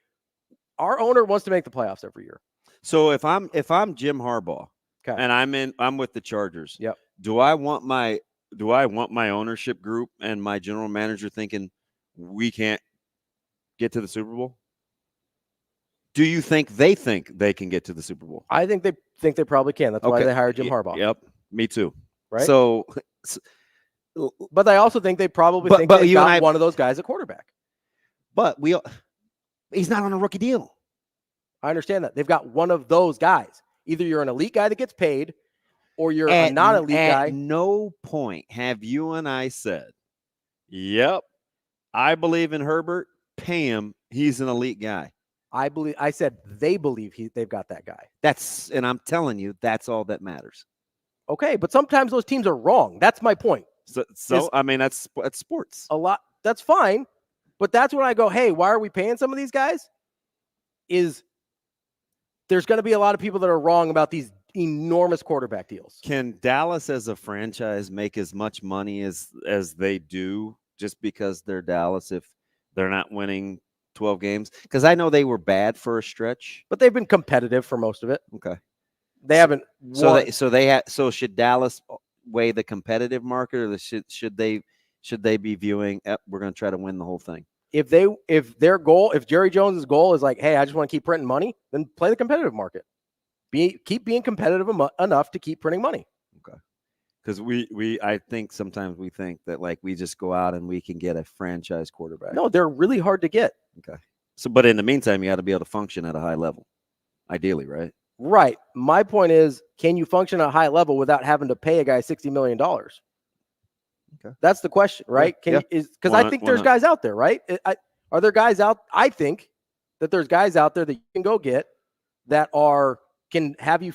our owner wants to make the playoffs every year. So if I'm Jim Harbaugh, okay, and I'm with the Chargers, yep, do I want my ownership group and my general manager thinking we can't get to the Super Bowl? Do you think they can get to the Super Bowl? I think they probably can. That's why they hired Jim Harbaugh. Yep, me too. Right. So, but I also think they probably think they've got one of those guys at quarterback. But he's not on a rookie deal. I understand that. They've got one of those guys. Either you're an elite guy that gets paid, or you're a non-elite guy. At no point have you and I said, yep, I believe in Herbert, pay him, he's an elite guy. I said they believe they've got that guy. And I'm telling you, that's all that matters. Okay, but sometimes those teams are wrong. That's my point. So I mean, that's sports. A lot. That's fine. But that's when I go, hey, why are we paying some of these guys? Is there's going to be a lot of people that are wrong about these enormous quarterback deals. Can Dallas as a franchise make as much money as they do just because they're Dallas if they're not winning 12 games? Because I know they were bad for a stretch, but they've been competitive for most of it. Okay. They haven't won. So should Dallas weigh the competitive market, or should they be viewing we're going to try to win the whole thing? If Jerry Jones's goal is like, hey, I just want to keep printing money, then play the competitive market. Keep being competitive enough to keep printing money. Okay. Because I think sometimes we think that like we just go out and we can get a franchise quarterback. No, they're really hard to get. Okay. So, but in the meantime, you got to be able to function at a high level, ideally, right? Right. My point is, can you function at a high level without having to pay a guy $60 million? Okay. That's the question, right? Because I think there's guys out there, right? Are there guys out? I think that there's guys out there that you can go get that can have you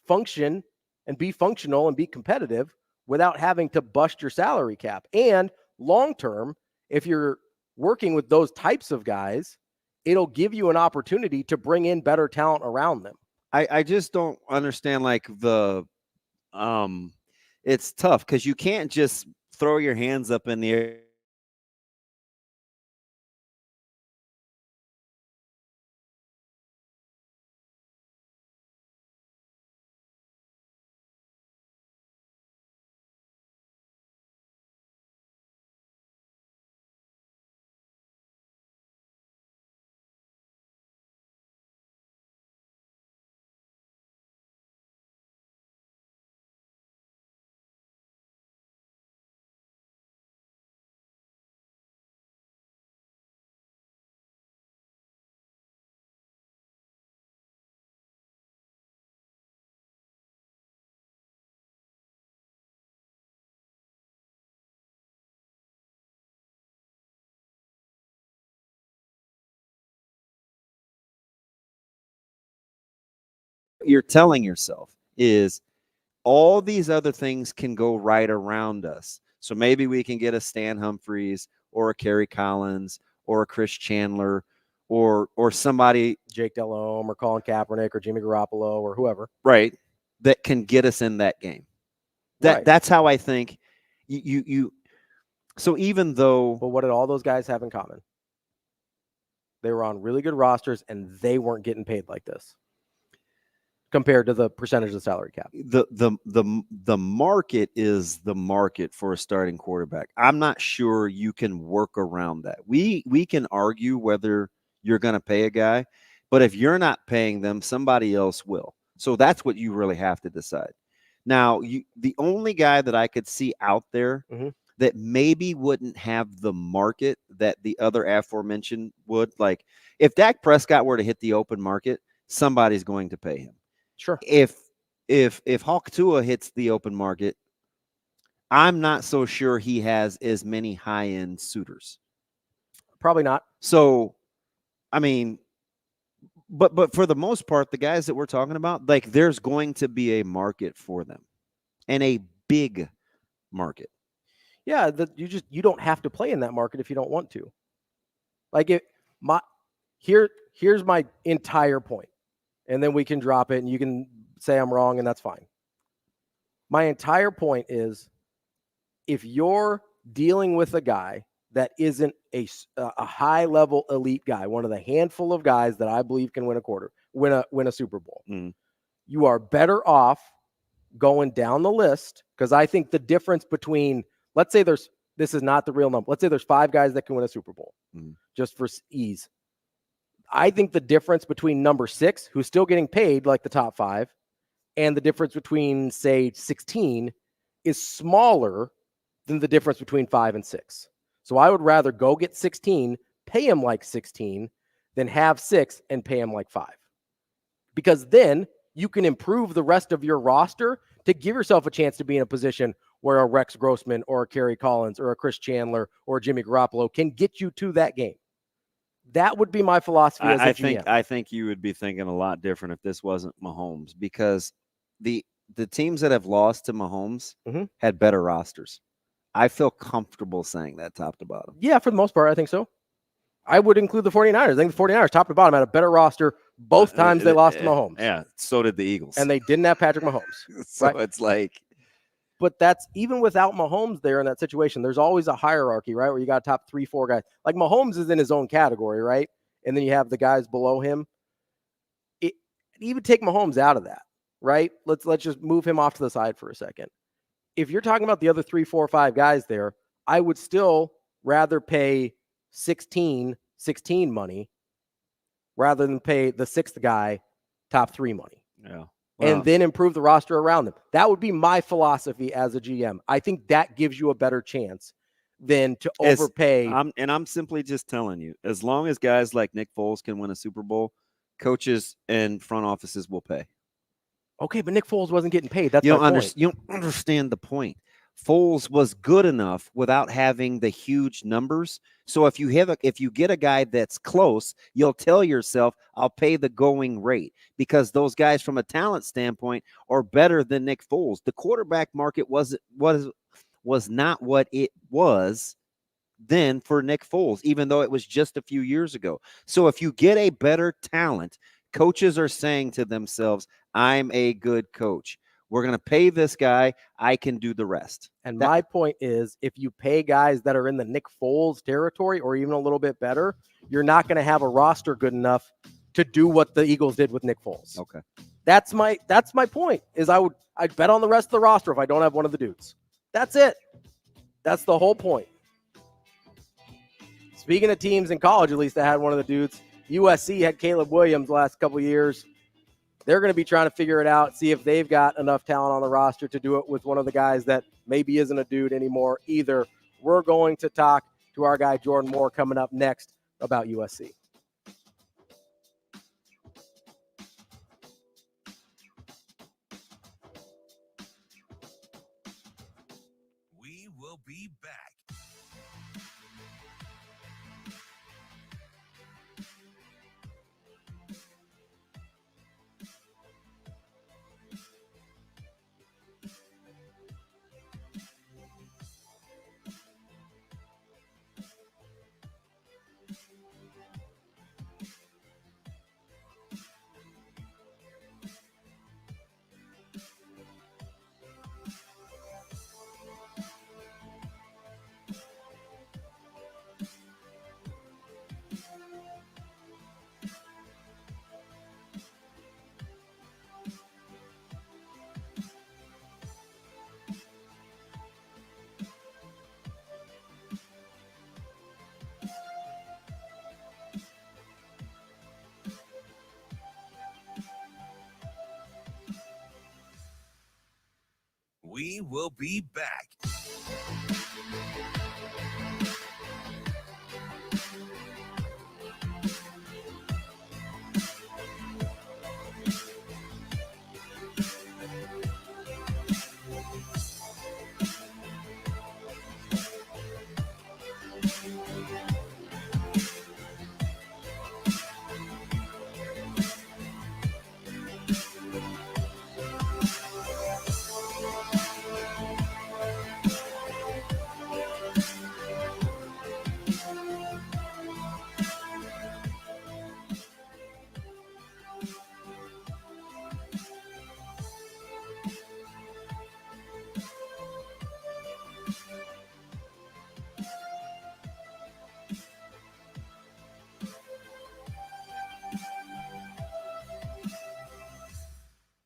function and be functional and be competitive without having to bust your salary cap. And long term, if you're working with those types of guys, it'll give you an opportunity to bring in better talent around them. I just don't understand like it's tough because you can't just throw your hands up in the air. You're telling yourself is all these other things can go right around us. So maybe we can get a Stan Humphries or a Kerry Collins or a Chris Chandler or somebody, Jake Delhomme or Colin Kaepernick or Jimmy Garoppolo or whoever. Right. That can get us in that game. That's how I think you so even though. But what did all those guys have in common? They were on really good rosters and they weren't getting paid like this compared to the percentage of the salary cap. The market is the market for a starting quarterback. I'm not sure you can work around that. We can argue whether you're going to pay a guy, but if you're not paying them, somebody else will. So that's what you really have to decide. Now, the only guy that I could see out there that maybe wouldn't have the market that the other aforementioned would, like if Dak Prescott were to hit the open market, somebody's going to pay him. Sure. If Hawk Tua hits the open market, I'm not so sure he has as many high-end suitors. Probably not. So, I mean, but for the most part, the guys that we're talking about, like there's going to be a market for them, and a big market. Yeah, you don't have to play in that market if you don't want to. Like here's my entire point. And then we can drop it and you can say I'm wrong and that's fine. My entire point is if you're dealing with a guy that isn't a high-level elite guy, one of the handful of guys that I believe can win a Super Bowl, you are better off going down the list because I think the difference between, let's say this is not the real number. Let's say there's 5 guys that can win a Super Bowl just for ease. I think the difference between number 6, who's still getting paid like the top 5, and the difference between, say, 16 is smaller than the difference between 5 and 6. So I would rather go get 16, pay him like 16, than have 6 and pay him like 5. Because then you can improve the rest of your roster to give yourself a chance to be in a position where a Rex Grossman or a Kerry Collins or a Chris Chandler or a Jimmy Garoppolo can get you to that game. That would be my philosophy as a GM. I think you would be thinking a lot different if this wasn't Mahomes, because the teams that have lost to Mahomes had better rosters. I feel comfortable saying that top to bottom. Yeah, for the most part, I think so. I would include the 49ers. I think the 49ers, top to bottom, had a better roster both times they lost to Mahomes. Yeah, so did the Eagles. And they didn't have Patrick Mahomes. So right? it's like. But that's even without Mahomes there in that situation. There's always a hierarchy, right? Where you got top 3-4 guys. Like Mahomes is in his own category, right? And then you have the guys below him. Even take Mahomes out of that, right? Let's just move him off to the side for a second. If you're talking about the other 3, 4, 5 guys there, I would still rather pay 16 money rather than pay the 6th guy top 3 money. Yeah. And then improve the roster around them. That would be my philosophy as a GM. I think that gives you a better chance than to overpay. I'm simply just telling you, as long as guys like Nick Foles can win a Super Bowl, coaches and front offices will pay. Okay, but Nick Foles wasn't getting paid. That's you my don't point. You don't understand the point. Foles was good enough without having the huge numbers. So if you get a guy that's close, you'll tell yourself, I'll pay the going rate, because those guys from a talent standpoint are better than Nick Foles. The quarterback market was not what it was then for Nick Foles, even though it was just a few years ago. So if you get a better talent, coaches are saying to themselves, I'm a good coach. We're going to pay this guy. I can do the rest. And my point is, if you pay guys that are in the Nick Foles territory or even a little bit better, you're not going to have a roster good enough to do what the Eagles did with Nick Foles. Okay. That's my point, is I'd bet on the rest of the roster if I don't have one of the dudes. That's it. That's the whole point. Speaking of teams in college, at least that had one of the dudes. USC had Caleb Williams last couple of years. They're going to be trying to figure it out, see if they've got enough talent on the roster to do it with one of the guys that maybe isn't a dude anymore either. We're going to talk to our guy Jordan Moore coming up next about USC. We will be back. We will be back.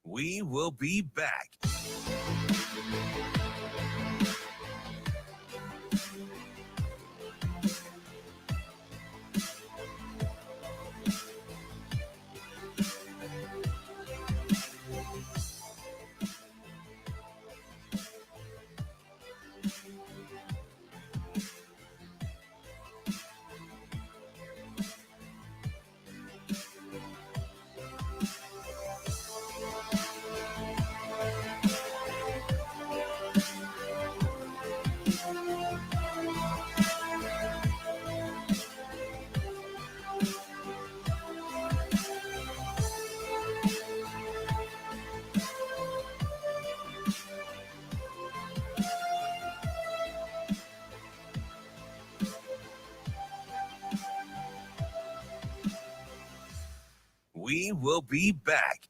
We will be back. will be back.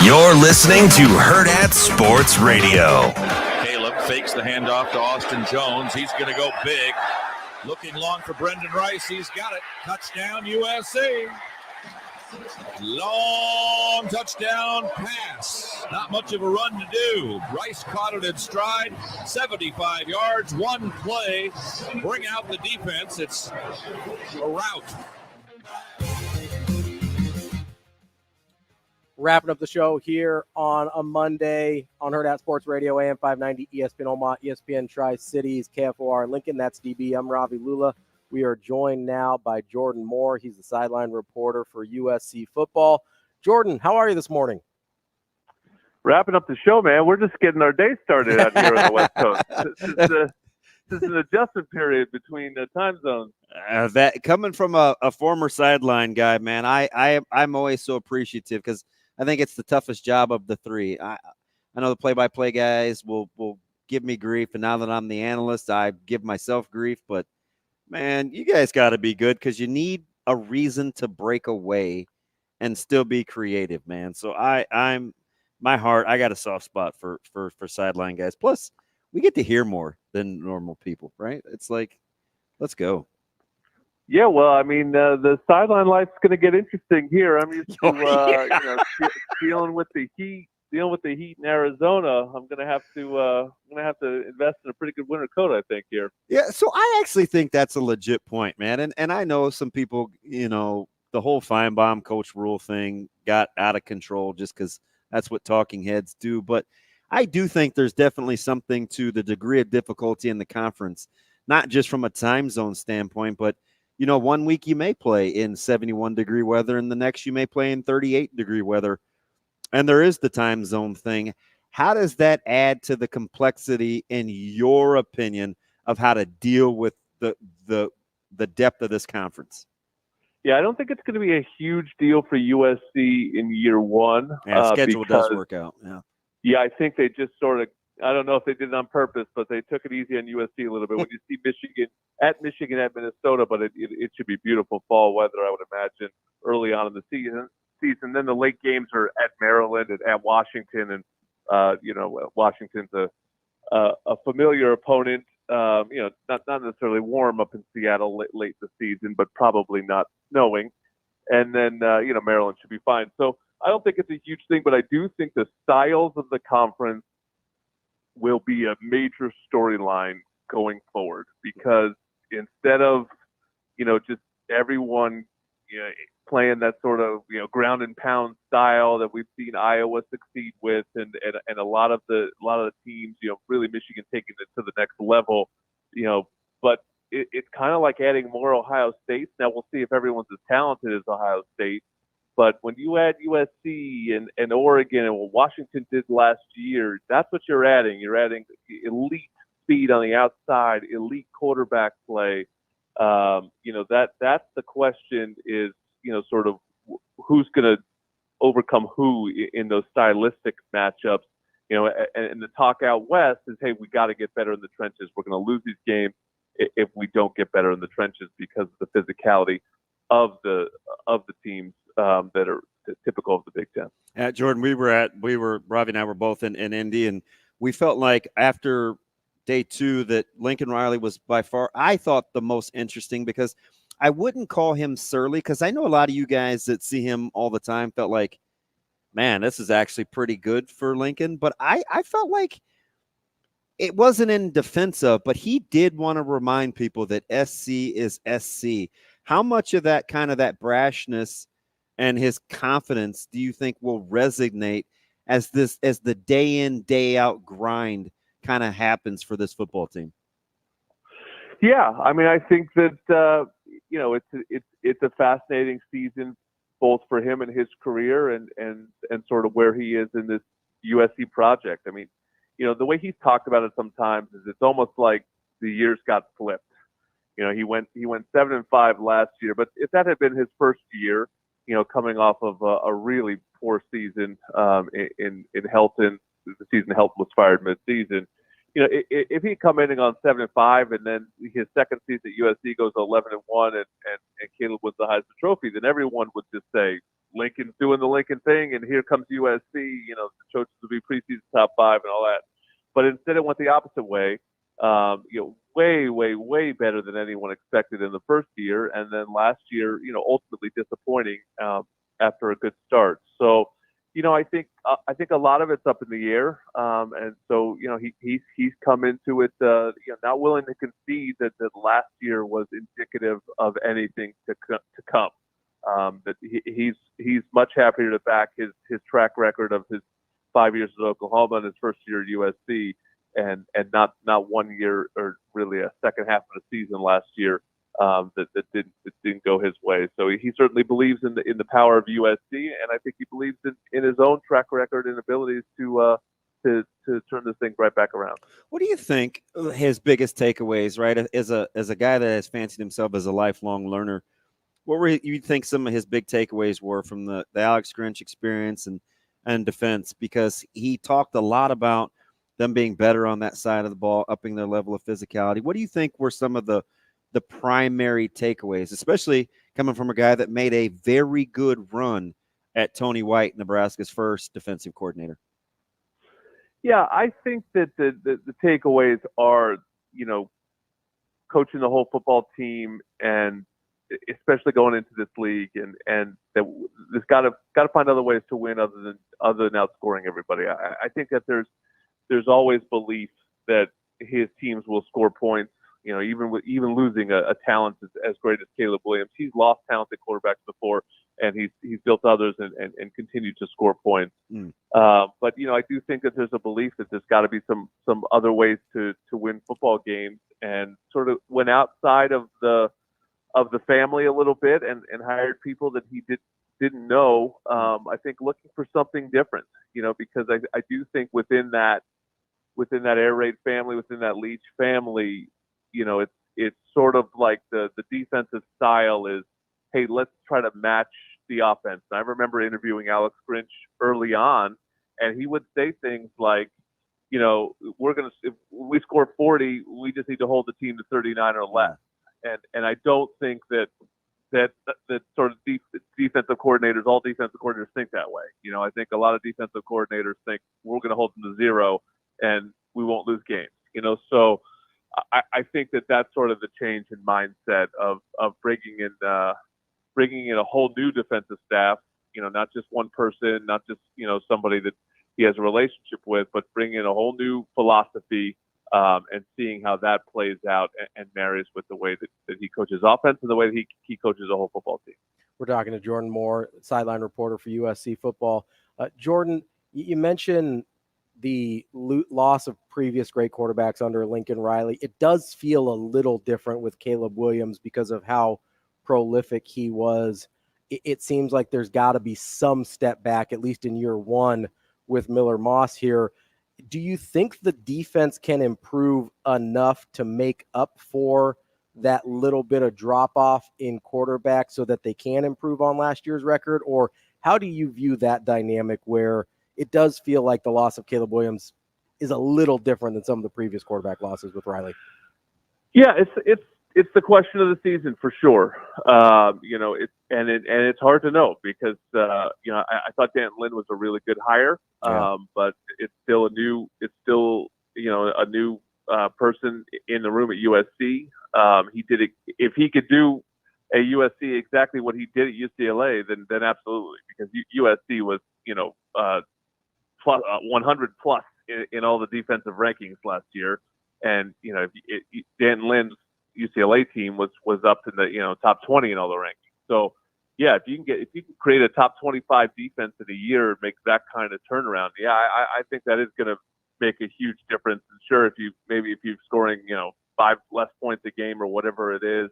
You're listening to Hurrdat Sports Radio. Caleb fakes the handoff to Austin Jones. He's going to go big. Looking long for Brendan Rice. He's got it. Touchdown, USA. Long touchdown pass. Not much of a run to do. Rice caught it in stride. 75 yards, one play. Bring out the defense. It's a rout. Wrapping up the show here on a Monday on Hurrdat Sports Radio, AM 590, ESPN Omaha, ESPN Tri-Cities, KFOR Lincoln. That's DB. I'm Ravi Lulla. We are joined now by Jordan Moore. He's the sideline reporter for USC football. Jordan, how are you this morning? Wrapping up the show, man. We're just getting our day started out here on the West Coast. This is an adjustment period between the time zones. That coming from a former sideline guy, man, I'm always so appreciative because I think it's the toughest job of the three. I know the play-by-play guys will give me grief, and now that I'm the analyst, I give myself grief. But, man, you guys got to be good because you need a reason to break away and still be creative, man. So I'm my heart, I got a soft spot for sideline guys. Plus, we get to hear more than normal people, right? It's like, let's go. Yeah, well, I mean, the sideline life's going to get interesting here. I'm used to dealing with the heat in Arizona. I'm going to have to invest in a pretty good winter coat, I think, here. Yeah, so I actually think that's a legit point, man. And I know some people, the whole Feinbaum coach rule thing got out of control just because that's what talking heads do. But I do think there's definitely something to the degree of difficulty in the conference, not just from a time zone standpoint, but 1 week you may play in 71-degree weather, and the next you may play in 38-degree weather. And there is the time zone thing. How does that add to the complexity, in your opinion, of how to deal with the depth of this conference? Yeah, I don't think it's going to be a huge deal for USC in year one. Yeah, schedule does work out. Yeah, I think they just sort of, I don't know if they did it on purpose, but they took it easy on USC a little bit. When you see Michigan at Minnesota, but it should be beautiful fall weather, I would imagine, early on in the season. Then the late games are at Maryland and at Washington, and Washington's a familiar opponent. Not necessarily warm up in Seattle late in the season, but probably not snowing. And then Maryland should be fine. So I don't think it's a huge thing, but I do think the styles of the conference will be a major storyline going forward, because instead of just everyone playing that sort of ground and pound style that we've seen Iowa succeed with, and a lot of the teams, really Michigan taking it to the next level, but it's kind of like adding more Ohio States. Now we'll see if everyone's as talented as Ohio State, but when you add USC and Oregon and what Washington did last year, that's what you're adding. You're adding elite speed on the outside, elite quarterback play. That's the question is, sort of who's going to overcome who in those stylistic matchups, and the talk out west is, hey, we got to get better in the trenches. We're going to lose these games if we don't get better in the trenches because of the physicality of the teams that are typical of the Big Ten. Jordan, Ravi and I were both in Indy, and we felt like after day 2 that Lincoln Riley was by far, I thought, the most interesting, because I wouldn't call him surly, because I know a lot of you guys that see him all the time felt like, man, this is actually pretty good for Lincoln. But I felt like it wasn't in defense of, but he did want to remind people that SC is SC. How much of that kind of that brashness and his confidence do you think will resonate as the day in, day out grind kind of happens for this football team? Yeah, I mean, I think that it's a fascinating season both for him and his career and sort of where he is in this USC project. I mean, the way he's talked about it sometimes is it's almost like the years got flipped. He went 7-5 last year, but if that had been his first year, coming off of a really poor season in Helton, the season Helton was fired mid-season. If he'd come in on 7-5 and then his second season at USC goes 11-1 and Caleb wins the Heisman Trophy, then everyone would just say Lincoln's doing the Lincoln thing, and here comes USC. The coaches will be preseason top 5 and all that. But instead, it went the opposite way. Way, way, way better than anyone expected in the first year, and then last year, ultimately disappointing after a good start. So, I think a lot of it's up in the air, and so he's come into it, not willing to concede that last year was indicative of anything to come. That he's much happier to back his track record of his 5 years at Oklahoma and his first year at USC, and not 1 year or really a second half of the season last year that didn't go his way. So he certainly believes in the power of USC, and I think he believes in his own track record and abilities to turn this thing right back around. What do you think his biggest takeaways, right? As a guy that has fancied himself as a lifelong learner, what were you think some of his big takeaways were from the Alex Grinch experience and defense? Because he talked a lot about them being better on that side of the ball, upping their level of physicality. What do you think were some of the primary takeaways, especially coming from a guy that made a very good run at Tony White, Nebraska's first defensive coordinator? Yeah, I think that the takeaways are, coaching the whole football team, and especially going into this league, and that there's got to find other ways to win other than outscoring everybody. I think that there's always belief that his teams will score points. Even losing a talent as great as Caleb Williams, he's lost talented quarterbacks before, and he's built others and continued to score points. But I do think that there's a belief that there's got to be some other ways to win football games, and sort of went outside of the family a little bit and hired people that he didn't know. I think looking for something different, because I do think within that Air Raid family, within that Leach family, it's sort of like the defensive style is, hey, let's try to match the offense. And I remember interviewing Alex Grinch early on, and he would say things like, if we score 40, we just need to hold the team to 39 or less. And I don't think that sort of defensive coordinators, all defensive coordinators think that way. I think a lot of defensive coordinators think we're going to hold them to 0 and we won't lose games. So I think that's sort of the change in mindset of bringing in a whole new defensive staff. Not just one person, not just somebody that he has a relationship with, but bringing in a whole new philosophy. And seeing how that plays out and marries with the way that he coaches offense and the way that he coaches the whole football team. We're talking to Jordan Moore, sideline reporter for USC football. Jordan, you mentioned the loss of previous great quarterbacks under Lincoln Riley. It does feel a little different with Caleb Williams because of how prolific he was. It seems like there's got to be some step back, at least in year one, with Miller Moss here. Do you think the defense can improve enough to make up for that little bit of drop-off in quarterback so that they can improve on last year's record? Or how do you view that dynamic where it does feel like the loss of Caleb Williams is a little different than some of the previous quarterback losses with Riley? Yeah, It's the question of the season for sure. It's hard to know because I thought Dan Lynn was a really good hire, but it's still a new person in the room at USC. He did it. If he could do at USC exactly what he did at UCLA, then absolutely, because USC was 100 plus in all the defensive rankings last year, and Dan Lynn's UCLA team was up in the top 20 in all the rankings. So yeah, if you can create a top 25 defense in a year and make that kind of turnaround, I think that is going to make a huge difference. And sure, if you're scoring 5 less points a game or whatever it is,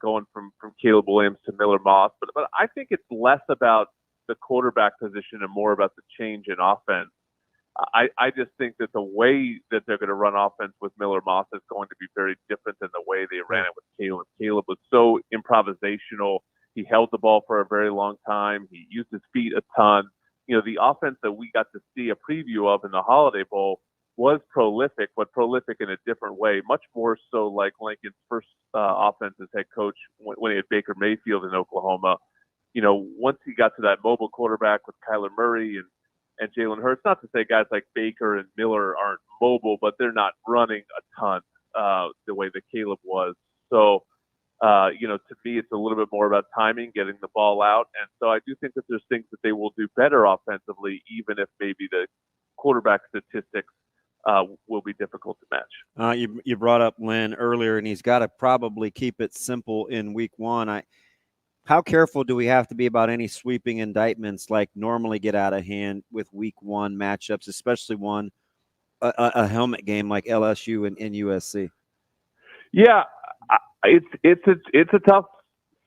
going from Caleb Williams to Miller Moss, but I think it's less about the quarterback position and more about the change in offense. I just think that the way that they're going to run offense with Miller Moss is going to be very different than the way they ran it with Caleb. Caleb was so improvisational. He held the ball for a very long time. He used his feet a ton. The offense that we got to see a preview of in the Holiday Bowl was prolific, but prolific in a different way, much more so like Lincoln's first offense as head coach when he had Baker Mayfield in Oklahoma. Once he got to that mobile quarterback with Kyler Murray and Jalen Hurts, not to say guys like Baker and Miller aren't mobile, but they're not running a ton the way that Caleb was. So, to me, it's a little bit more about timing, getting the ball out. And so I do think that there's things that they will do better offensively, even if maybe the quarterback statistics will be difficult to match. You brought up Lynn earlier, and he's got to probably keep it simple in week one. How careful do we have to be about any sweeping indictments like normally get out of hand with week one matchups, especially a helmet game like LSU and USC? Yeah, it's a tough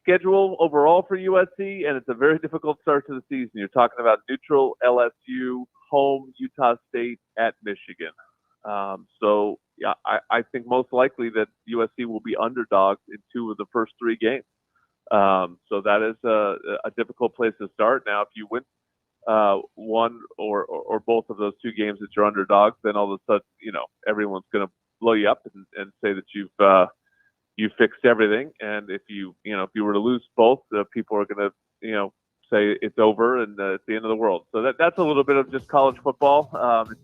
schedule overall for USC, and it's a very difficult start to the season. You're talking about neutral LSU, home Utah State, at Michigan. I think most likely that USC will be underdogs in 2 of the first 3 games. So that is a difficult place to start. Now, if you win one or both of those 2 games that you're underdogs, then all of a sudden, everyone's going to blow you up and say that you've fixed everything. And if you were to lose both, people are going to say it's over and it's the end of the world. So that's a little bit of just college football.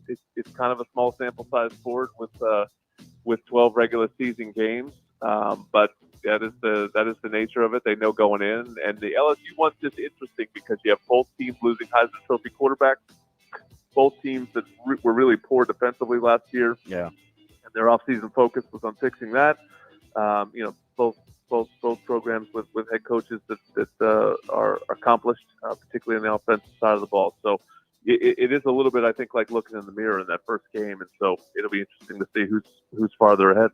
It's kind of a small sample size sport with 12 regular season games, but that is the nature of it. They know going in, and the LSU one's just interesting because you have both teams losing Heisman Trophy quarterbacks, both teams that were really poor defensively last year. Yeah, and their offseason focus was on fixing that. Both programs with head coaches that are accomplished, particularly on the offensive side of the ball. So it is a little bit, I think, like looking in the mirror in that first game, and so it'll be interesting to see who's farther ahead.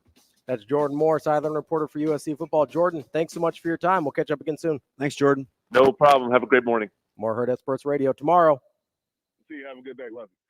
That's Jordan Moore, sideline reporter for USC football. Jordan, thanks so much for your time. We'll catch up again soon. Thanks, Jordan. No problem. Have a great morning. More Hurrdat Sports Radio tomorrow. See you. Have a good day. Love you.